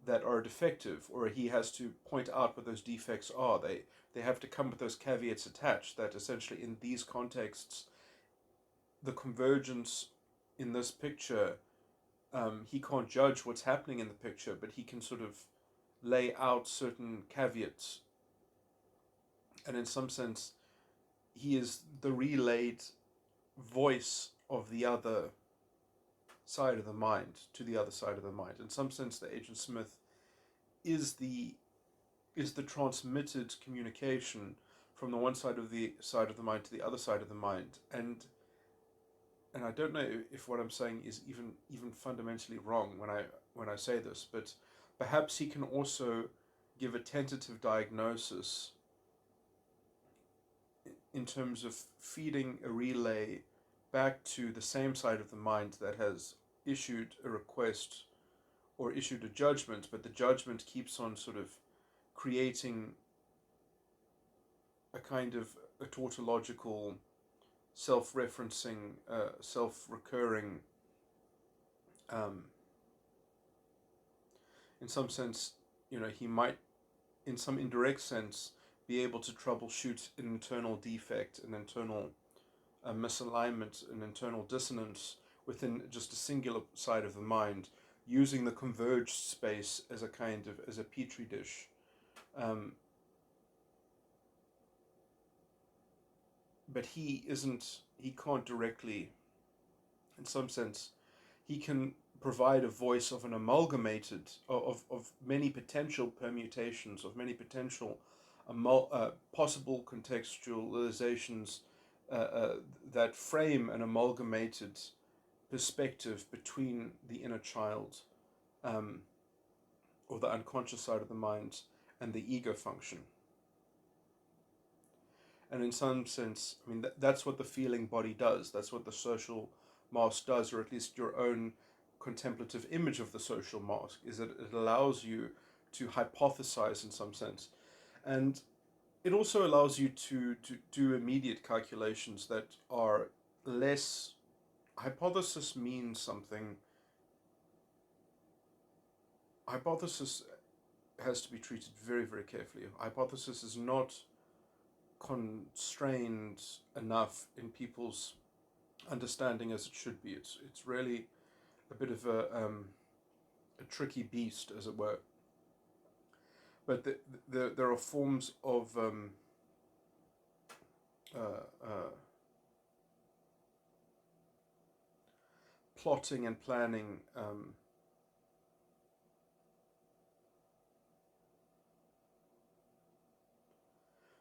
that are defective, or he has to point out what those defects are. They have to come with those caveats attached that essentially in these contexts the convergence in this picture, he can't judge what's happening in the picture, but he can sort of lay out certain caveats, and in some sense he is the relayed voice of the other side of the mind to the other side of the mind. In some sense, the Agent Smith is the transmitted communication from the one side of the mind to the other side of the mind. And I don't know if what I'm saying is even fundamentally wrong when I say this, but perhaps he can also give a tentative diagnosis in terms of feeding a relay back to the same side of the mind that has issued a request or issued a judgment, but the judgment keeps on sort of creating a kind of a tautological, self-referencing, self-recurring, um, in some sense, he might, in some indirect sense, be able to troubleshoot an internal defect, an internal misalignment, an internal dissonance within just a singular side of the mind, using the converged space as a kind of as a petri dish. Um, but he can't directly, in some sense, he can provide a voice of an amalgamated, of many potential permutations, of many potential possible contextualizations that frame an amalgamated perspective between the inner child, um, or the unconscious side of the mind, and the ego function. And in some sense, I mean, that's what the feeling body does. That's what the social mask does, or at least your own contemplative image of the social mask, is that it allows you to hypothesize in some sense. And it also allows you to do immediate calculations that are less. Hypothesis means something. Hypothesis has to be treated very, very carefully. Hypothesis is not constrained enough in people's understanding as it should be. It's really a bit of a tricky beast, as it were. But there are forms of uh, plotting and planning.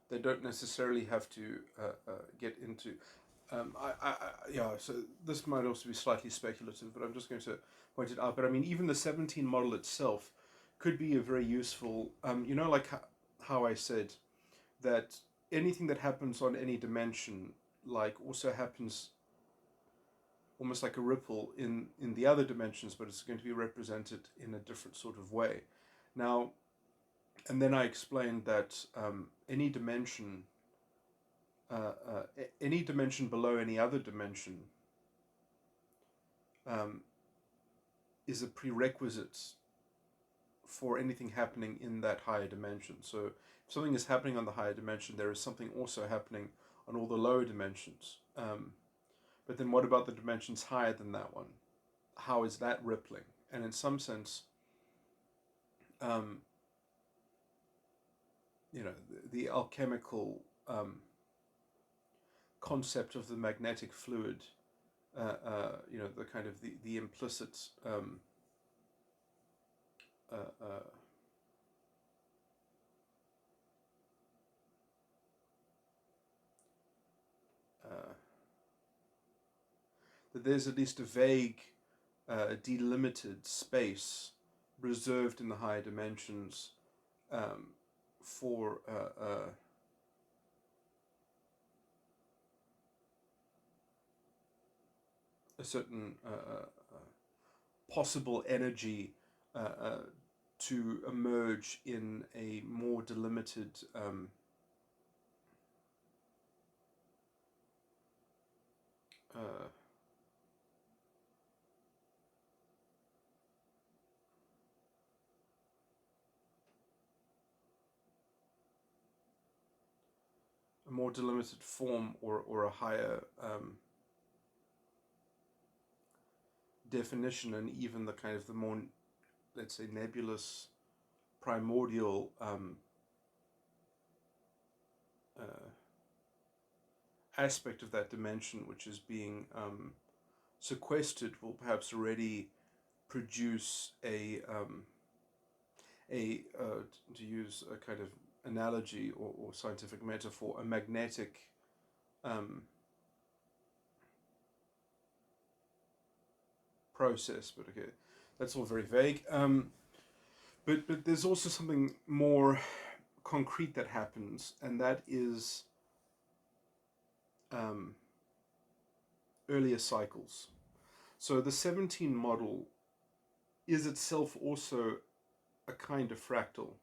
They don't necessarily have to get into. Yeah, so this might also be slightly speculative, but I'm just going to point it out. But I mean, even the 17 model itself could be a very useful, like how I said that anything that happens on any dimension, like also happens almost like a ripple in the other dimensions, but it's going to be represented in a different sort of way. Now, and then I explained that any dimension below any other dimension um, is a prerequisite for anything happening in that higher dimension. So if something is happening on the higher dimension, there is something also happening on all the lower dimensions. But then what about the dimensions higher than that one? How is that rippling? And in some sense, um, the alchemical concept of the magnetic fluid, the kind of the implicit uh, uh, uh, that there's at least a vague, delimited space reserved in the higher dimensions for a certain possible energy uh, uh, to emerge in a more delimited uh, form, or a higher definition, and even the kind of the more, let's say, nebulous primordial uh, aspect of that dimension, which is being sequestered, will perhaps already produce to use a kind of analogy, or scientific metaphor, a magnetic um, process. But okay, that's all very vague. But there's also something more concrete that happens, and that is um, earlier cycles. So the 17 model is itself also a kind of fractal,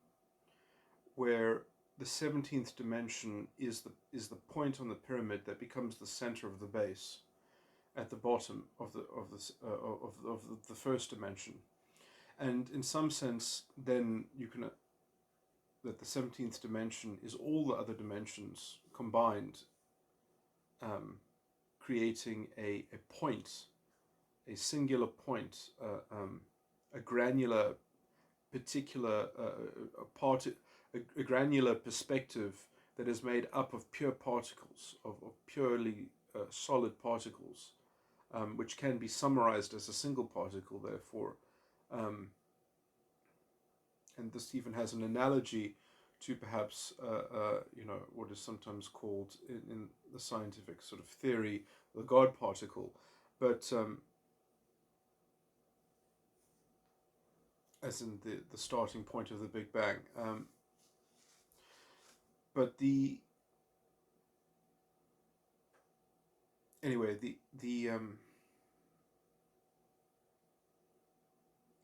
where the 17th dimension is the point on the pyramid that becomes the center of the base at the bottom of the first dimension. And in some sense, then you can that the 17th dimension is all the other dimensions combined, um, creating a point, a singular point, a granular particular a granular perspective that is made up of pure particles, of purely solid particles, which can be summarized as a single particle, therefore. And this even has an analogy to perhaps, what is sometimes called in the scientific sort of theory, the God particle. But as in the starting point of the Big Bang. But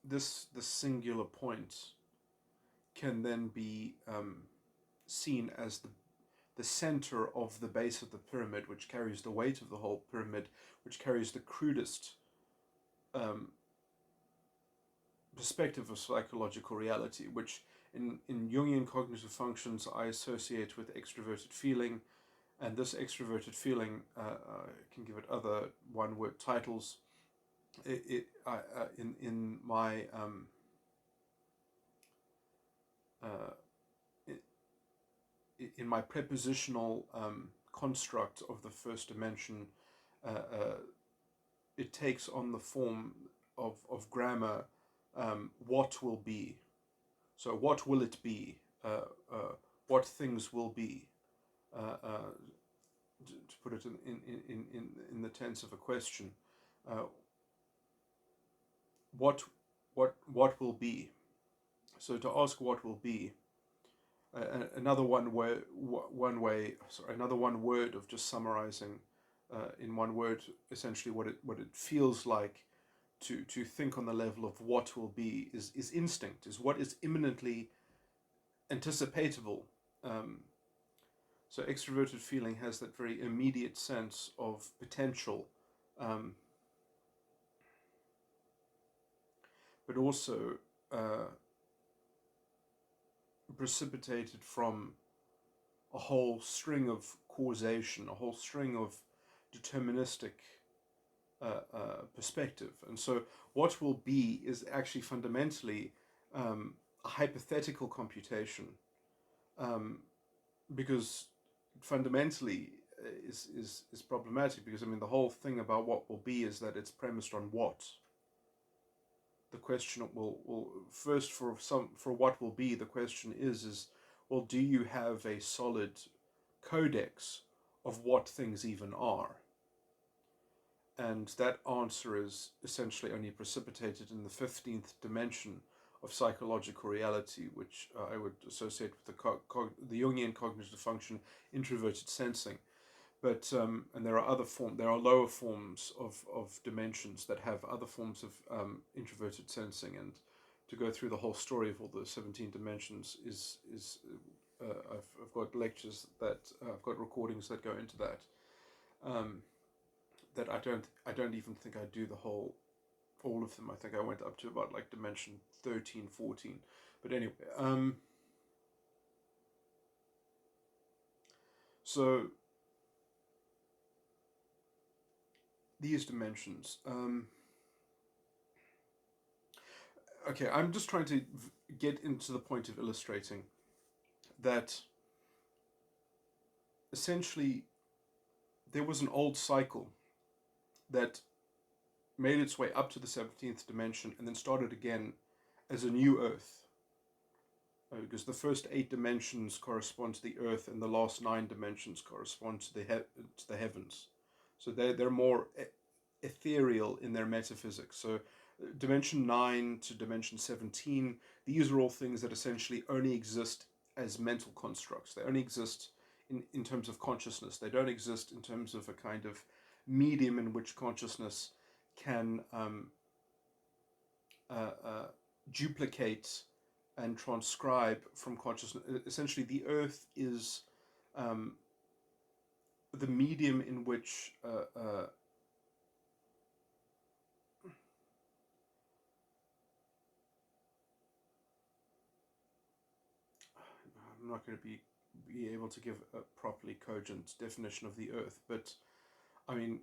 this singular point can then be seen as the center of the base of the pyramid, which carries the weight of the whole pyramid, which carries the crudest um, perspective of psychological reality, which in Jungian cognitive functions I associate with extroverted feeling. And this extroverted feeling, can give it other one-word titles. In my uh, in my prepositional construct of the first dimension, it takes on the form of grammar. What will be? So what will it be? What things will be? To put it in the tense of a question, what will be? So to ask what will be, another one word of just summarizing in one word essentially what it feels like to think on the level of what will be is instinct, is what is imminently anticipatable. So extroverted feeling has that very immediate sense of potential, but also precipitated from a whole string of causation, a whole string of deterministic perspective. And so what will be is actually fundamentally a hypothetical computation, because fundamentally is problematic, because I mean the whole thing about what will be is that it's premised on what. The question will first, for what will be, the question is well, do you have a solid codex of what things even are? And that answer is essentially only precipitated in the 15th dimension of psychological reality, which I would associate with the Jungian cognitive function, introverted sensing. But and there are lower forms of dimensions that have other forms of introverted sensing, and to go through the whole story of all the 17 dimensions is I've got lectures that I've got recordings that go into that. That I don't even think I do all of them. I think I went up to about like dimension 13, 14. But anyway, so these dimensions. Okay, I'm just trying to get into the point of illustrating that essentially there was an old cycle that made its way up to the 17th dimension and then started again as a new Earth. Because the first 8 dimensions correspond to the Earth, and the last 9 dimensions correspond to the heavens. So they're more ethereal in their metaphysics. So dimension 9 to dimension 17, these are all things that essentially only exist as mental constructs. They only exist in terms of consciousness. They don't exist in terms of a kind of medium in which consciousness can duplicate and transcribe from consciousness. Essentially, the Earth is the medium in which I'm not going to be able to give a properly cogent definition of the Earth, but I mean,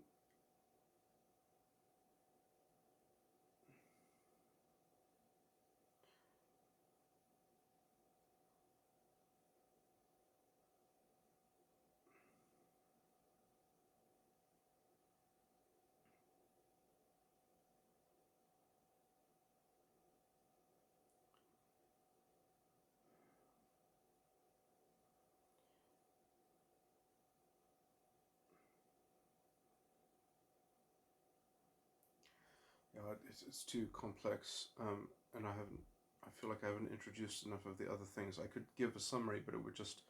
yeah, it's too complex, and I feel like I haven't introduced enough of the other things. I could give a summary, but it would just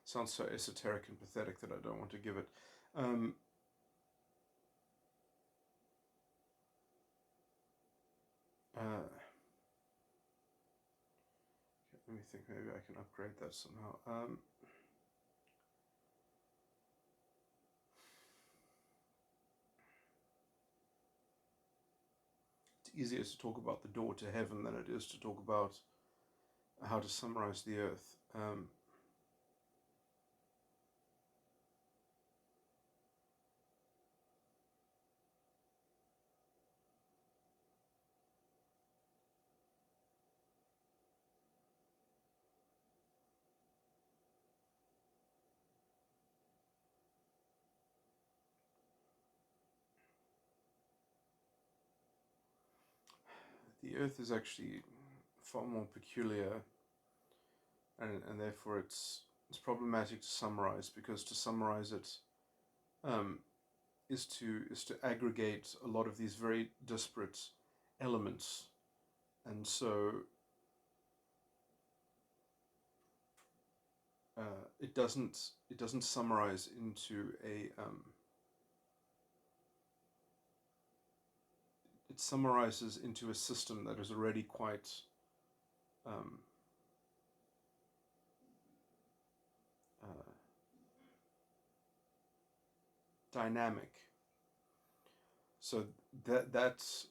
sound so esoteric and pathetic that I don't want to give it. Um, uh, Let me think. Maybe I can upgrade that somehow. It's easier to talk about the door to heaven than it is to talk about how to summarize the Earth. The Earth is actually far more peculiar, and therefore it's problematic to summarize, because to summarize it um, is to aggregate a lot of these very disparate elements, and so it doesn't summarize into a it summarizes into a system that is already quite um, uh, dynamic. So that's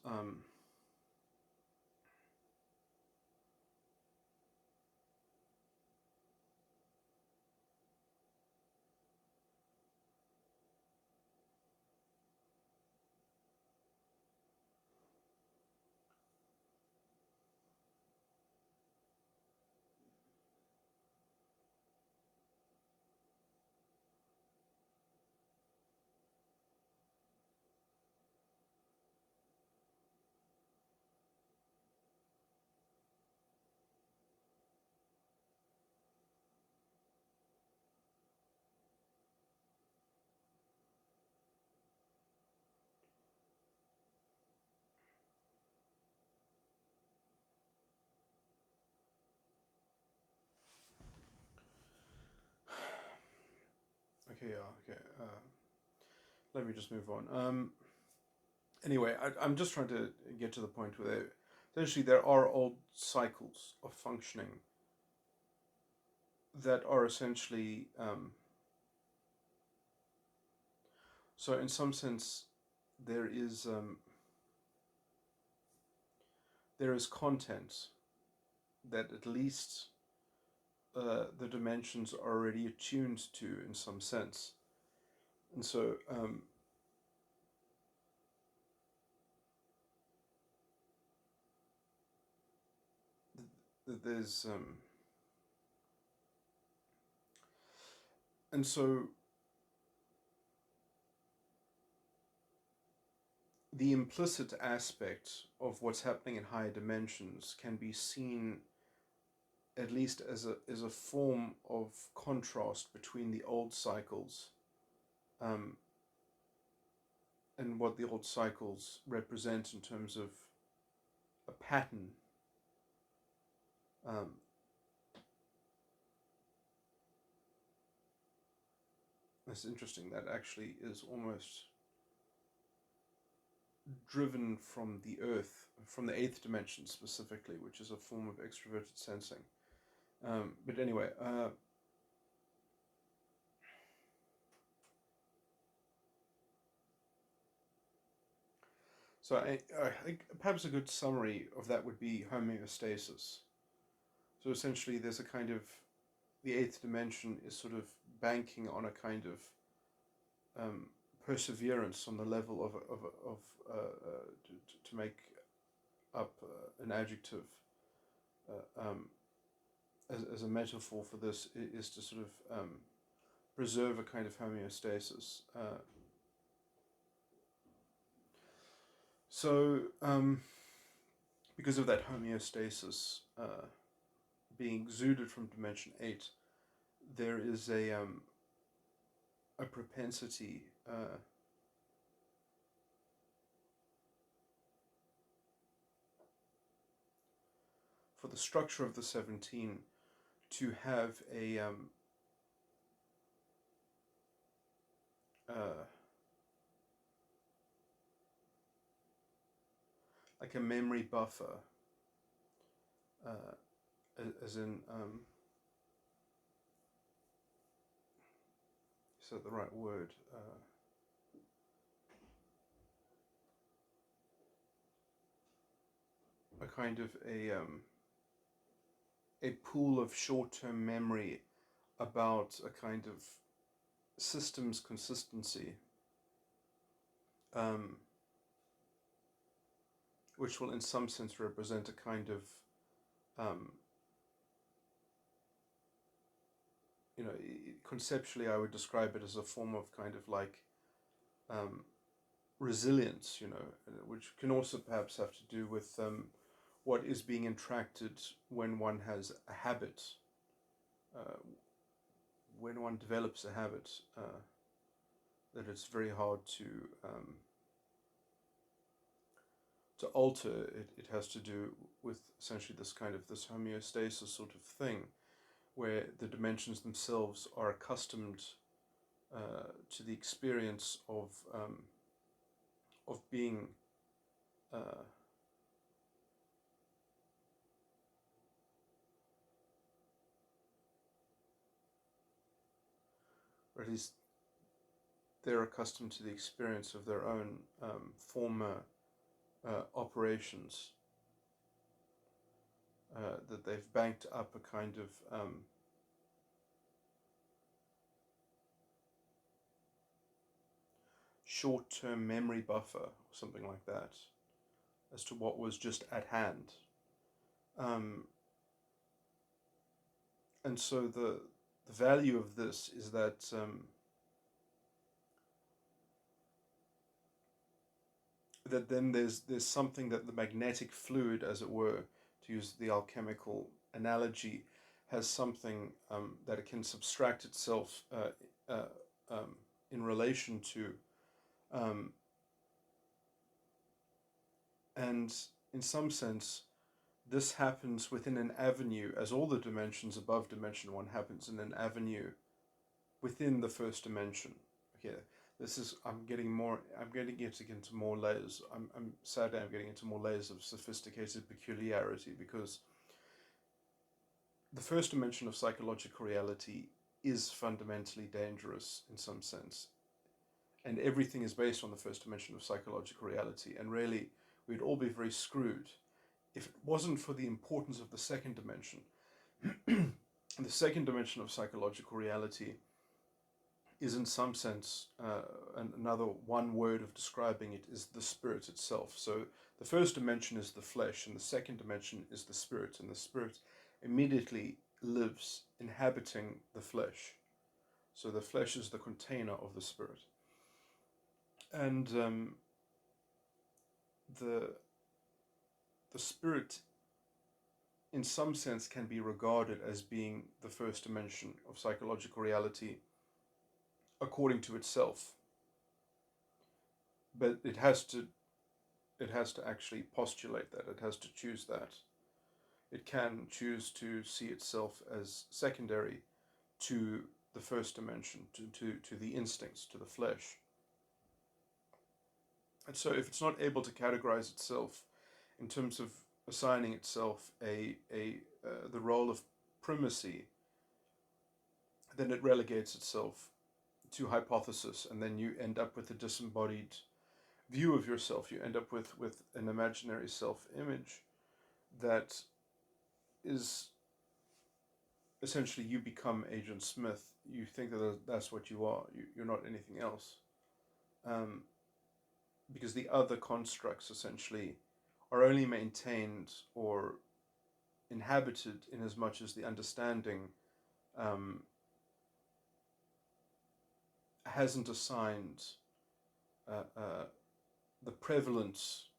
Okay. Let me just move on. Anyway, I'm just trying to get to the point where essentially there are old cycles of functioning that are essentially so in some sense there is content that at least the dimensions are already attuned to in some sense, and so there's and so the implicit aspect of what's happening in higher dimensions can be seen at least as a form of contrast between the old cycles um, and what the old cycles represent in terms of a pattern. Um, it's interesting that actually is almost driven from the earth, from the eighth dimension specifically, which is a form of extroverted sensing. But anyway, so I think perhaps a good summary of that would be homeostasis. So essentially, there's a kind of the eighth dimension is sort of banking on a kind of perseverance on the level of to make up an adjective as a metaphor for this is to sort of preserve a kind of homeostasis. So because of that homeostasis being exuded from dimension 8, there is a propensity for the structure of the 17 to have uh, like a memory buffer, uh, as in, is that the right word? A kind of a pool of short-term memory about a kind of systems consistency, um, which will in some sense represent a kind of um, conceptually I would describe it as a form of kind of like um, resilience, which can also perhaps have to do with what is being interacted when one has a habit, uh, when one develops a habit, that it's very hard to alter. It has to do with essentially this kind of this homeostasis sort of thing, where the dimensions themselves are accustomed to the experience of being uh, or at least they're accustomed to the experience of their own former operations, that they've banked up a kind of short-term memory buffer, or something like that, as to what was just at hand. Um, and so the value of this is that then there's something that the magnetic fluid, as it were, to use the alchemical analogy, has something that it can subtract itself uh, in relation to, um, and in some sense, this happens within an avenue, as all the dimensions above dimension 1 happens in an avenue within the first dimension. Okay, I'm getting into more layers. Sadly, I'm getting into more layers of sophisticated peculiarity, because the first dimension of psychological reality is fundamentally dangerous in some sense. And everything is based on the first dimension of psychological reality. And really, we'd all be very screwed if it wasn't for the importance of the second dimension. The second dimension of psychological reality is, in some sense, another one word of describing it is the spirit itself. So the first dimension is the flesh, and the second dimension is the spirit, and the spirit immediately lives inhabiting the flesh. So the flesh is the container of the spirit. And the spirit, in some sense, can be regarded as being the first dimension of psychological reality according to itself. But it has to actually postulate that. It has to choose that. It can choose to see itself as secondary to the first dimension, to the instincts, to the flesh. And so if it's not able to categorize itself in terms of assigning itself the role of primacy, then it relegates itself to hypothesis, and then you end up with a disembodied view of yourself. You end up with an imaginary self-image that is essentially, you become Agent Smith. You think that that's what you are. You're not anything else. Because the other constructs essentially are only maintained or inhabited in as much as the understanding hasn't assigned the prevalence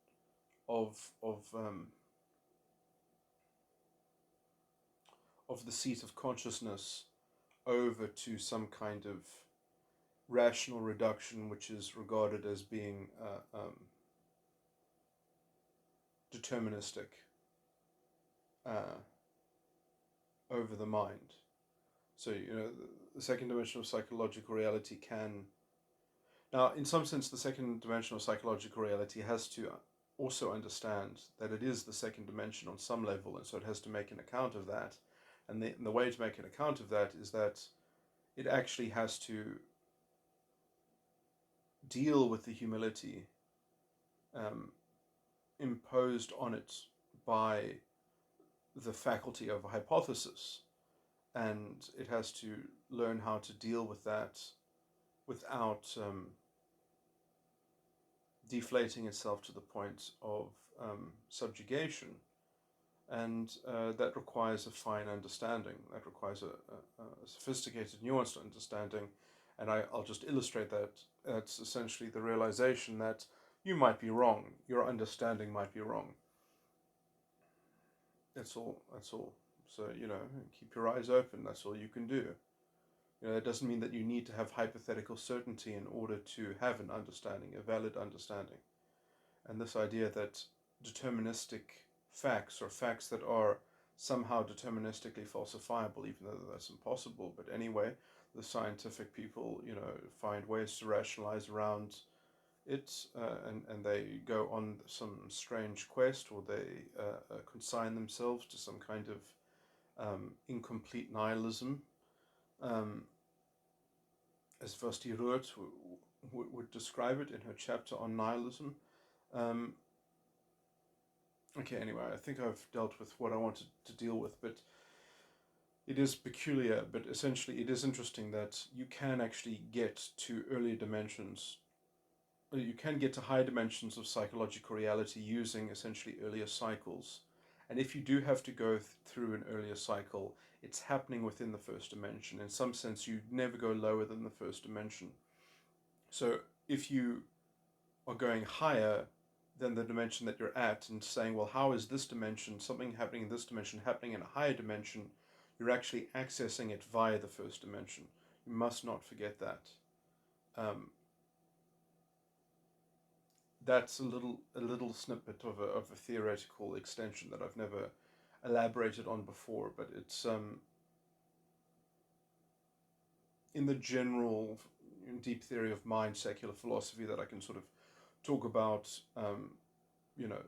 of the seat of consciousness over to some kind of rational reduction, which is regarded as being deterministic over the mind. So, the second dimension of psychological reality can... Now, in some sense, the second dimension of psychological reality has to also understand that it is the second dimension on some level, and so it has to make an account of that. And the way to make an account of that is that it actually has to deal with the humility imposed on it by the faculty of hypothesis, and it has to learn how to deal with that without deflating itself to the point of subjugation. And that requires a fine understanding. That requires a sophisticated, nuanced understanding. And I'll just illustrate that. That's essentially the realization that you might be wrong. Your understanding might be wrong. That's all. So, keep your eyes open. That's all you can do. It doesn't mean that you need to have hypothetical certainty in order to have an understanding, a valid understanding. And this idea that deterministic facts, or facts that are somehow deterministically falsifiable, even though that's impossible. But anyway, the scientific people, find ways to rationalize around it, and they go on some strange quest, or they consign themselves to some kind of incomplete nihilism, as Vasti Roert would describe it in her chapter on nihilism. Okay, anyway, I think I've dealt with what I wanted to deal with, but it is peculiar, but essentially it is interesting that you can actually get to earlier dimensions. You can get to higher dimensions of psychological reality using essentially earlier cycles. And if you do have to go through an earlier cycle, it's happening within the first dimension. In some sense, you never go lower than the first dimension. So if you are going higher than the dimension that you're at and saying, well, how is this dimension, something happening in this dimension, happening in a higher dimension, you're actually accessing it via the first dimension. You must not forget that. That's a little snippet of a theoretical extension that I've never elaborated on before, but in the general deep theory of mind, secular philosophy, that I can sort of talk about, you know,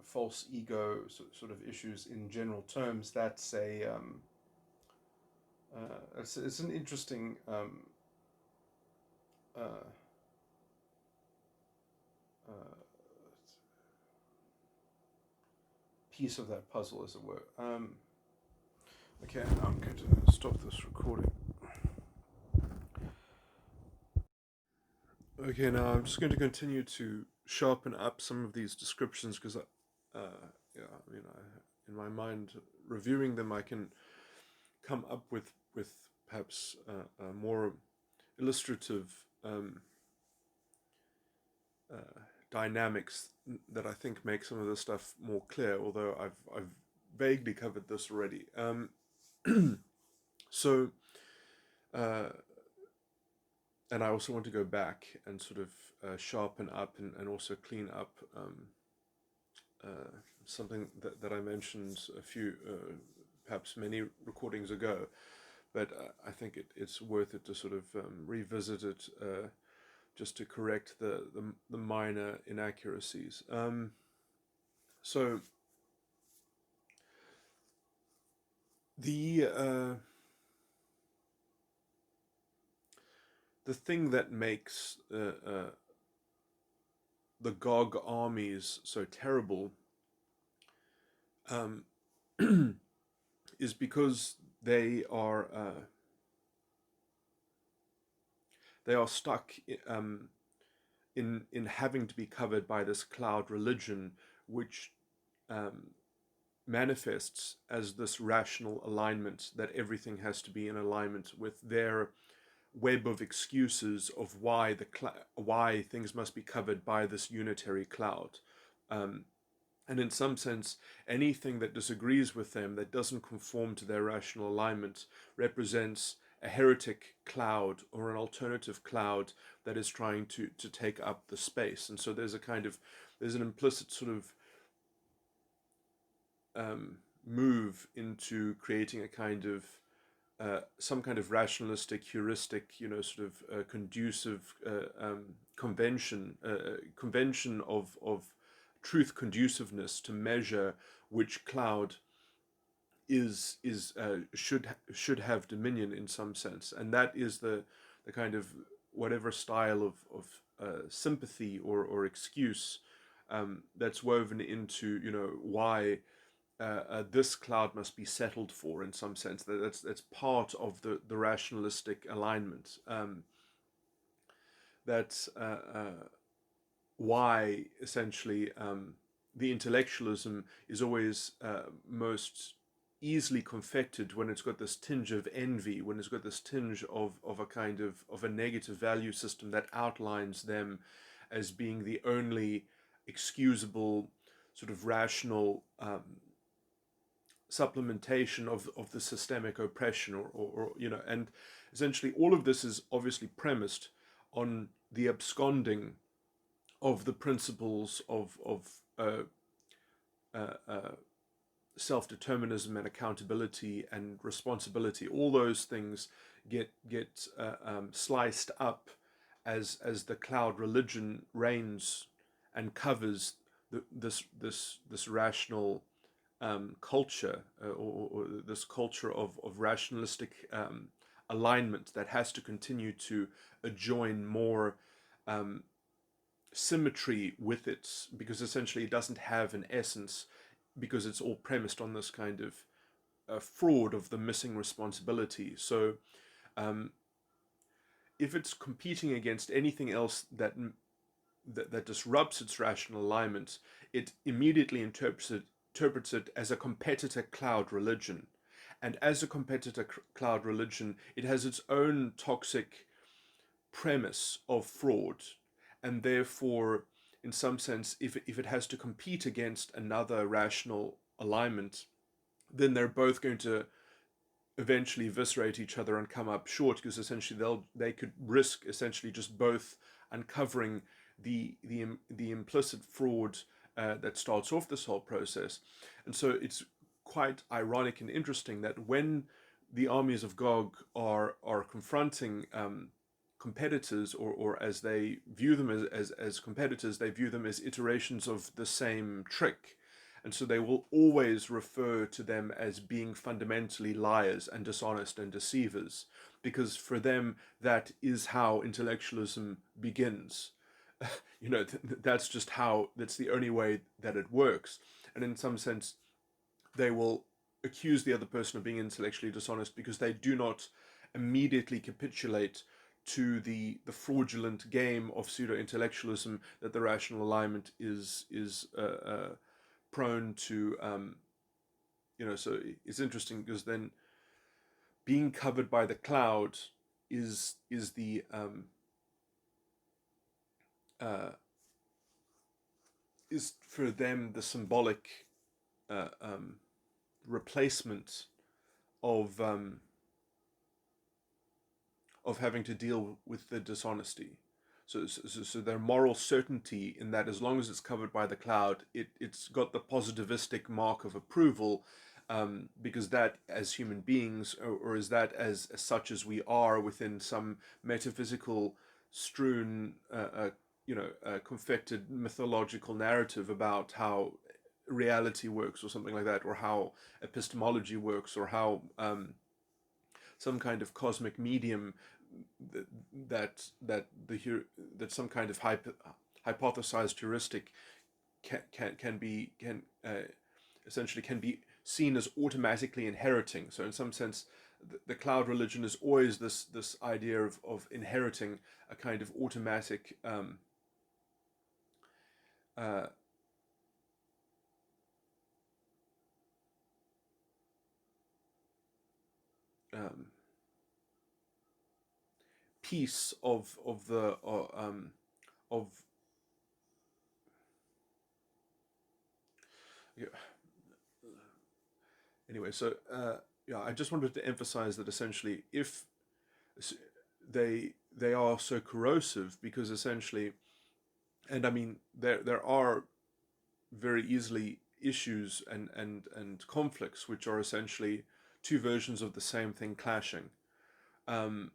false ego sort of issues in general terms. That's a it's an interesting uh, uh, piece of that puzzle, as it were. Okay, now I'm going to stop this recording. Okay, now I'm just going to continue to sharpen up some of these descriptions because, yeah, I mean, in my mind, reviewing them, I can come up with perhaps a more illustrative dynamics that I think make some of this stuff more clear. Although I've vaguely covered this already. So. And I also want to go back and sort of sharpen up and also clean up something that I mentioned a few, perhaps many recordings ago, but I think it's worth it to sort of revisit it just to correct the minor inaccuracies. So the the thing that makes the Gog armies so terrible um, is because they are stuck in having to be covered by this cloud religion, which um, manifests as this rational alignment that everything has to be in alignment with their web of excuses of why things must be covered by this unitary cloud. And in some sense, anything that disagrees with them, that doesn't conform to their rational alignment, represents a heretic cloud or an alternative cloud that is trying to take up the space. And so there's an implicit sort of move into creating a kind of some kind of rationalistic, heuristic, sort of conducive convention of truth conduciveness to measure which cloud should have dominion in some sense, and that is the kind of whatever style of sympathy or excuse that's woven into why this cloud must be settled for in some sense. That's part of the rationalistic alignment. That's why essentially the intellectualism is always most easily confected when it's got this tinge of envy, when it's got this tinge of a kind of a negative value system that outlines them as being the only excusable sort of rational supplementation of the systemic oppression or and essentially all of this is obviously premised on the absconding of the principles of self-determinism and accountability and responsibility. All those things get sliced up as the cloud religion reigns and covers this rational culture or this culture of rationalistic alignment that has to continue to adjoin more symmetry with it, because essentially it doesn't have an essence, because it's all premised on this kind of fraud of the missing responsibility. So if it's competing against anything else that disrupts its rational alignment, it immediately interprets it as a competitor cloud religion. And as a competitor cloud religion, it has its own toxic premise of fraud. And therefore, in some sense, if it has to compete against another rational alignment, then they're both going to eventually eviscerate each other and come up short, because essentially they could risk essentially just both uncovering the implicit fraud that starts off this whole process. And so it's quite ironic and interesting that when the armies of Gog are confronting competitors, or as they view them as competitors, they view them as iterations of the same trick. And so they will always refer to them as being fundamentally liars and dishonest and deceivers, because for them, that is how intellectualism begins. That's just how, that's the only way that it works. And in some sense, they will accuse the other person of being intellectually dishonest because they do not immediately capitulate to the fraudulent game of pseudo intellectualism that the rational alignment is prone to. So it's interesting because then being covered by the cloud is the uh, is for them the symbolic uh, um, replacement of having to deal with the dishonesty. So their moral certainty in that, as long as it's covered by the cloud, it's got the positivistic mark of approval, because that, as human beings, or is that as such as we are within some metaphysical strewn, confected mythological narrative about how reality works or something like that, or how epistemology works, or how some kind of cosmic medium that that the that some kind of hypothesized heuristic can essentially can be seen as automatically inheriting. So in some sense, the cloud religion is always this idea of inheriting a kind of automatic uh, um, piece of the of yeah, anyway. So yeah, I just wanted to emphasize that essentially, if they are so corrosive, because essentially, and I mean, there are very easily issues and conflicts which are essentially two versions of the same thing clashing. Um,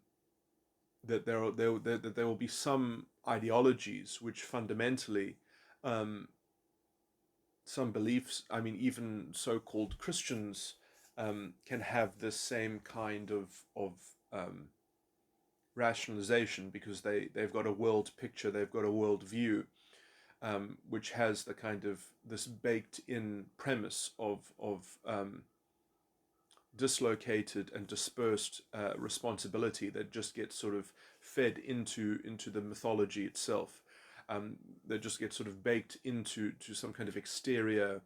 that there will be some ideologies which fundamentally, um, some beliefs, I mean, even so-called Christians, can have this same kind of um, rationalization, because they've got a world picture, they've got a world view, which has the kind of this baked in premise of dislocated and dispersed responsibility that just gets sort of fed into the mythology itself. That just gets sort of baked into some kind of exterior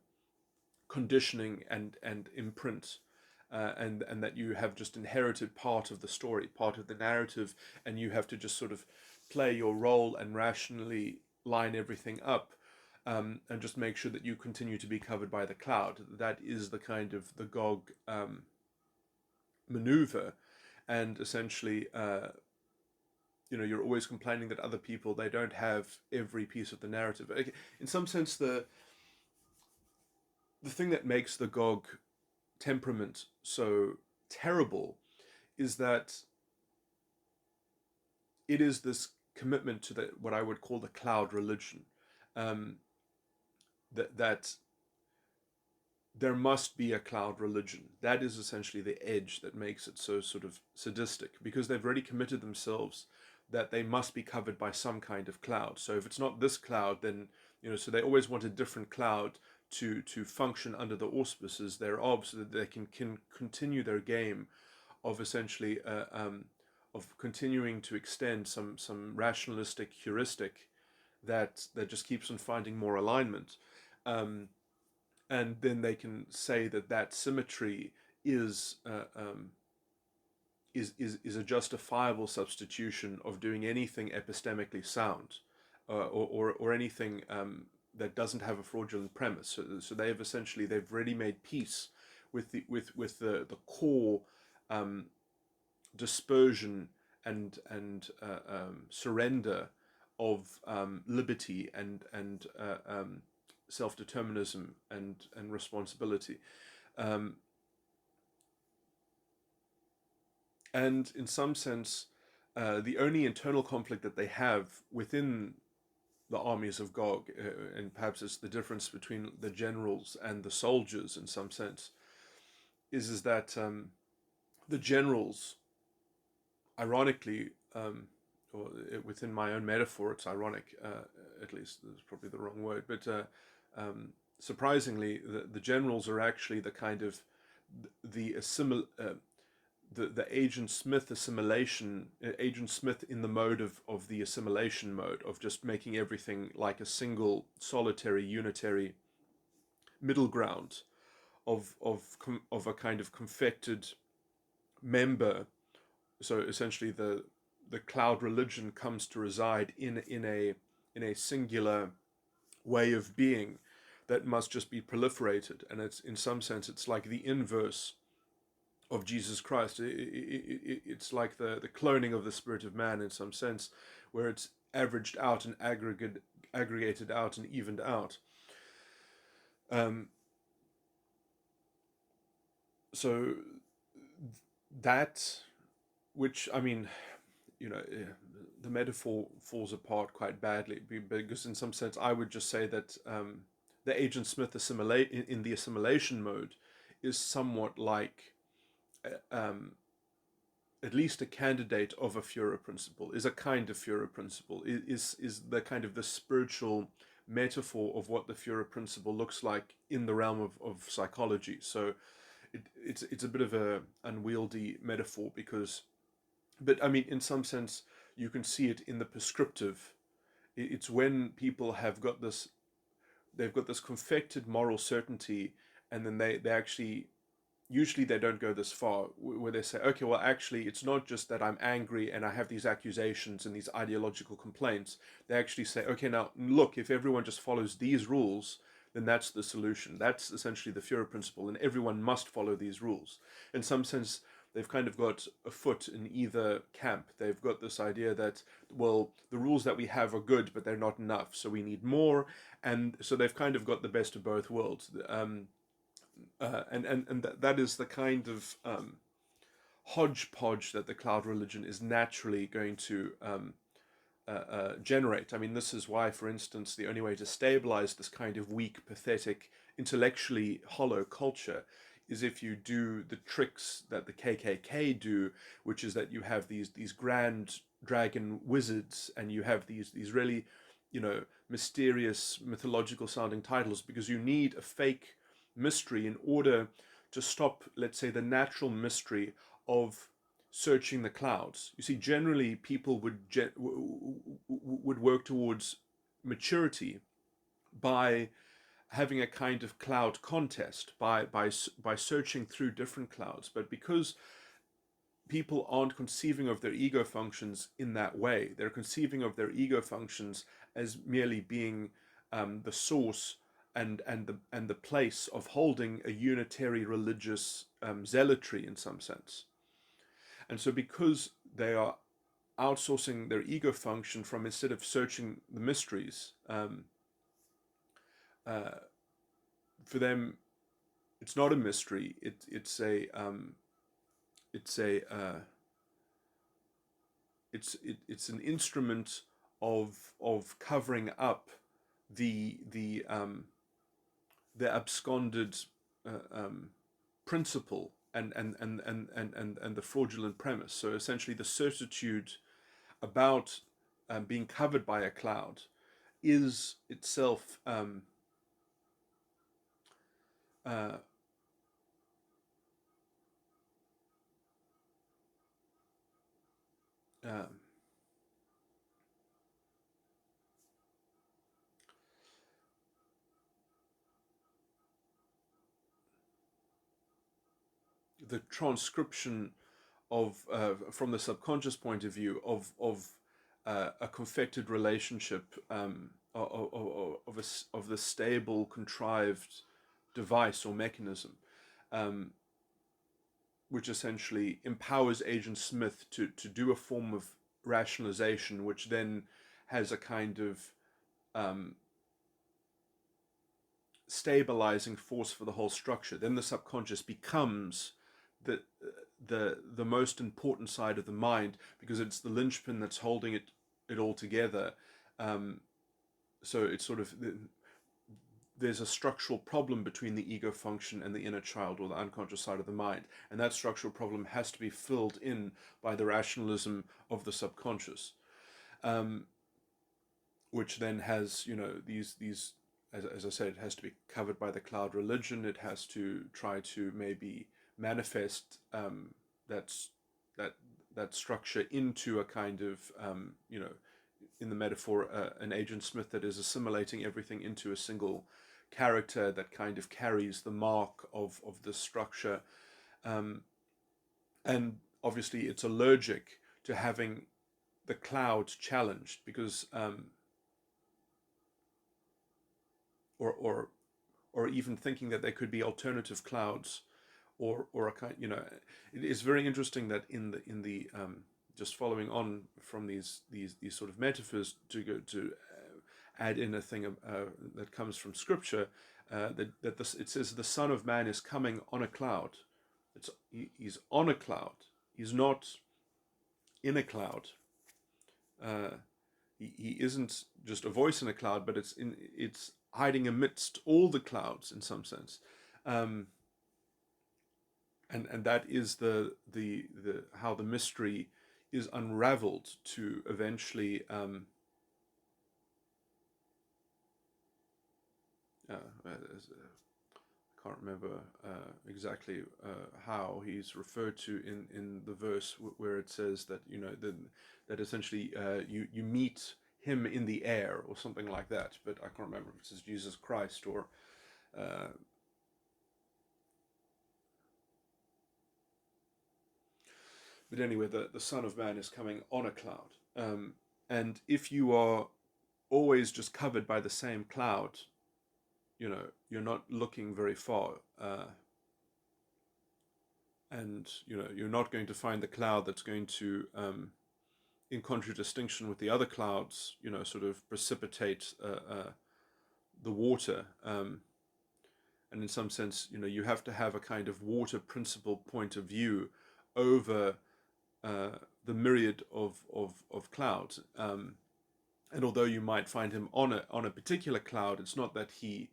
conditioning and imprint. And that you have just inherited part of the story, part of the narrative, and you have to just sort of play your role and rationally line everything up, and just make sure that you continue to be covered by the cloud. That is the kind of the Gog maneuver, and essentially, you're always complaining that other people, they don't have every piece of the narrative. In some sense, the thing that makes the Gog temperament so terrible is that it is this commitment to what I would call the cloud religion. Um, that there must be a cloud religion. That is essentially the edge that makes it so sort of sadistic, because they've already committed themselves that they must be covered by some kind of cloud. So if it's not this cloud, then so they always want a different cloud to function under the auspices thereof, so that they can continue their game of essentially of continuing to extend some rationalistic heuristic that just keeps on finding more alignment. Um, and then they can say that symmetry is is a justifiable substitution of doing anything epistemically sound, or anything that doesn't have a fraudulent premise. So they've already made peace with the core um, dispersion and surrender of liberty and self determinism and responsibility. Um, And in some sense, the only internal conflict that they have within the armies of Gog, and perhaps it's the difference between the generals and the soldiers in some sense, is that the generals, ironically, or within my own metaphor, it's ironic, at least that's probably the wrong word, but surprisingly, the generals are actually the kind of the the Agent Smith assimilation, Agent Smith in the mode of the assimilation mode, of just making everything like a single, solitary, unitary middle ground of a kind of confected member. So essentially, the cloud religion comes to reside in a singular way of being that must just be proliferated, and it's in some sense it's like the inverse of Jesus Christ. It's like the cloning of the spirit of man in some sense, where it's averaged out and aggregated out and evened out. Um, so that, which I mean, the metaphor falls apart quite badly, because in some sense I would just say that the Agent Smith assimilate in the assimilation mode is somewhat like um, at least a candidate of a Führer principle, is a kind of Führer principle, is the kind of the spiritual metaphor of what the Führer principle looks like in the realm of psychology. So it's a bit of a unwieldy metaphor, because, but I mean, in some sense, you can see it in the prescriptive. It's when people have got this, they've got this confected moral certainty, and then they actually, usually they don't go this far, where they say, okay, well, actually, it's not just that I'm angry and I have these accusations and these ideological complaints. They actually say, okay, now look, if everyone just follows these rules, then that's the solution. That's essentially the Führer principle, and everyone must follow these rules. In some sense, they've kind of got a foot in either camp. They've got this idea that, well, the rules that we have are good, but they're not enough, so we need more. And so they've kind of got the best of both worlds. And that is the kind of hodgepodge that the cloud religion is naturally going to generate. I mean, this is why, for instance, the only way to stabilize this kind of weak, pathetic, intellectually hollow culture is if you do the tricks that the KKK do, which is that you have these grand dragon wizards, and you have these really, mysterious, mythological sounding titles, because you need a fake mystery in order to stop, let's say, the natural mystery of searching the clouds. You see, generally people would work towards maturity by having a kind of cloud contest, by searching through different clouds. But because people aren't conceiving of their ego functions in that way, they're conceiving of their ego functions as merely being the source and the place of holding a unitary religious zealotry in some sense. And so, because they are outsourcing their ego function from, instead of searching the mysteries, uh, for them, it's not a mystery. It's a it's an instrument of covering up the absconded uh, um, principle and the fraudulent premise. So essentially, the certitude about being covered by a cloud is itself uh, uh, the transcription of, from the subconscious point of view, of a confected relationship, of the stable, contrived device or mechanism, um, which essentially empowers Agent Smith to do a form of rationalization, which then has a kind of um, stabilizing force for the whole structure. Then the subconscious becomes the the most important side of the mind, because it's the linchpin that's holding it all together. Um, so it's sort of there's a structural problem between the ego function and the inner child, or the unconscious side of the mind, and that structural problem has to be filled in by the rationalism of the subconscious, um, which then has, these as I said, it has to be covered by the cloud religion. It has to try to maybe manifest that's that that structure into a kind of in the metaphor, an Agent Smith that is assimilating everything into a single character that kind of carries the mark of the structure. Um, and obviously, it's allergic to having the cloud challenged, because, or even thinking that there could be alternative clouds, or a kind, it is very interesting that in the just following on from these sort of metaphors, to go to add in a thing that comes from scripture, that it says the Son of Man is coming on a cloud. He's on a cloud. He's not in a cloud. He isn't just a voice in a cloud, but it's hiding amidst all the clouds in some sense. And that is the how the mystery is unraveled to eventually I can't remember exactly how he's referred to in the verse where it says that that essentially you meet him in the air or something like that, but I can't remember if it says Jesus Christ or but anyway, the Son of Man is coming on a cloud. And if you are always just covered by the same cloud, you're not looking very far. And you're not going to find the cloud that's going to, in contradistinction with the other clouds, sort of precipitate the water. And in some sense, you have to have a kind of water principle point of view over the myriad of clouds. And although you might find him on a particular cloud, it's not that he,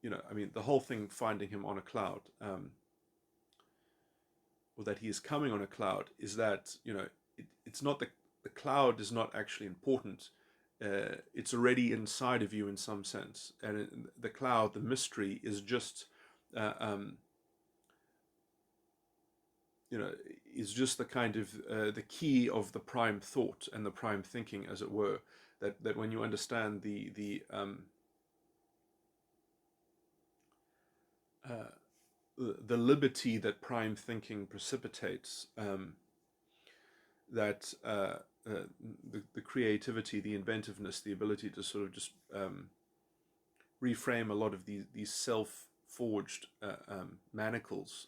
the whole thing, finding him on a cloud, or that he is coming on a cloud, is that it's not the cloud is not actually important. It's already inside of you in some sense, and the cloud, the mystery, is just is just the kind of the key of the prime thought and the prime thinking, as it were. That when you understand the liberty that prime thinking precipitates, that the creativity, the inventiveness, the ability to sort of just reframe a lot of these self-forged manacles.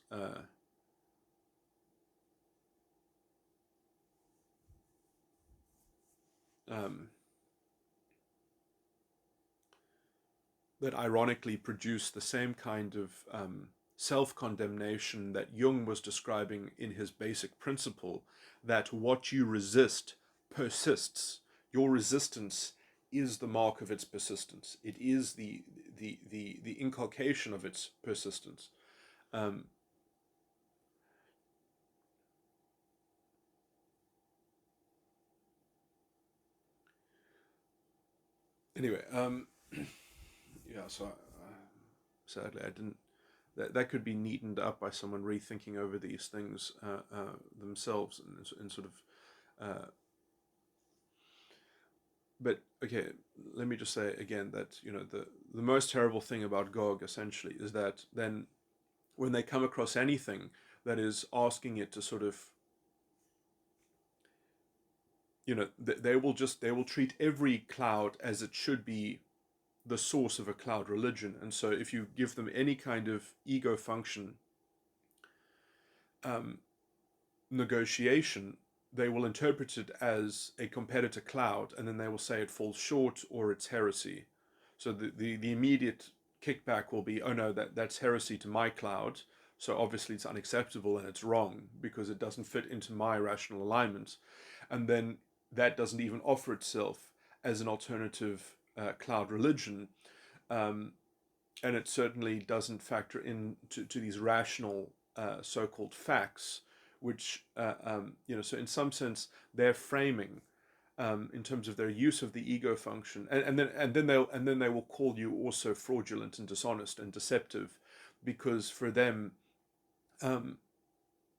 That ironically produce the same kind of self-condemnation that Jung was describing in his basic principle, that what you resist persists. Your resistance is the mark of its persistence. It is the inculcation of its persistence. Anyway, yeah. So sadly, I didn't. That could be neatened up by someone rethinking over these things themselves, and sort of. But okay, let me just say again that the most terrible thing about Gog essentially is that then when they come across anything that is asking it to sort of they will treat every cloud as it should be the source of a cloud religion. And so if you give them any kind of ego function negotiation, they will interpret it as a competitor cloud, and then they will say it falls short or it's heresy. So the immediate kickback will be, oh no, that's heresy to my cloud. So obviously it's unacceptable and it's wrong because it doesn't fit into my rational alignment. And then that doesn't even offer itself as an alternative cloud religion. Um, and it certainly doesn't factor in to these rational so-called facts, which so in some sense they're framing in terms of their use of the ego function, and then they will call you also fraudulent and dishonest and deceptive, because for them um,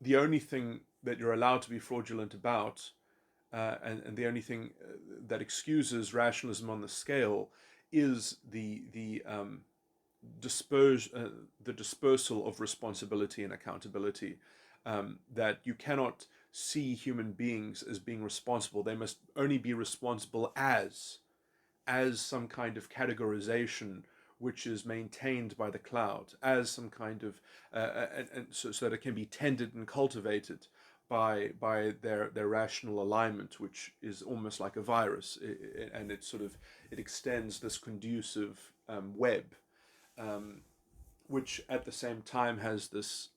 the only thing that you're allowed to be fraudulent about, and the only thing that excuses rationalism on the scale, is disperse, the dispersal of responsibility and accountability. That you cannot see human beings as being responsible; they must only be responsible as some kind of categorization which is maintained by the cloud, as some kind of so that it can be tended and cultivated by their rational alignment, which is almost like a virus, and it extends this conducive web, um, which at the same time has this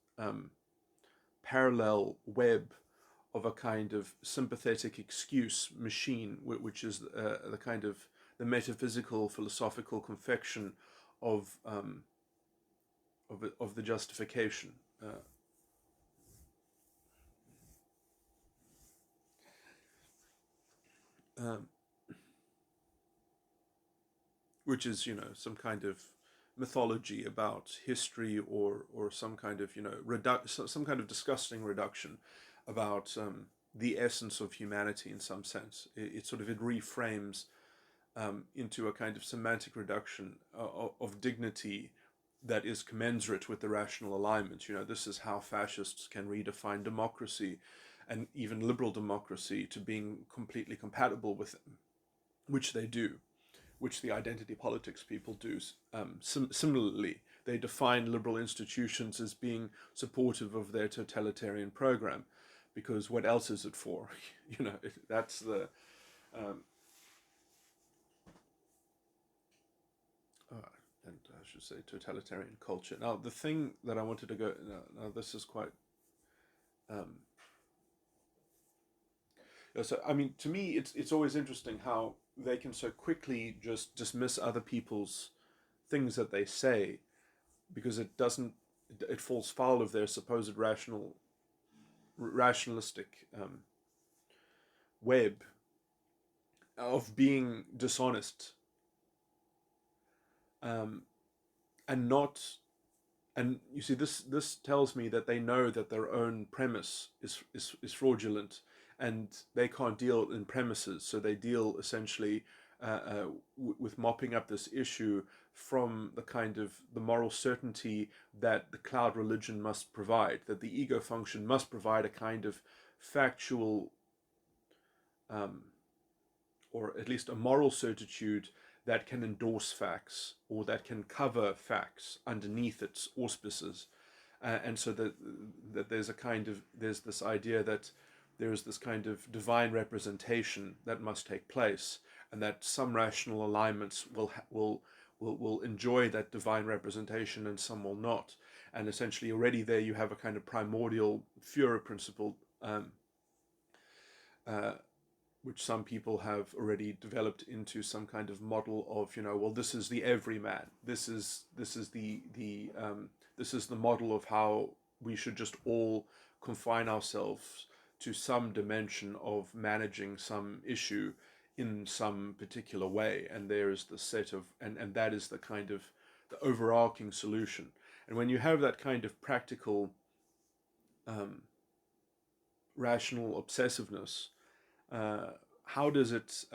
parallel web of a kind of sympathetic excuse machine, which is the kind of the metaphysical philosophical confection of of the justification, um, which is some kind of mythology about history, or some kind of some kind of disgusting reduction about the essence of humanity in some sense. It reframes into a kind of semantic reduction of dignity that is commensurate with the rational alignment. This is how fascists can redefine democracy and even liberal democracy to being completely compatible with them, which they do, which the identity politics people do. Similarly, they define liberal institutions as being supportive of their totalitarian program, because what else is it for? That's the um, uh, and I should say totalitarian culture. Now, the thing that I wanted to go now this is quite. Um, so I mean, to me, it's always interesting how they can so quickly just dismiss other people's things that they say, because it falls foul of their supposed rationalistic web of being dishonest, um, and not and you see, this tells me that they know that their own premise is fraudulent, and they can't deal in premises, so they deal essentially with mopping up this issue from the kind of the moral certainty that the cloud religion must provide, that the ego function must provide a kind of factual, um, or at least a moral certitude that can endorse facts, or that can cover facts underneath its auspices. And so that there's this idea that there is this kind of divine representation that must take place, and that some rational alignments will enjoy that divine representation and some will not. And essentially, already there you have a kind of primordial Führer principle, uh, which some people have already developed into some kind of model of, well, this is the everyman. This is the model of how we should just all confine ourselves to some dimension of managing some issue in some particular way, and there is the set of and that is the kind of the overarching solution. And when you have that kind of practical, um, rational obsessiveness, uh, how does it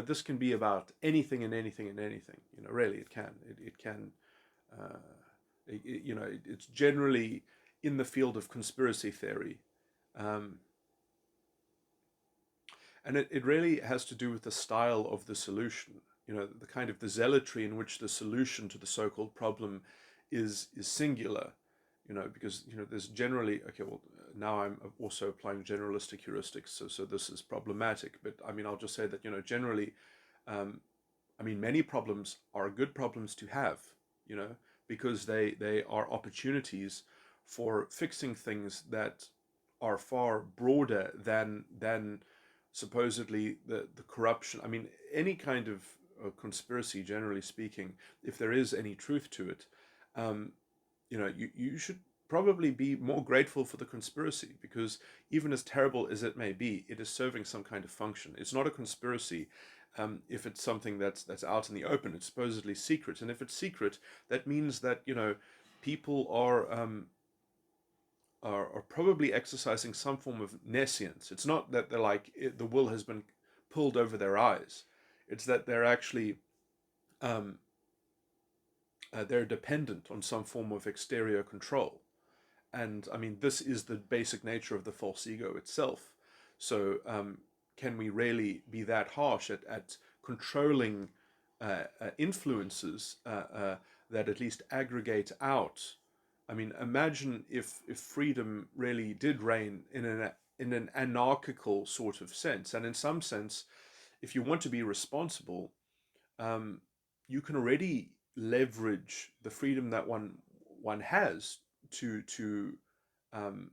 this can be about anything and anything and anything, really it can, it can uh, it's generally in the field of conspiracy theory, um, and it really has to do with the style of the solution, the kind of the zealotry in which the solution to the so-called problem is singular, because there's generally, okay, well, now I'm also applying generalistic heuristics, so this is problematic, but I mean, I'll just say that, generally, um, I mean, many problems are good problems to have, because they are opportunities for fixing things that are far broader than supposedly the corruption. I mean, any kind of conspiracy, generally speaking, if there is any truth to it, um, you should probably be more grateful for the conspiracy, because even as terrible as it may be, it is serving some kind of function. It's not a conspiracy if it's something that's out in the open. It's supposedly secret, and if it's secret, that means that people are probably exercising some form of nescience. It's not that they're like the wool has been pulled over their eyes. It's that they're actually um, they're dependent on some form of exterior control. And I mean, this is the basic nature of the false ego itself. So, can we really be that harsh at controlling influences that at least aggregate out? I mean, imagine if freedom really did reign in an anarchical sort of sense, and in some sense, if you want to be responsible, um, you can already leverage the freedom that one has to um,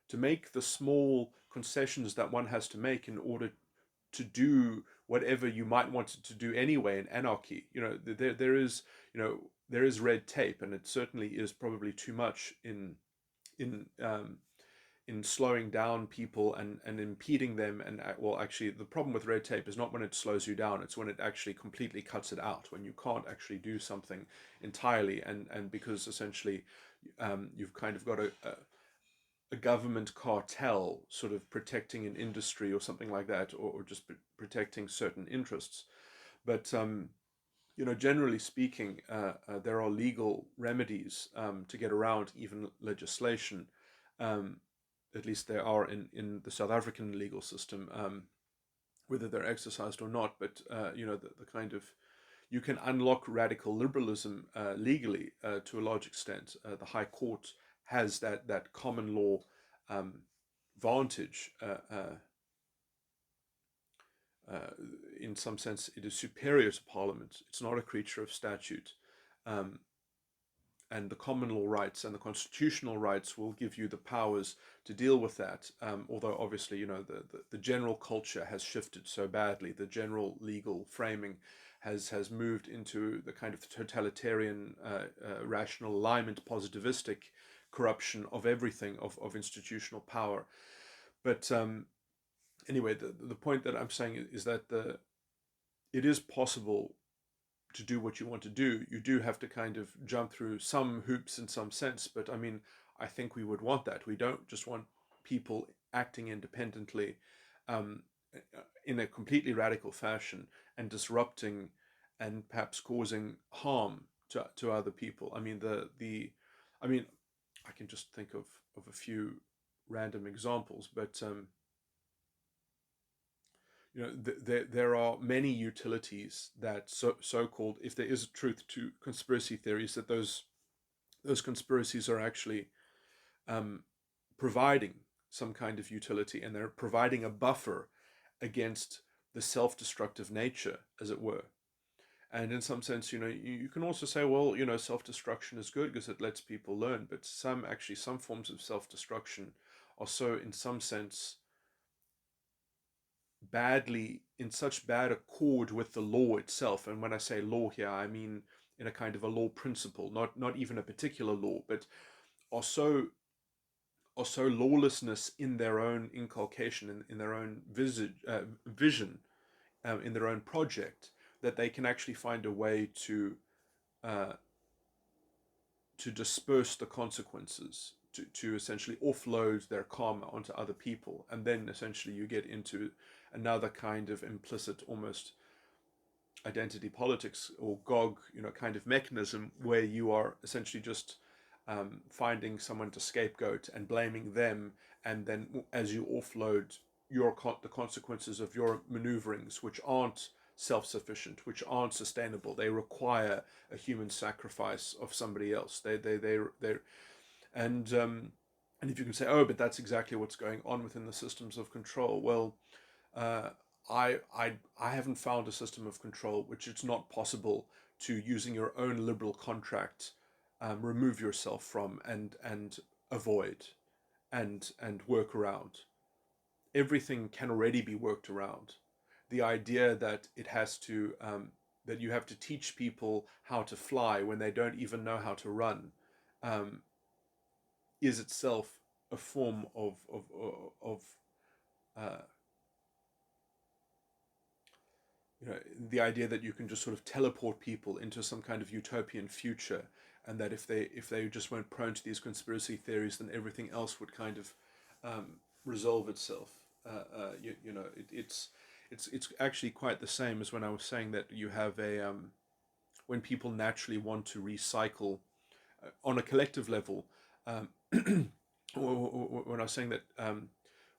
to make the small concessions that one has to make in order to do whatever you might want to do anyway in anarchy. There is red tape, and it certainly is probably too much in in slowing down people and impeding them. And well, actually, the problem with red tape is not when it slows you down, it's when it actually completely cuts it out, when you can't actually do something entirely. And because essentially you've kind of got a government cartel sort of protecting an industry or something like that, or just protecting certain interests. But generally speaking, there are legal remedies to get around even legislation. Um, at least there are in the South African legal system, whether they're exercised or not. But the kind of, you can unlock radical liberalism legally to a large extent. The High Court has that common law um, vantage. Uh, in some sense, it is superior to Parliament. It's not a creature of statute. Um, and the common law rights and the constitutional rights will give you the powers to deal with that. Although obviously, the general culture has shifted so badly. The general legal framing has moved into the kind of totalitarian, rational alignment, positivistic corruption of everything, of institutional power. But anyway, the point that I'm saying is that it is possible to do what you want to do. You do have to kind of jump through some hoops in some sense, but I mean, I think we would want that. We don't just want people acting independently um, in a completely radical fashion and disrupting and perhaps causing harm to other people. I mean, I mean, I can just think of a few random examples, but there are many utilities that so-called, if there is a truth to conspiracy theories, that those conspiracies are actually um, providing some kind of utility, and they're providing a buffer against the self-destructive nature, as it were. And in some sense, you can also say, well, self-destruction is good because it lets people learn, but some forms of self-destruction are so, in some sense, badly, in such bad accord with the law itself. And when I say law here, I mean in a kind of a law principle, not even a particular law, but are so lawlessness in their own inculcation, in their own vision, in their own project, that they can actually find a way uh, to disperse the consequences, to essentially offload their karma onto other people. And then essentially you get into another kind of implicit, almost identity politics or GOG, kind of mechanism, where you are essentially just finding someone to scapegoat and blaming them. And then as you offload the consequences of your maneuverings, which aren't self-sufficient, which aren't sustainable, they require a human sacrifice of somebody else. They and and if you can say, oh, but that's exactly what's going on within the systems of control. Well, uh, I haven't found a system of control which it's not possible to, using your own liberal contract, remove yourself from and avoid and work around. Everything can already be worked around. The idea that it has to that you have to teach people how to fly when they don't even know how to run um, is itself a form of uh, the idea that you can just sort of teleport people into some kind of utopian future, and that if they just weren't prone to these conspiracy theories, then everything else would kind of resolve itself. It's actually quite the same as when I was saying that you have a when people naturally want to recycle on a collective level. Um, when I was saying that,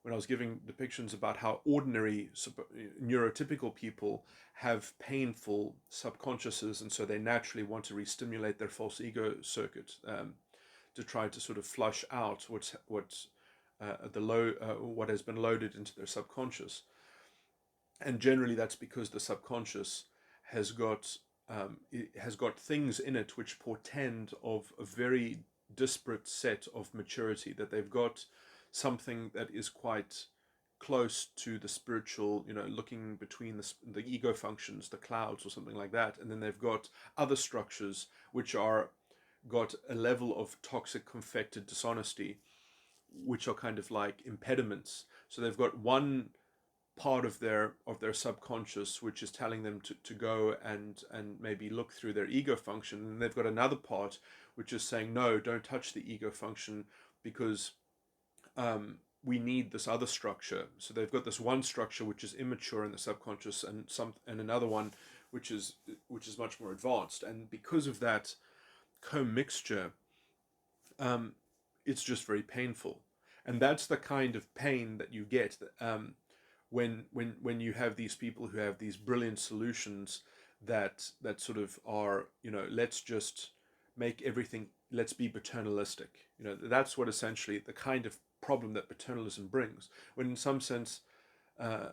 when I was giving depictions about how ordinary neurotypical people have painful subconsciouses, and so they naturally want to re-stimulate their false ego circuit to try to sort of flush out what has been loaded into their subconscious, and generally that's because the subconscious has got it has got things in it which portend of a very disparate set of maturity, that they've got something that is quite close to the spiritual, looking between the ego functions, the clouds or something like that, and then they've got other structures which are got a level of toxic confected dishonesty, which are kind of like impediments. So they've got one part of their subconscious which is telling them to go and maybe look through their ego function, and they've got another part which is saying, no, don't touch the ego function, because we need this other structure. So they've got this one structure which is immature in the subconscious, and another one which is much more advanced, and because of that commixture, um, it's just very painful. And that's the kind of pain that you get when you have these people who have these brilliant solutions that sort of are, let's just make everything, let's be paternalistic. That's what essentially the kind of problem that paternalism brings, when in some sense, uh,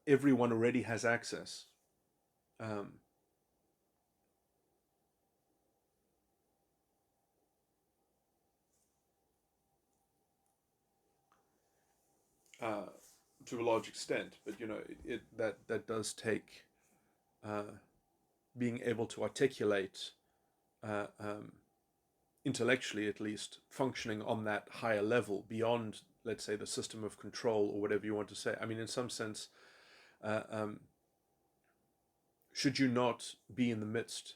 everyone already has access. Um, uh, to a large extent, but that does take uh, being able to articulate, uh, um, intellectually at least, functioning on that higher level beyond, let's say, the system of control or whatever you want to say. I mean, in some sense, uh, um, should you not be in the midst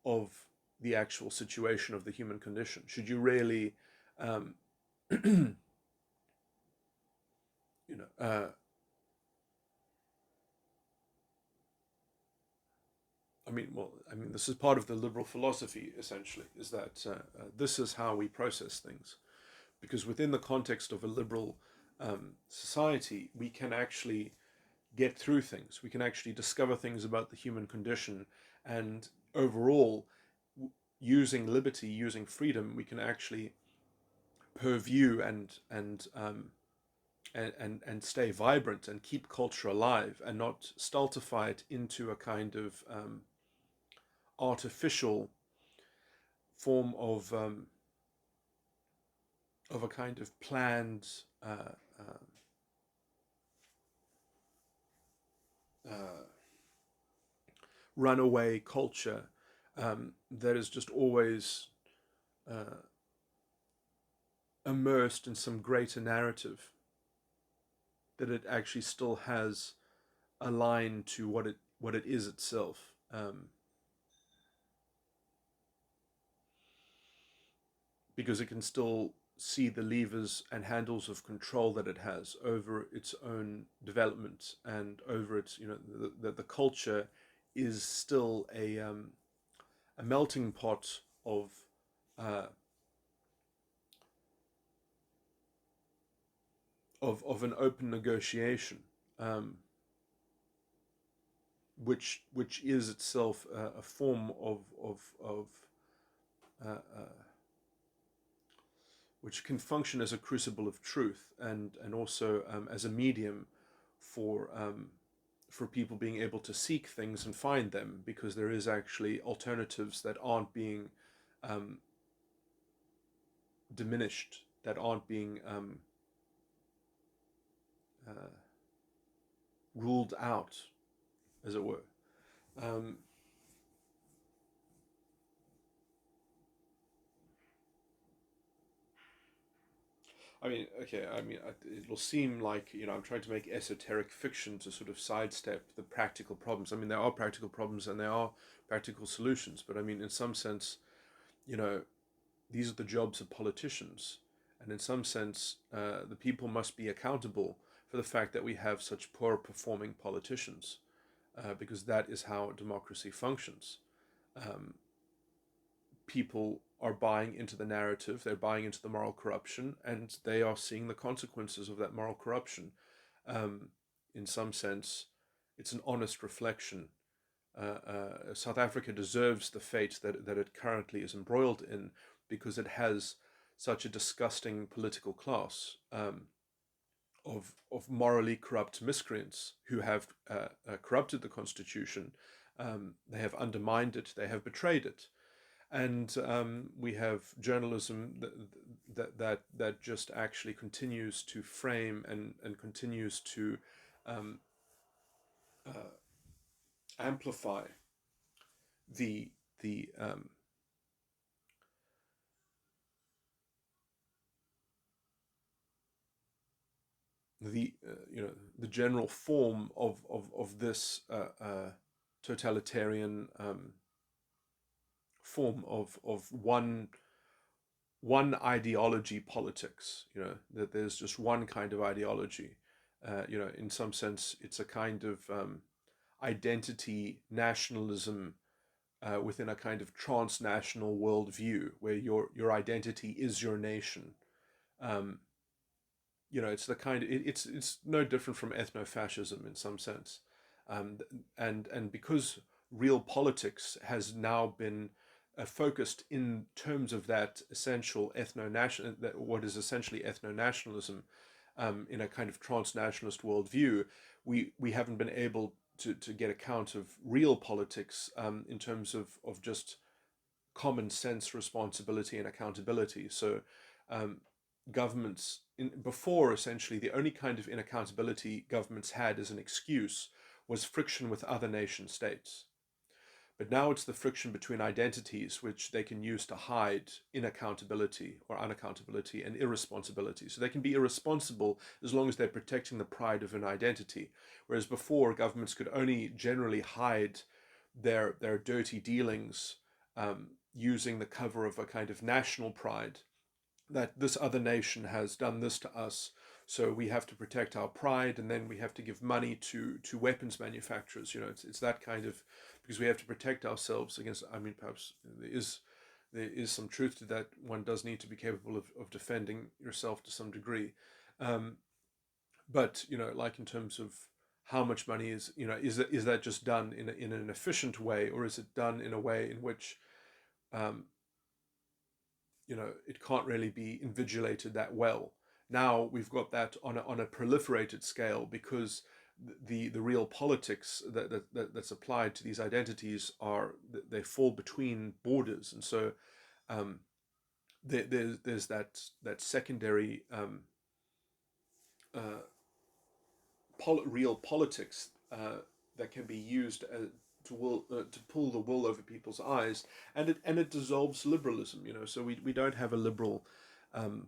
of the actual situation of the human condition? Should you really, um, you know, this is part of the liberal philosophy, essentially, is that this is how we process things. Because within the context of a liberal society, we can actually get through things. We can actually discover things about the human condition, and overall, using liberty, using freedom, we can actually purview and stay vibrant and keep culture alive, and not stultify it into a kind of artificial form of a kind of planned uh, runaway culture that is just always uh, immersed in some greater narrative, that it actually still has a line to what it is itself. Because it can still see the levers and handles of control that it has over its own development, and over its, the culture is still a melting pot uh, of an open negotiation, um, which is itself a form of which can function as a crucible of truth, and also as a medium for for people being able to seek things and find them, because there is actually alternatives that aren't being um, diminished, that aren't being uh, ruled out, as it were. Um, I mean, okay, I mean, it will seem like, I'm trying to make esoteric fiction to sort of sidestep the practical problems. I mean, there are practical problems and there are practical solutions, but I mean, in some sense, you know, these are the jobs of politicians. And in some sense, the people must be accountable for the fact that we have such poor performing politicians, because that is how democracy functions. Um, People are buying into the narrative, they're buying into the moral corruption, and they are seeing the consequences of that moral corruption. Um, in some sense, it's an honest reflection. South Africa deserves the fate that it currently is embroiled in, because it has such a disgusting political class, of morally corrupt miscreants who have corrupted the constitution. They have undermined it, they have betrayed it, and we have journalism that just actually continues to frame and continues to um, uh, amplify the the um, the general form of this totalitarian form of one ideology politics. That there's just one kind of ideology. In some sense, it's a kind of identity nationalism within a kind of transnational worldview, where your identity is your nation. Um, it's the kind of, it's no different from ethno-fascism in some sense. And because real politics has now been focused in terms of that essential ethno-national, what is essentially ethno-nationalism, in a kind of transnationalist worldview, we haven't been able to get account of real politics, in terms of just common sense responsibility and accountability. So um, governments before, essentially the only kind of inaccountability governments had as an excuse was friction with other nation states. But now it's the friction between identities which they can use to hide inaccountability or unaccountability and irresponsibility. So they can be irresponsible as long as they're protecting the pride of an identity. Whereas before, governments could only generally hide their dirty dealings, using the cover of a kind of national pride, that this other nation has done this to us, so we have to protect our pride, and then we have to give money to weapons manufacturers. It's that kind of, because we have to protect ourselves against. I mean, perhaps there is some truth to that. One does need to be capable of defending yourself to some degree, but like in terms of how much money is that just done in an efficient way, or is it done in a way in which um, it can't really be invigilated that well. Now we've got that on a proliferated scale, because the real politics that's applied to these identities are, they fall between borders, and so um, there's that secondary uh, real politics that can be used to pull the wool over people's eyes, and it dissolves liberalism. So we don't have a liberal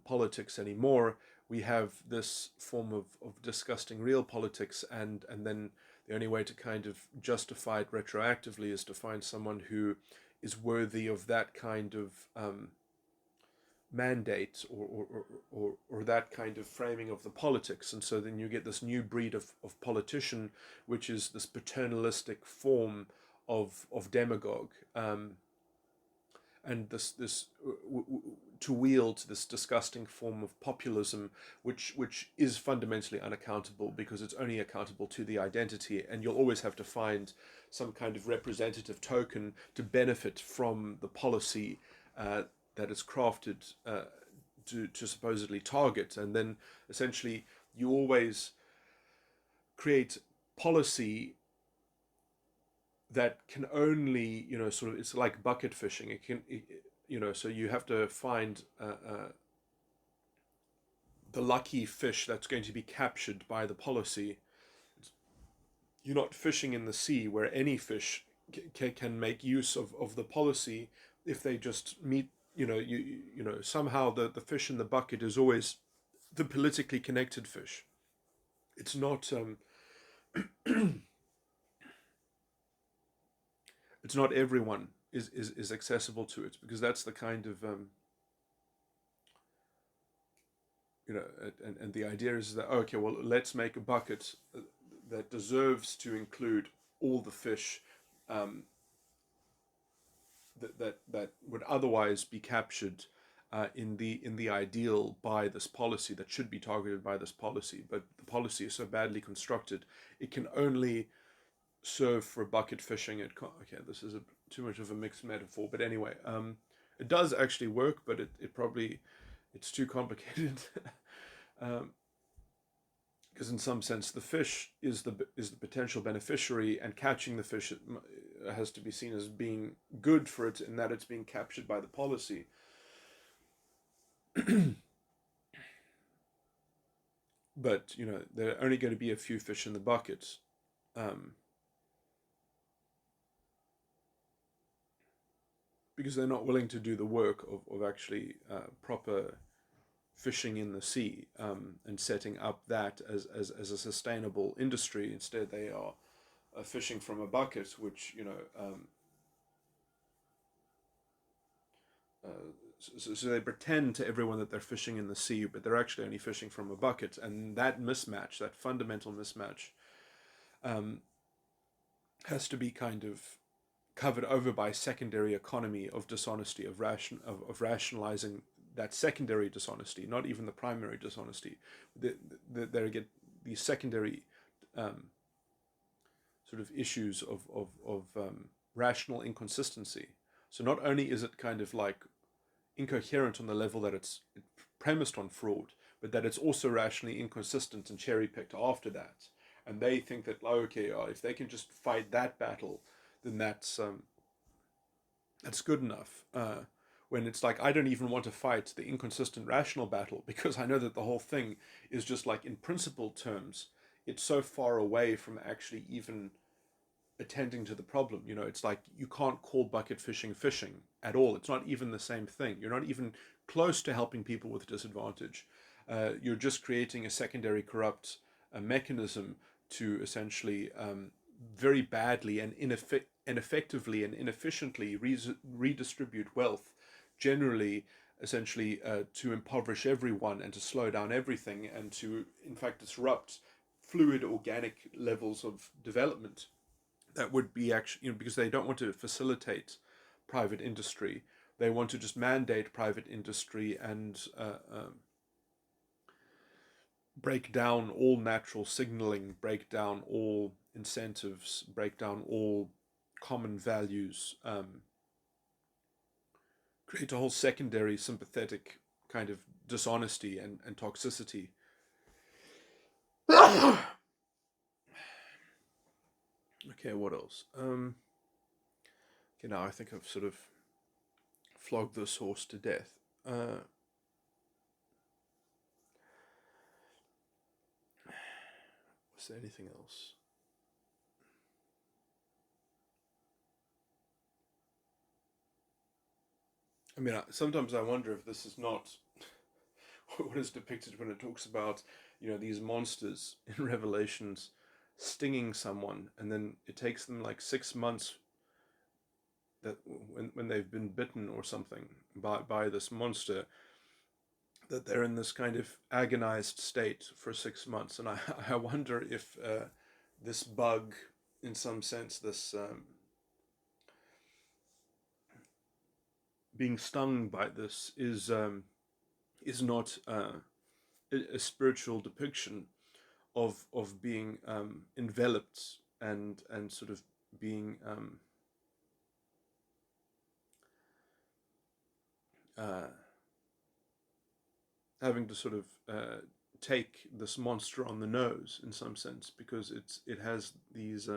politics anymore. We have this form of disgusting real politics, and then the only way to kind of justify it retroactively is to find someone who is worthy of that kind of mandate, or that kind of framing of the politics. And so then you get this new breed of politician, which is this paternalistic form of demagogue, and this to wield this disgusting form of populism, which is fundamentally unaccountable, because it's only accountable to the identity, and you'll always have to find some kind of representative token to benefit from the policy that is crafted to supposedly target. And then essentially you always create policy that can only, sort of, it's like bucket fishing. So you have to find the lucky fish that's going to be captured by the policy. You're not fishing in the sea where any fish can make use of the policy if they just meet. Somehow the fish in the bucket is always the politically connected fish. It's not it's not everyone is accessible to it, because that's the kind of and the idea is that, okay, well, let's make a bucket that deserves to include all the fish that would otherwise be captured in the ideal by this policy, that should be targeted by this policy. But the policy is so badly constructed, it can only serve for bucket fishing. Okay, this is too much of a mixed metaphor, but anyway, it does actually work, but it probably, it's too complicated. Because in some sense the fish is the potential beneficiary, and catching the fish has to be seen as being good for it, in that it's being captured by the policy. But there are only going to be a few fish in the bucket, because they're not willing to do the work of actually proper fishing in the sea, and setting up that as a sustainable industry. Instead, they are fishing from a bucket, which so they pretend to everyone that they're fishing in the sea, but they're actually only fishing from a bucket. And that mismatch, that fundamental mismatch, has to be kind of covered over by secondary economy of dishonesty, of rationalizing that secondary dishonesty, not even the primary dishonesty. They get these secondary sort of issues of rational inconsistency. So not only is it kind of like incoherent on the level that it's premised on fraud, but that it's also rationally inconsistent and cherry picked after that. And they think that, okay, if they can just fight that battle, then that's good enough. When it's like, I don't even want to fight the inconsistent rational battle, because I know that the whole thing is just, like, in principle terms, it's so far away from actually even attending to the problem. It's like, you can't call bucket fishing fishing at all. It's not even the same thing. You're not even close to helping people with disadvantage. You're just creating a secondary corrupt mechanism to essentially very badly and ineffectively and inefficiently redistribute wealth, generally, essentially, to impoverish everyone and to slow down everything, and to, in fact, disrupt fluid organic levels of development that would be actually, because they don't want to facilitate private industry. They want to just mandate private industry and break down all natural signaling, break down all incentives, break down all common values, create a whole secondary sympathetic kind of dishonesty and toxicity. Okay, what else? Okay, now I think I've sort of flogged this horse to death. Was there anything else? I mean, sometimes I wonder if this is not what is depicted when it talks about, these monsters in Revelations stinging someone, and then it takes them like 6 months, that when they've been bitten or something by this monster, that they're in this kind of agonized state for 6 months. And I wonder if this bug, in some sense, this being stung by this is not a spiritual depiction of being enveloped and sort of being having to sort of take this monster on the nose in some sense, because it has these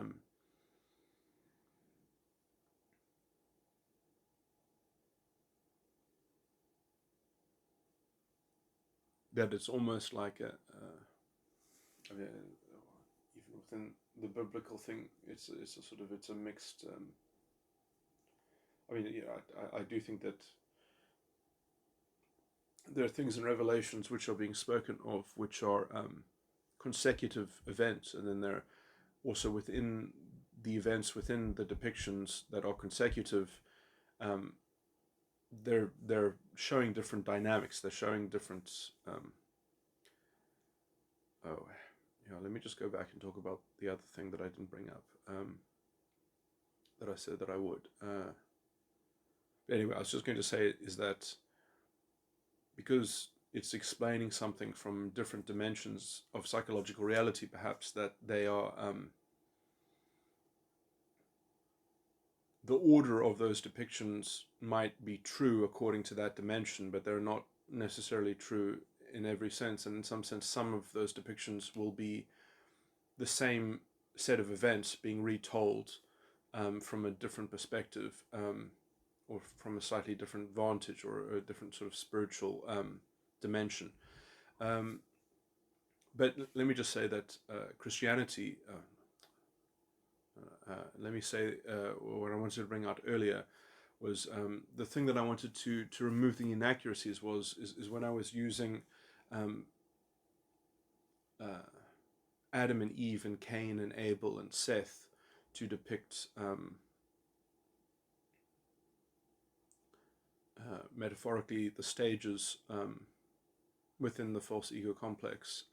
that it's almost like I mean, even within the biblical thing, it's a sort of, it's a mixed. I mean, yeah, I do think that there are things in Revelations which are being spoken of, which are consecutive events, and then there are also within the events within the depictions that are consecutive. Um, they're showing different dynamics. They're showing different. Oh, yeah. Let me just go back and talk about the other thing that I didn't bring up. That I said that I would. But anyway, I was just going to say is that because it's explaining something from different dimensions of psychological reality, perhaps, that they are the order of those depictions might be true according to that dimension, but they're not necessarily true in every sense. And in some sense, some of those depictions will be the same set of events being retold from a different perspective, or from a slightly different vantage, or a different sort of spiritual dimension. Um, but let me just say that Christianity, let me say what I wanted to bring out earlier was the thing that I wanted to remove the inaccuracies is when I was using um, uh, Adam and Eve and Cain and Abel and Seth to depict metaphorically the stages within the false ego complex,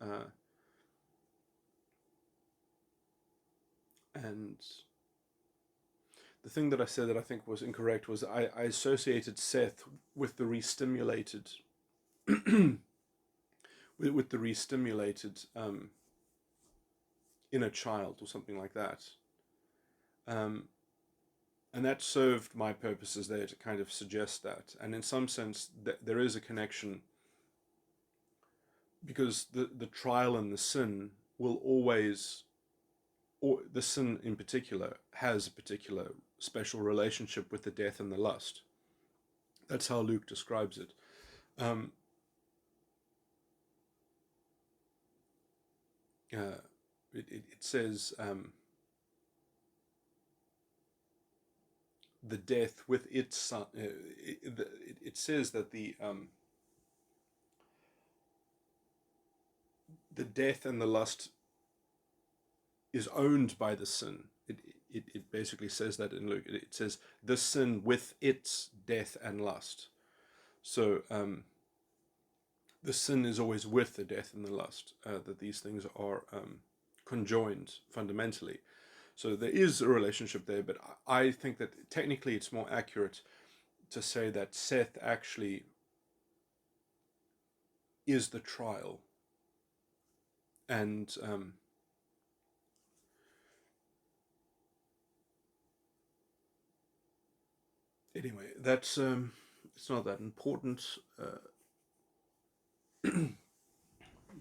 and the thing that I said that I think was incorrect was I associated Seth with the re-stimulated with the re-stimulated inner child or something like that, um, and that served my purposes there to kind of suggest that. And in some sense, there is a connection, because the trial and the sin will always, or the sin in particular, has a particular special relationship with the death and the lust. That's how Luke describes it. Um, uh, it says the death with its son. It says that the death and the lust is owned by the sin. It basically says that in Luke. It says the sin with its death and lust. So the sin is always with the death and the lust. That these things are conjoined fundamentally. So there is a relationship there, but I think that technically it's more accurate to say that Seth actually is the trial, and anyway, that's it's not that important.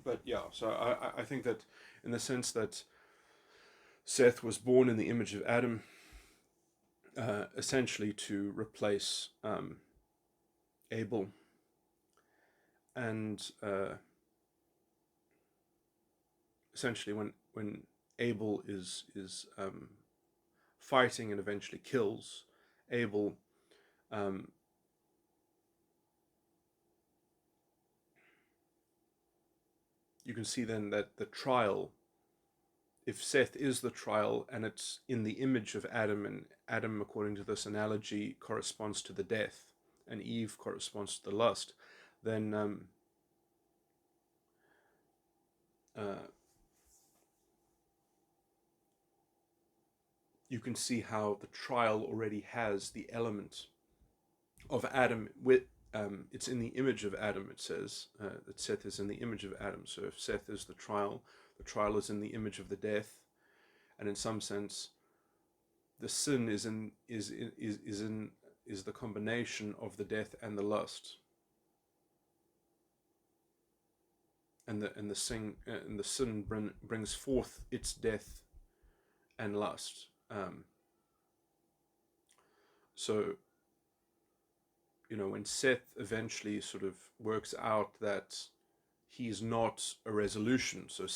But yeah, so I think that in the sense that Seth was born in the image of Adam, essentially to replace Abel, and essentially when Abel is fighting and eventually kills Abel, um, you can see then that the trial, if Seth is the trial and it's in the image of Adam, and Adam, according to this analogy, corresponds to the death, and Eve corresponds to the lust, then uh, you can see how the trial already has the element of Adam. With it's in the image of Adam. It says that Seth is in the image of Adam. So if Seth is the trial is in the image of the death, and in some sense, the sin is the combination of the death and the lust. and the sin brings forth its death and lust. So when Seth eventually sort of works out that he's not a resolution, so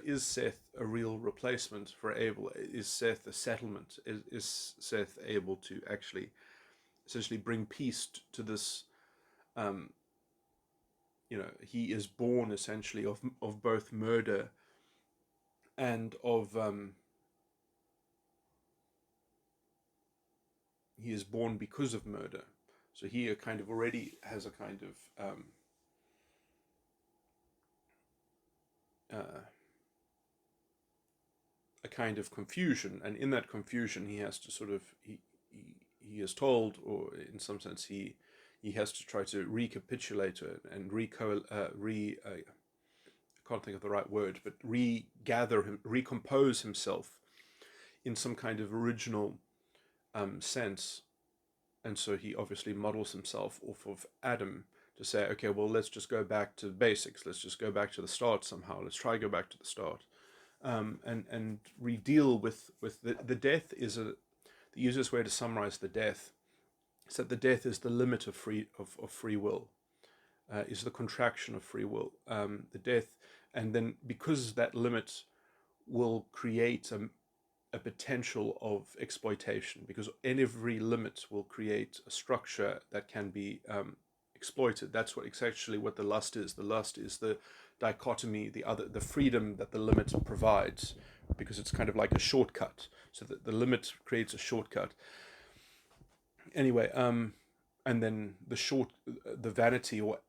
is Seth a real replacement for Abel? Is Seth a settlement? Is Seth able to actually essentially bring peace to this? He is born essentially of both murder and of he is born because of murder. So he kind of already has a kind of confusion, and in that confusion he has to sort of he is told, or in some sense he has to try to recapitulate it and I can't think of the right word, but recompose himself in some kind of original sense. And so he obviously models himself off of Adam to say, okay, well, let's just go back to the basics. Let's just go back to the start somehow. Let's try to go back to the start. And re-deal with the death is the easiest way to summarize the death is that the death is the limit of free will, is the contraction of free will. The death, and then because that limit will create a potential of exploitation, because every limit will create a structure that can be exploited. That's actually what the lust is. The lust is the dichotomy, the freedom that the limit provides, because it's kind of like a shortcut. So that the limit creates a shortcut. Anyway, and then the vanity or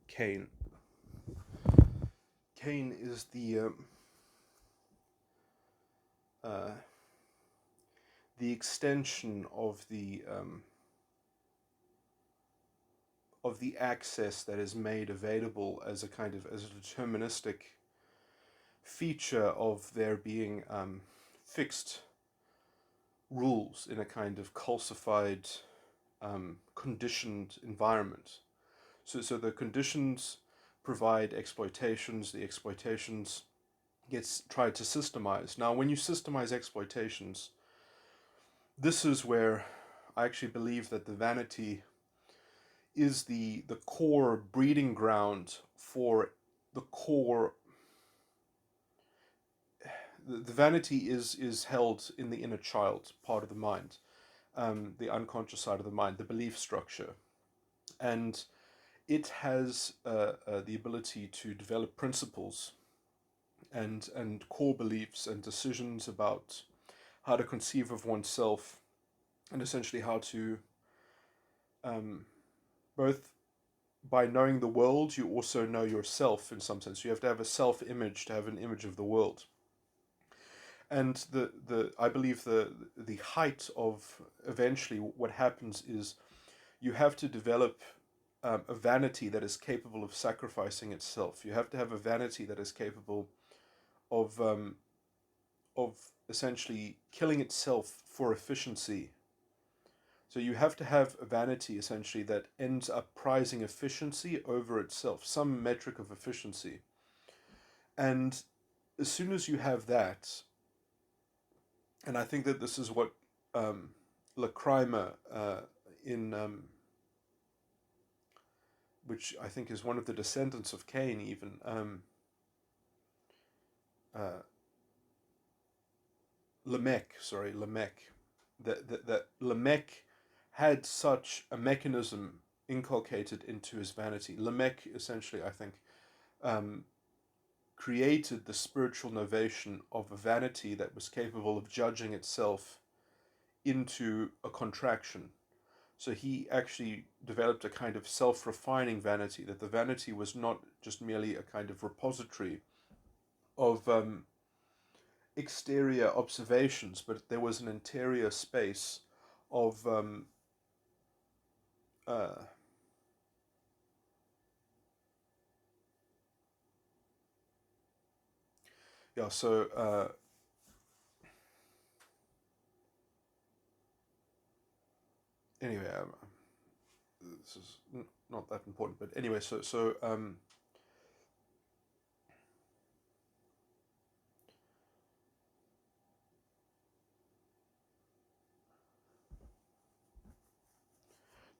Cain. Cain is the extension of the access that is made available as a deterministic feature of there being fixed rules in a kind of calcified, conditioned environment. So the conditions provide exploitations. The exploitations gets tried to systemize. Now, when you systemize exploitations, this is where I actually believe that the vanity is the core breeding ground for the core. The vanity is held in the inner child part of the mind, the unconscious side of the mind, the belief structure, and it has the ability to develop principles and core beliefs and decisions about how to conceive of oneself, and essentially how to both by knowing the world, you also know yourself in some sense. You have to have a self-image to have an image of the world. And I believe the height of eventually what happens is you have to develop a vanity that is capable of sacrificing itself. You have to have a vanity that is capable of essentially killing itself for efficiency. So you have to have a vanity essentially that ends up prizing efficiency over itself, some metric of efficiency. And as soon as you have that, and I think that this is what Lacrima in which I think is one of the descendants of Cain, even Lamech, that Lamech had such a mechanism inculcated into his vanity. Lamech essentially, I think, created the spiritual novation of a vanity that was capable of judging itself into a contraction. So he actually developed a kind of self-refining vanity, that the vanity was not just merely a kind of repository of exterior observations, but there was an interior space of yeah. So anyway, this is not that important, but anyway, so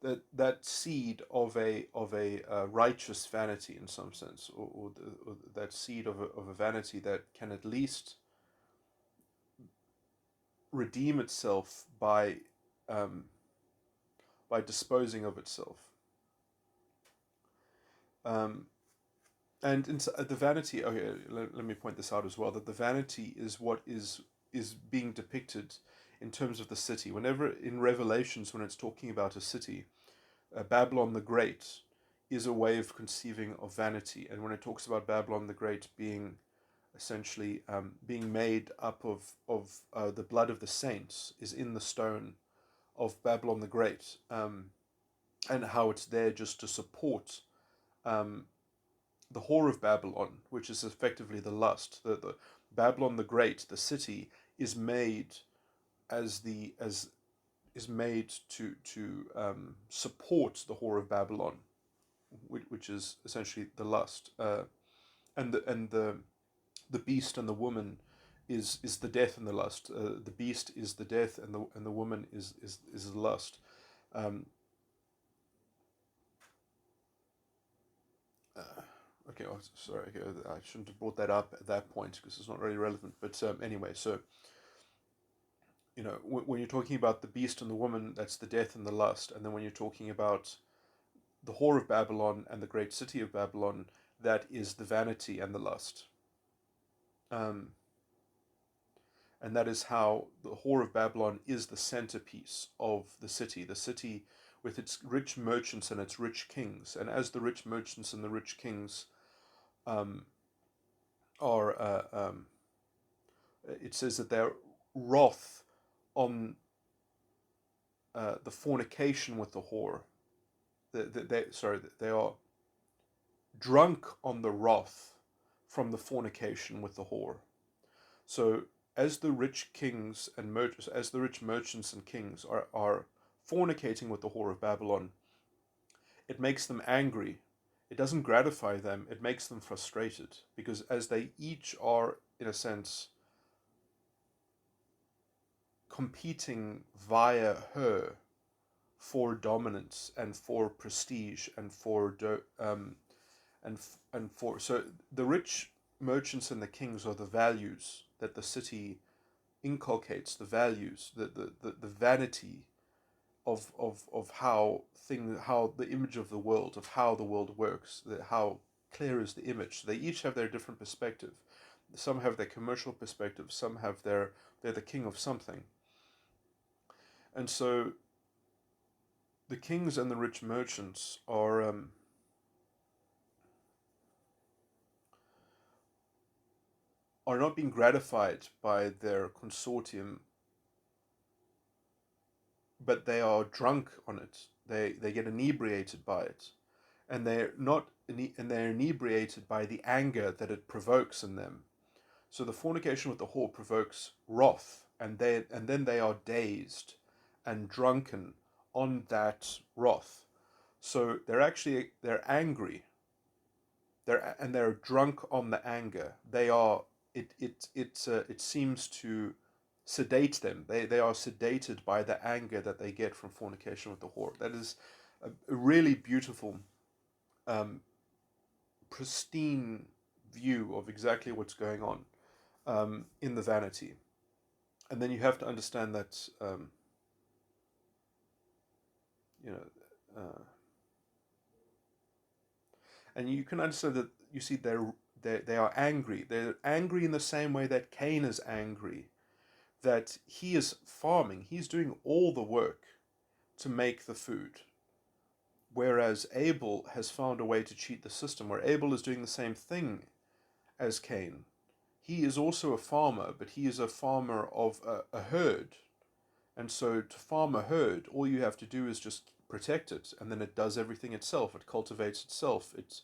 that seed of a righteous vanity in some sense, or that seed of a vanity that can at least redeem itself um, by disposing of itself. Um, and the vanity. Okay, let me point this out as well. That the vanity is what is being depicted in terms of the city. Whenever in Revelations, when it's talking about a city, Babylon the Great is a way of conceiving of vanity. And when it talks about Babylon the Great being essentially being made up of the blood of the saints, is in the stone of Babylon the Great, and how it's there just to support um, the whore of Babylon, which is effectively the lust. The Babylon the Great, the city, is made as is made to support the whore of Babylon, which is essentially the lust, and the beast and the woman is the death and the lust. The beast is the death, and the woman is the lust. Um, uh, okay, oh, sorry, okay, I shouldn't have brought that up at that point because it's not really relevant. But anyway, so when you're talking about the beast and the woman, that's the death and the lust, and then when you're talking about the whore of Babylon and the great city of Babylon, that is the vanity and the lust. Um, and that is how the whore of Babylon is the centerpiece of the city with its rich merchants and its rich kings. And as the rich merchants and the rich kings um, are, it says that they're wroth on the fornication with the whore. They are drunk on the wrath from the fornication with the whore. So as the rich kings and merchants, as the rich merchants and kings are fornicating with the whore of Babylon, it makes them angry. It doesn't gratify them, it makes them frustrated, because as they each are, in a sense, competing via her for dominance and for prestige and for so the rich merchants and the kings are the values that the city inculcates, the values, the vanity of how the image of the world, of how the world works, how clear is the image. They each have their different perspective. Some have their commercial perspective, some have they're the king of something. And so the kings and the rich merchants are not being gratified by their consortium, but they are drunk on it. They get inebriated by it, and they're not and they're inebriated by the anger that it provokes in them. So the fornication with the whore provokes wrath, and then they are dazed and drunken on that wrath. So they're angry. They're drunk on the anger. They are it seems to sedate them. They are sedated by the anger that they get from fornication with the whore. That is a really beautiful, um, pristine view of exactly what's going on in the vanity. And then you have to understand that you know, and you can understand that you see they are angry. They're angry in the same way that Cain is angry. That he is farming. He's doing all the work to make the food. Whereas Abel has found a way to cheat the system, where Abel is doing the same thing as Cain. He is also a farmer, but he is a farmer of a herd. And so to farm a herd, all you have to do is just protect it, and then it does everything itself. It cultivates itself. It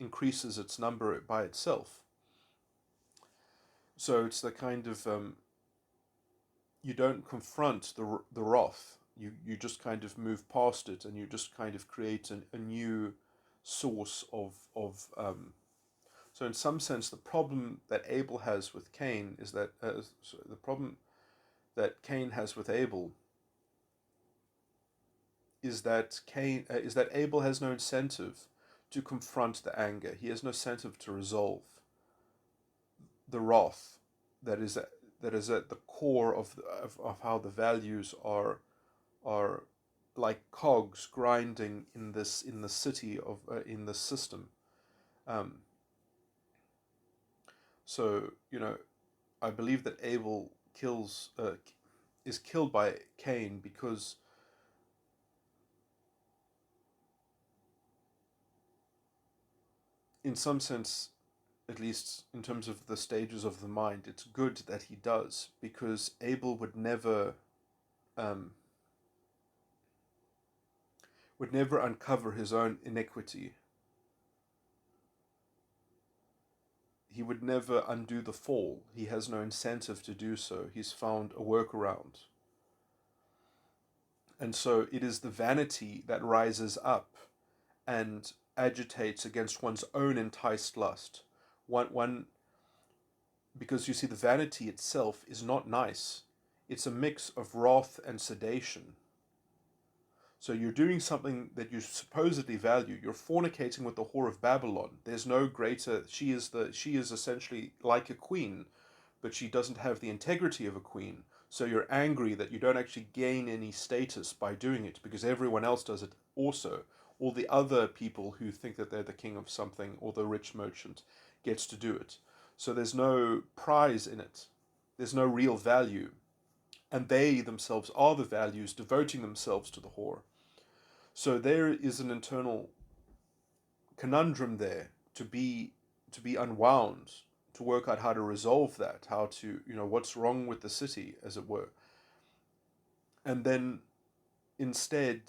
increases its number by itself. So it's the kind of you don't confront the wrath. You just kind of move past it, and you just kind of create a new source of. So in some sense, the problem that Abel has with Cain is that the problem that Cain has with Abel is that Abel has no incentive to confront the anger. He has no incentive to resolve the wrath that is at the core of how the values are like cogs grinding in the city of in the system. Um, so I believe that Abel is killed by Cain because, in some sense, at least in terms of the stages of the mind, it's good that he does, because Abel um, would never uncover his own iniquity. He would never undo the fall. He has no incentive to do so. He's found a workaround. And so it is the vanity that rises up and agitates against one's own enticed lust. One Because you see, the vanity itself is not nice. It's a mix of wrath and sedation. So you're doing something that you supposedly value. You're fornicating with the whore of Babylon. There's no greater. She is essentially like a queen, but she doesn't have the integrity of a queen. So you're angry that you don't actually gain any status by doing it, because everyone else does it also. All the other people who think that they're the king of something, or the rich merchant, gets to do it. So there's no prize in it. There's no real value. And they themselves are the values, devoting themselves to the whore. So there is an internal conundrum there to be unwound, to work out how to resolve that, how to, what's wrong with the city, as it were. And then instead,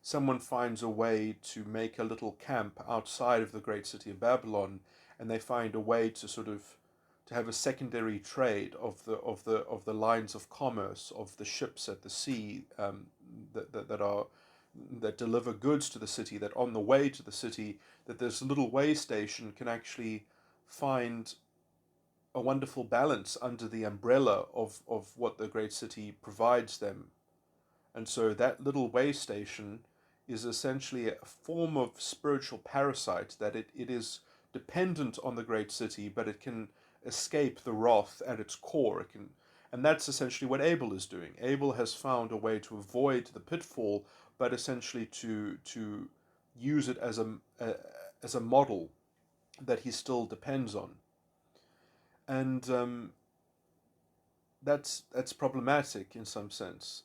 someone finds a way to make a little camp outside of the great city of Babylon, and they find a way to sort of to have a secondary trade of the lines of commerce, of the ships at the sea, that deliver goods to the city, that on the way to the city, that this little way station can actually find a wonderful balance under the umbrella of what the great city provides them. And so that little way station is essentially a form of spiritual parasite, that it is dependent on the great city, but it can escape the wrath at its core. And that's essentially what Abel is doing. Abel has found a way to avoid the pitfall, but essentially to use it as a model that he still depends on. And that's problematic in some sense.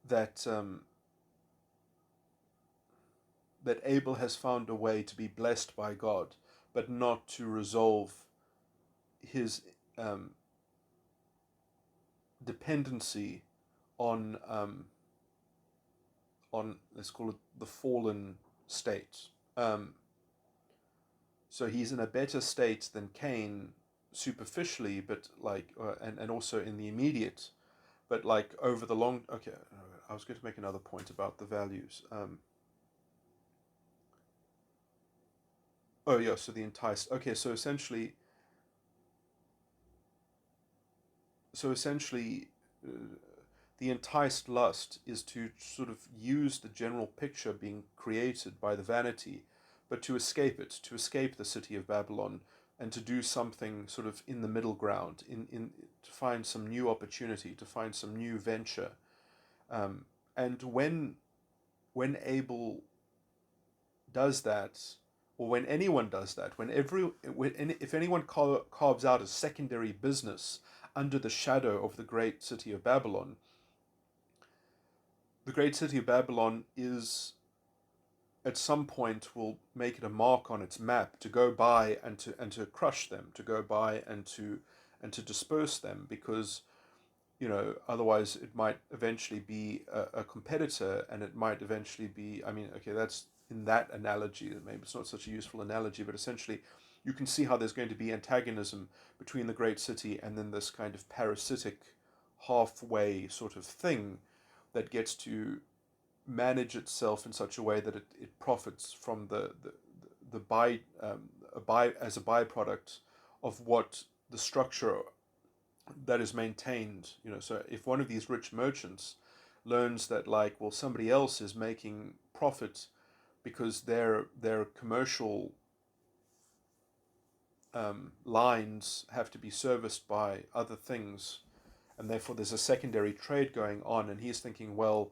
That that Abel has found a way to be blessed by God, but not to resolve his dependency on let's call it the fallen state. Um, so he's in a better state than Cain superficially, but and also in the immediate, but like over the long. Okay, I was going to make another point about the values. Oh yeah, so the enticed. Okay, so essentially, uh, the enticed lust is to sort of use the general picture being created by the vanity, but to escape it, to escape the city of Babylon, and to do something sort of in the middle ground, in to find some new opportunity, to find some new venture. And when Abel does that, or when anyone does that, if anyone carves out a secondary business under the shadow of the great city of Babylon, the great city of Babylon is at some point will make it a mark on its map to go by and to crush them, to go by and to disperse them, because otherwise it might eventually be a competitor, and it might eventually be, I mean, okay, that's in that analogy, maybe it's not such a useful analogy, but essentially you can see how there's going to be antagonism between the great city and then this kind of parasitic halfway sort of thing that gets to manage itself in such a way that it profits from the by as a byproduct of what the structure that is maintained. So if one of these rich merchants learns that, like, well, somebody else is making profit because their commercial lines have to be serviced by other things, and therefore there's a secondary trade going on, and he's thinking, well,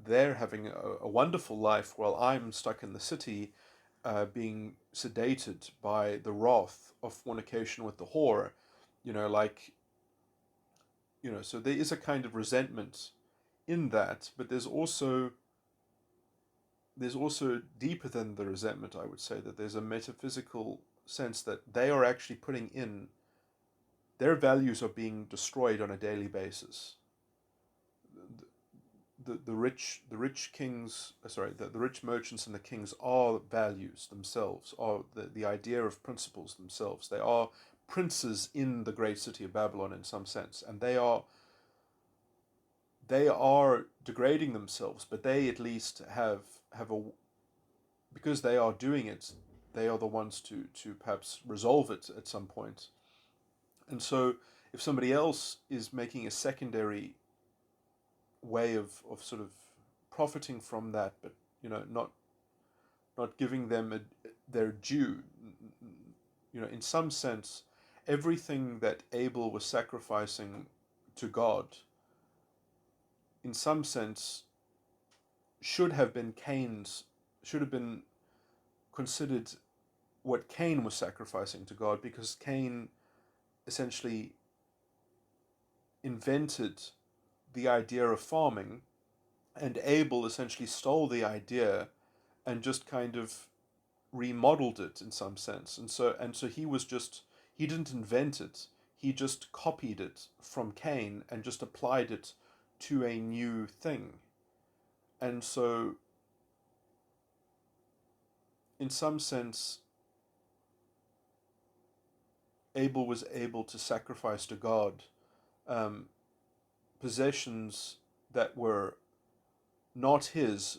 they're having a wonderful life while I'm stuck in the city, being sedated by the wrath of fornication with the whore, like, so there is a kind of resentment in that, but there's also deeper than the resentment, I would say, that there's a metaphysical sense that they are actually putting in, their values are being destroyed on a daily basis. The rich kings, the rich merchants and the kings are values themselves, are the idea of principles themselves. They are princes in the great city of Babylon in some sense, and they are degrading themselves, but they at least have a, because they are doing it, they are the ones to perhaps resolve it at some point. And so if somebody else is making a secondary way of sort of profiting from that, but not giving them their due, in some sense, everything that Abel was sacrificing to God, in some sense, should have been considered what Cain was sacrificing to God, because Cain essentially invented the idea of farming, and Abel essentially stole the idea and just kind of remodeled it in some sense. And so he didn't invent it. He just copied it from Cain and just applied it to a new thing. And so in some sense, Abel was able to sacrifice to God um, possessions that were not his,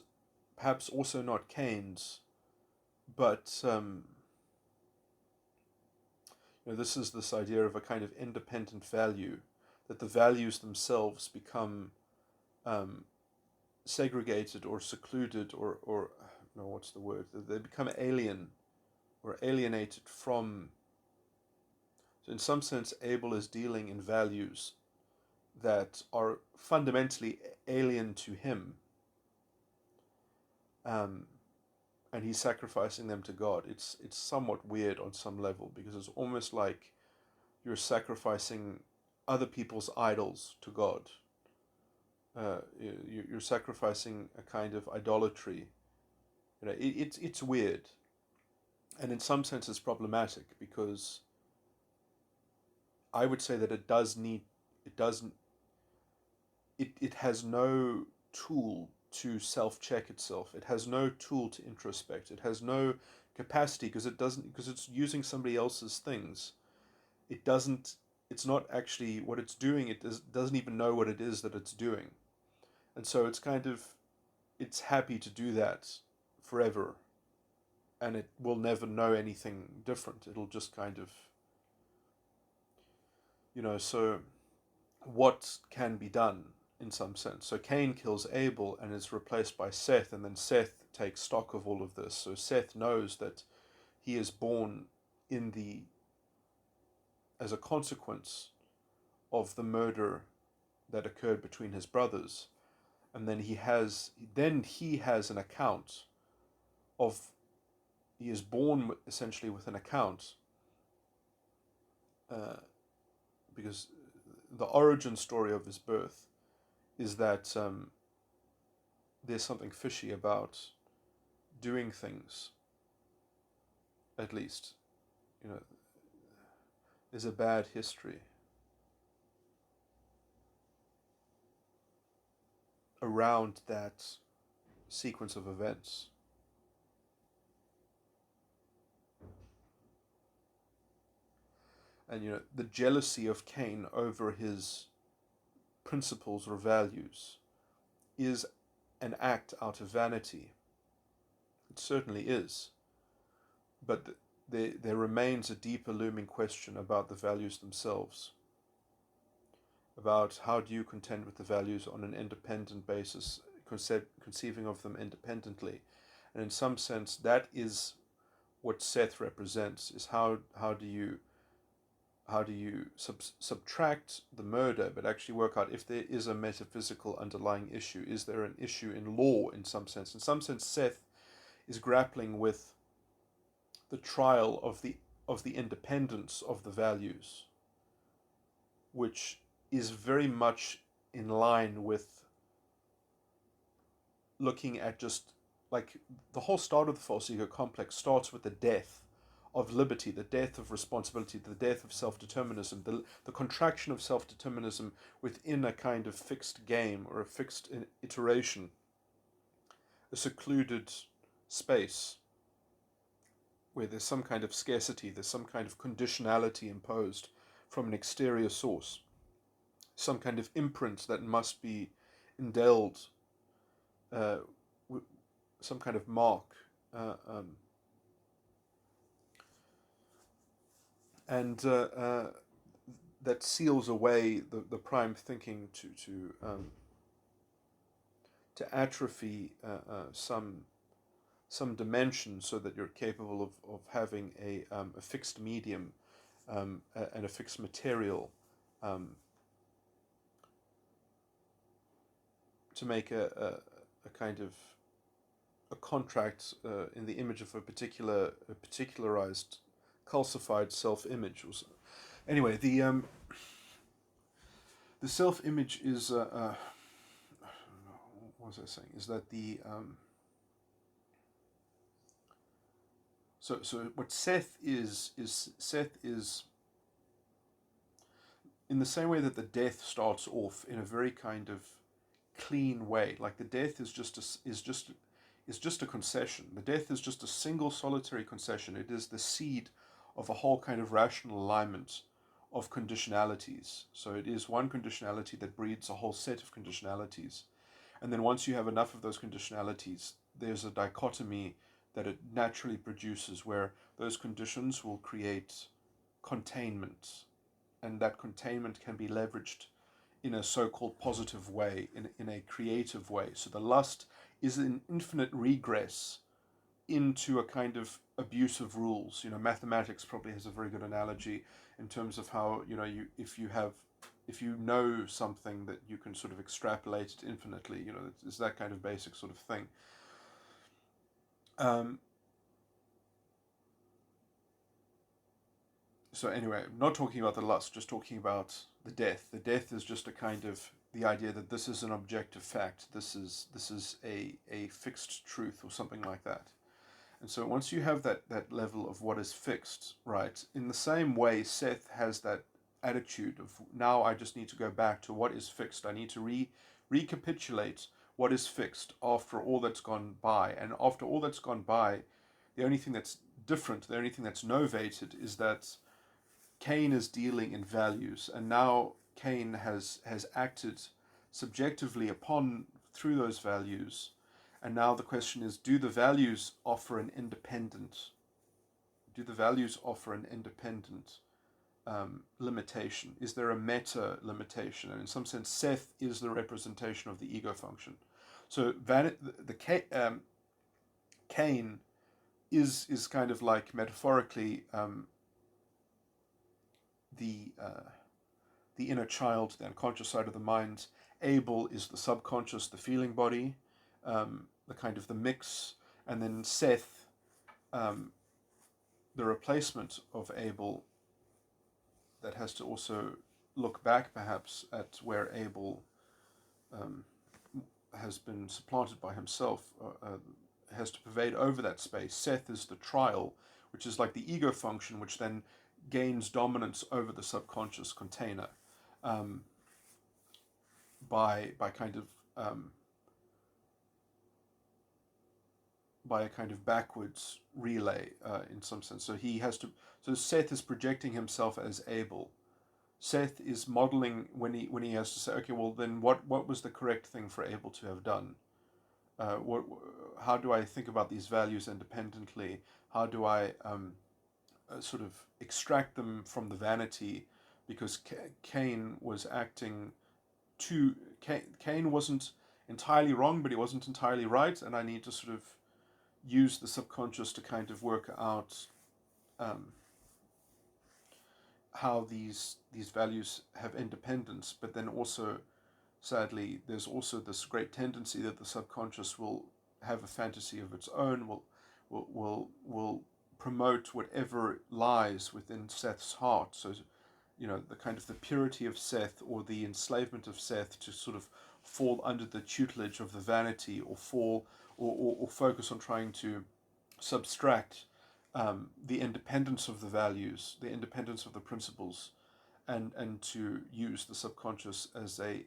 perhaps also not Cain's, but this is this idea of a kind of independent value, that the values themselves become segregated or secluded, or no, what's the word? They become alien or alienated from. So in some sense, Abel is dealing in values that are fundamentally alien to him, um, and he's sacrificing them to God. It's somewhat weird on some level, because it's almost like you're sacrificing other people's idols to God. You're sacrificing a kind of idolatry. It's weird, and in some sense it's problematic, because I would say that it doesn't it has no tool to self-check itself. It has no tool to introspect. It has no capacity, because it's using somebody else's things. It doesn't. It's not actually what it's doing. Doesn't even know what it is that it's doing, and so it's happy to do that forever, and it will never know anything different. It'll just kind of, so what can be done in some sense? So Cain kills Abel and is replaced by Seth, and then Seth takes stock of all of this. So Seth knows that he is born as a consequence of the murder that occurred between his brothers, and then he has an account of, he is born essentially with an account, uh, because the origin story of his birth is that there's something fishy about doing things. At least, you know, there's a bad history around that sequence of events. And the jealousy of Cain over his principles or values is an act out of vanity. It certainly is. But there remains a deeper looming question about the values themselves, about how do you contend with the values on an independent basis, conceiving of them independently. And in some sense, that is what Seth represents, is how do you subtract the murder, but actually work out if there is a metaphysical underlying issue. Is there an issue in law in some sense? In some sense, Seth is grappling with the trial of the independence of the values, which is very much in line with looking at just like the whole start of the false ego complex starts with the death of liberty, the death of responsibility, the death of self-determinism, the contraction of self-determinism within a kind of fixed game or a fixed iteration, a secluded space where there's some kind of scarcity, there's some kind of conditionality imposed from an exterior source, some kind of imprint that must be indelled, some kind of mark, and that seals away the prime thinking to atrophy some dimension, so that you're capable of having a fixed medium and a fixed material to make a kind of a contract in the image of a particularized, calcified self-image. Anyway, the self-image is what was I saying? Is that the so what Seth is Seth is, in the same way that the death starts off in a very kind of clean way, like the death is just a concession. The death is just a single solitary concession. It is the seed of a whole kind of rational alignment of conditionalities. So it is one conditionality that breeds a whole set of conditionalities. And then once you have enough of those conditionalities, there's a dichotomy that it naturally produces where those conditions will create containment. And that containment can be leveraged in a so-called positive way, in a creative way. So the lust is an infinite regress into a kind of abuse of rules. Mathematics probably has a very good analogy in terms of how, if you know something, that you can sort of extrapolate it infinitely. It's that kind of basic sort of thing. So anyway, not talking about the lust, just talking about the death. The death is just a kind of the idea that this is an objective fact. This is a fixed truth or something like that. And so once you have that level of what is fixed, right, in the same way Seth has that attitude of, now I just need to go back to what is fixed. I need to recapitulate what is fixed after all that's gone by. And after all that's gone by, the only thing that's different, the only thing that's novated, is that Cain is dealing in values, and now Cain has acted subjectively through those values, and now the question is, do the values offer an independent limitation? Is there a meta limitation? And in some sense, Seth is the representation of the ego function. So Cain is kind of like, metaphorically, the inner child, the unconscious side of the mind. Abel is the subconscious, the feeling body, the kind of the mix, and then Seth, the replacement of Abel, that has to also look back perhaps at where Abel has been supplanted by himself, has to pervade over that space. Seth is the trial, which is like the ego function, which then gains dominance over the subconscious container by a kind of backwards relay, in some sense. So Seth is projecting himself as Abel. Seth is modeling when he has to say, okay, well then what was the correct thing for Abel to have done? How do I think about these values independently? How do I sort of extract them from the vanity, because Cain was acting too. Cain wasn't entirely wrong, but he wasn't entirely right, and I need to sort of use the subconscious to kind of work out um, how these values have independence, but then also, sadly, there's also this great tendency that the subconscious will have a fantasy of its own, will promote whatever lies within Seth's heart. So, the kind of the purity of Seth, or the enslavement of Seth, to sort of fall under the tutelage of the vanity, or fall, or focus on trying to subtract the independence of the values, the independence of the principles, and to use the subconscious as a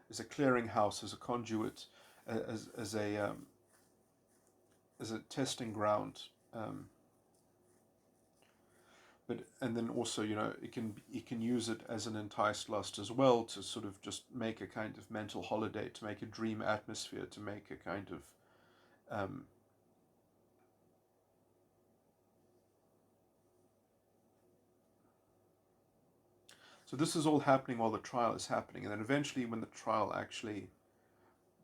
clearinghouse, as a conduit, as a testing ground. But and then also, it can use it as an enticed lust as well, to sort of just make a kind of mental holiday, to make a dream atmosphere, to make a kind of so this is all happening while the trial is happening, and then eventually, when the trial actually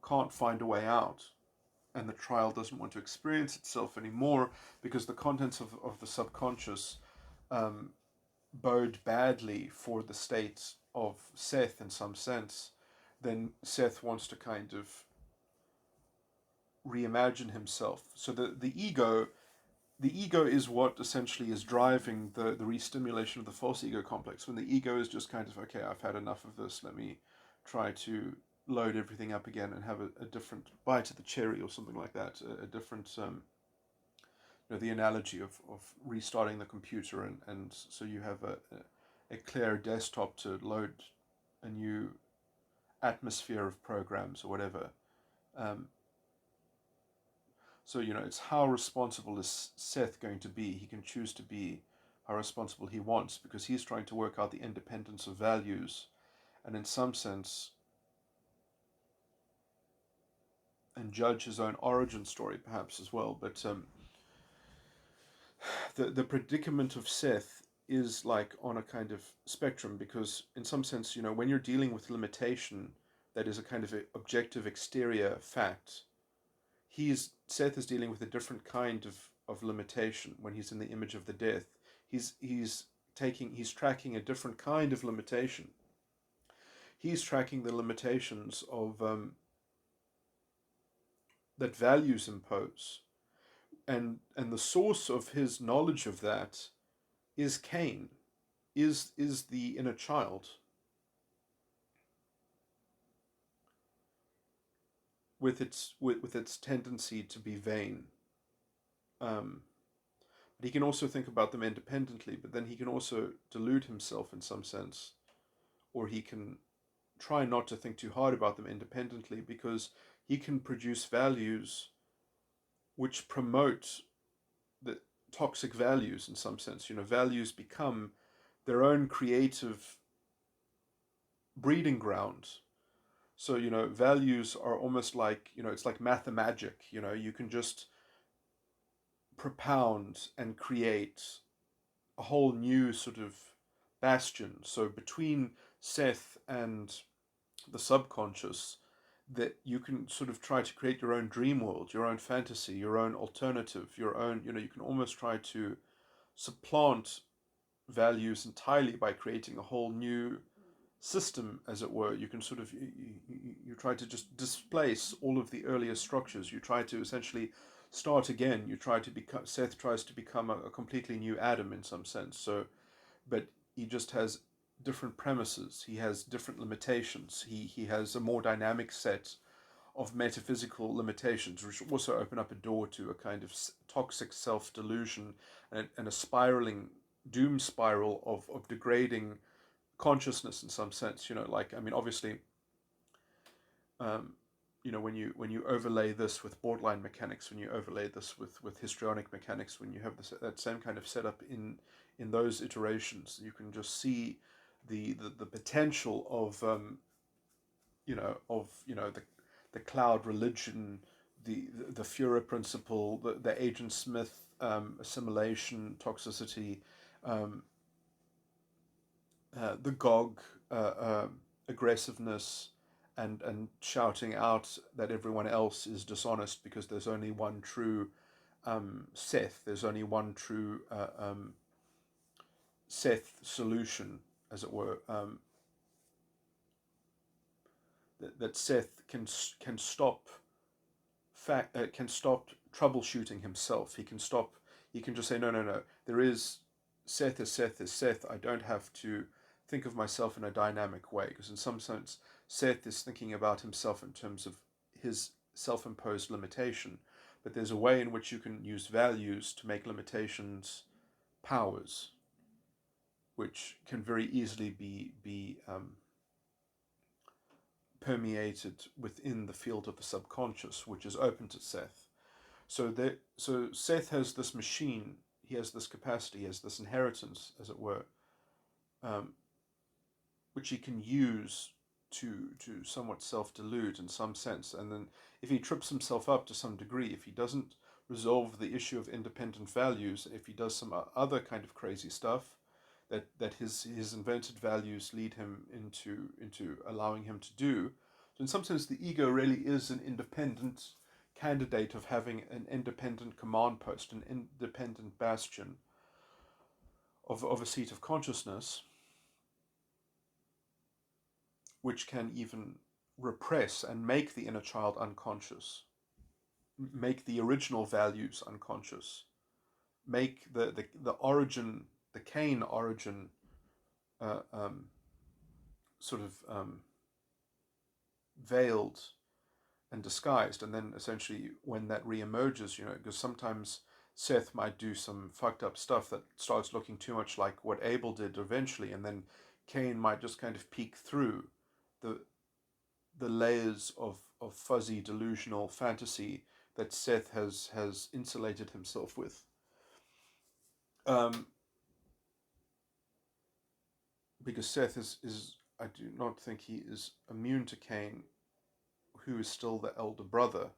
can't find a way out, and the trial doesn't want to experience itself anymore, because the contents of the subconscious um, bode badly for the state of Seth in some sense, then Seth wants to kind of reimagine himself. So the ego is what essentially is driving the re-stimulation of the false ego complex. When the ego is just kind of, okay, I've had enough of this, let me try to load everything up again and have a different bite of the cherry, or something like that, a different the analogy of restarting the computer, and so you have a clear desktop to load a new atmosphere of programs or whatever. Um, so, it's how responsible is Seth going to be? He can choose to be how responsible he wants, because he's trying to work out the independence of values, and in some sense, and judge his own origin story perhaps as well. But the predicament of Seth is like on a kind of spectrum, because in some sense, when you're dealing with limitation, that is a kind of objective exterior fact. Seth is dealing with a different kind of limitation when he's in the image of the death. He's tracking a different kind of limitation. He's tracking the limitations of that values impose, and the source of his knowledge of that is Cain, is the inner child, with its tendency to be vain. Um, but he can also think about them independently. But then he can also delude himself in some sense, or he can try not to think too hard about them independently, because he can produce values which promote the toxic values in some sense. Values become their own creative breeding ground. So, values are almost like, it's like mathemagic. You can just propound and create a whole new sort of bastion. So between Seth and the subconscious, that you can sort of try to create your own dream world, your own fantasy, your own alternative, your own, you can almost try to supplant values entirely by creating a whole new system, as it were. You can sort of, you try to just displace all of the earlier structures. You try to essentially start again. Seth tries to become a completely new Adam in some sense. So, but he just has different premises. He has different limitations. He has a more dynamic set of metaphysical limitations, which also open up a door to a kind of toxic self-delusion, and a spiraling doom spiral of degrading consciousness in some sense. Like, I mean, obviously, um, when you overlay this with borderline mechanics, when you overlay this with histrionic mechanics, when you have that same kind of setup in those iterations, you can just see the potential of the cloud religion, the Führer principle, the Agent Smith assimilation toxicity, um, the Gog aggressiveness, and shouting out that everyone else is dishonest because there's only one true Seth. There's only one true Seth solution, as it were. That Seth can stop can stop troubleshooting himself. He can stop. He can just say, no, no, no. There is Seth is Seth is Seth. I don't have to think of myself in a dynamic way, because in some sense, Seth is thinking about himself in terms of his self-imposed limitation. But there's a way in which you can use values to make limitations powers, which can very easily be permeated within the field of the subconscious, which is open to Seth. So Seth has this machine. He has this capacity. He has this inheritance, as it were, um, which he can use to somewhat self-delude in some sense. And then, if he trips himself up to some degree, if he doesn't resolve the issue of independent values, if he does some other kind of crazy stuff, that his invented values lead him into allowing him to do. So in some sense, the ego really is an independent candidate of having an independent command post, an independent bastion of a seat of consciousness, which can even repress and make the inner child unconscious, make the original values unconscious, make the origin, the Cain origin, uh, um, sort of veiled and disguised. And then essentially, when that reemerges, because sometimes Seth might do some fucked up stuff that starts looking too much like what Abel did eventually, and then Cain might just kind of peek through the the layers of fuzzy delusional fantasy that Seth has insulated himself with. Um, because Seth is, I do not think he is immune to Cain, who is still the elder brother,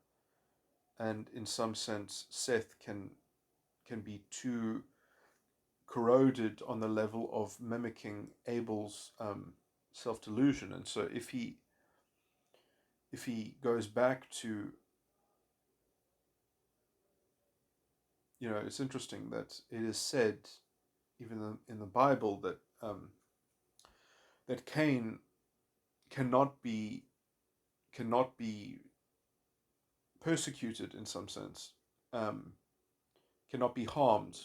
and in some sense Seth can be too corroded on the level of mimicking Abel's self delusion, and so if he goes back to, it's interesting that it is said even in the Bible that Cain cannot be cannot be persecuted in some sense, um, cannot be harmed,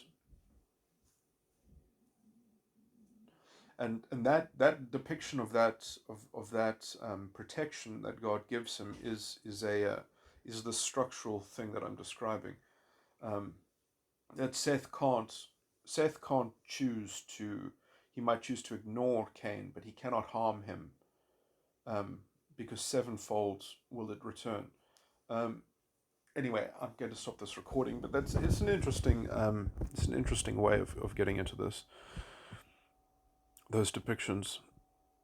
and that depiction of that protection that God gives him is the structural thing that I'm describing. Um, that Seth can't choose to. He might choose to ignore Cain, but he cannot harm him, um, because sevenfold will it return. Um, anyway, I'm going to stop this recording, but it's an interesting way of getting into those depictions.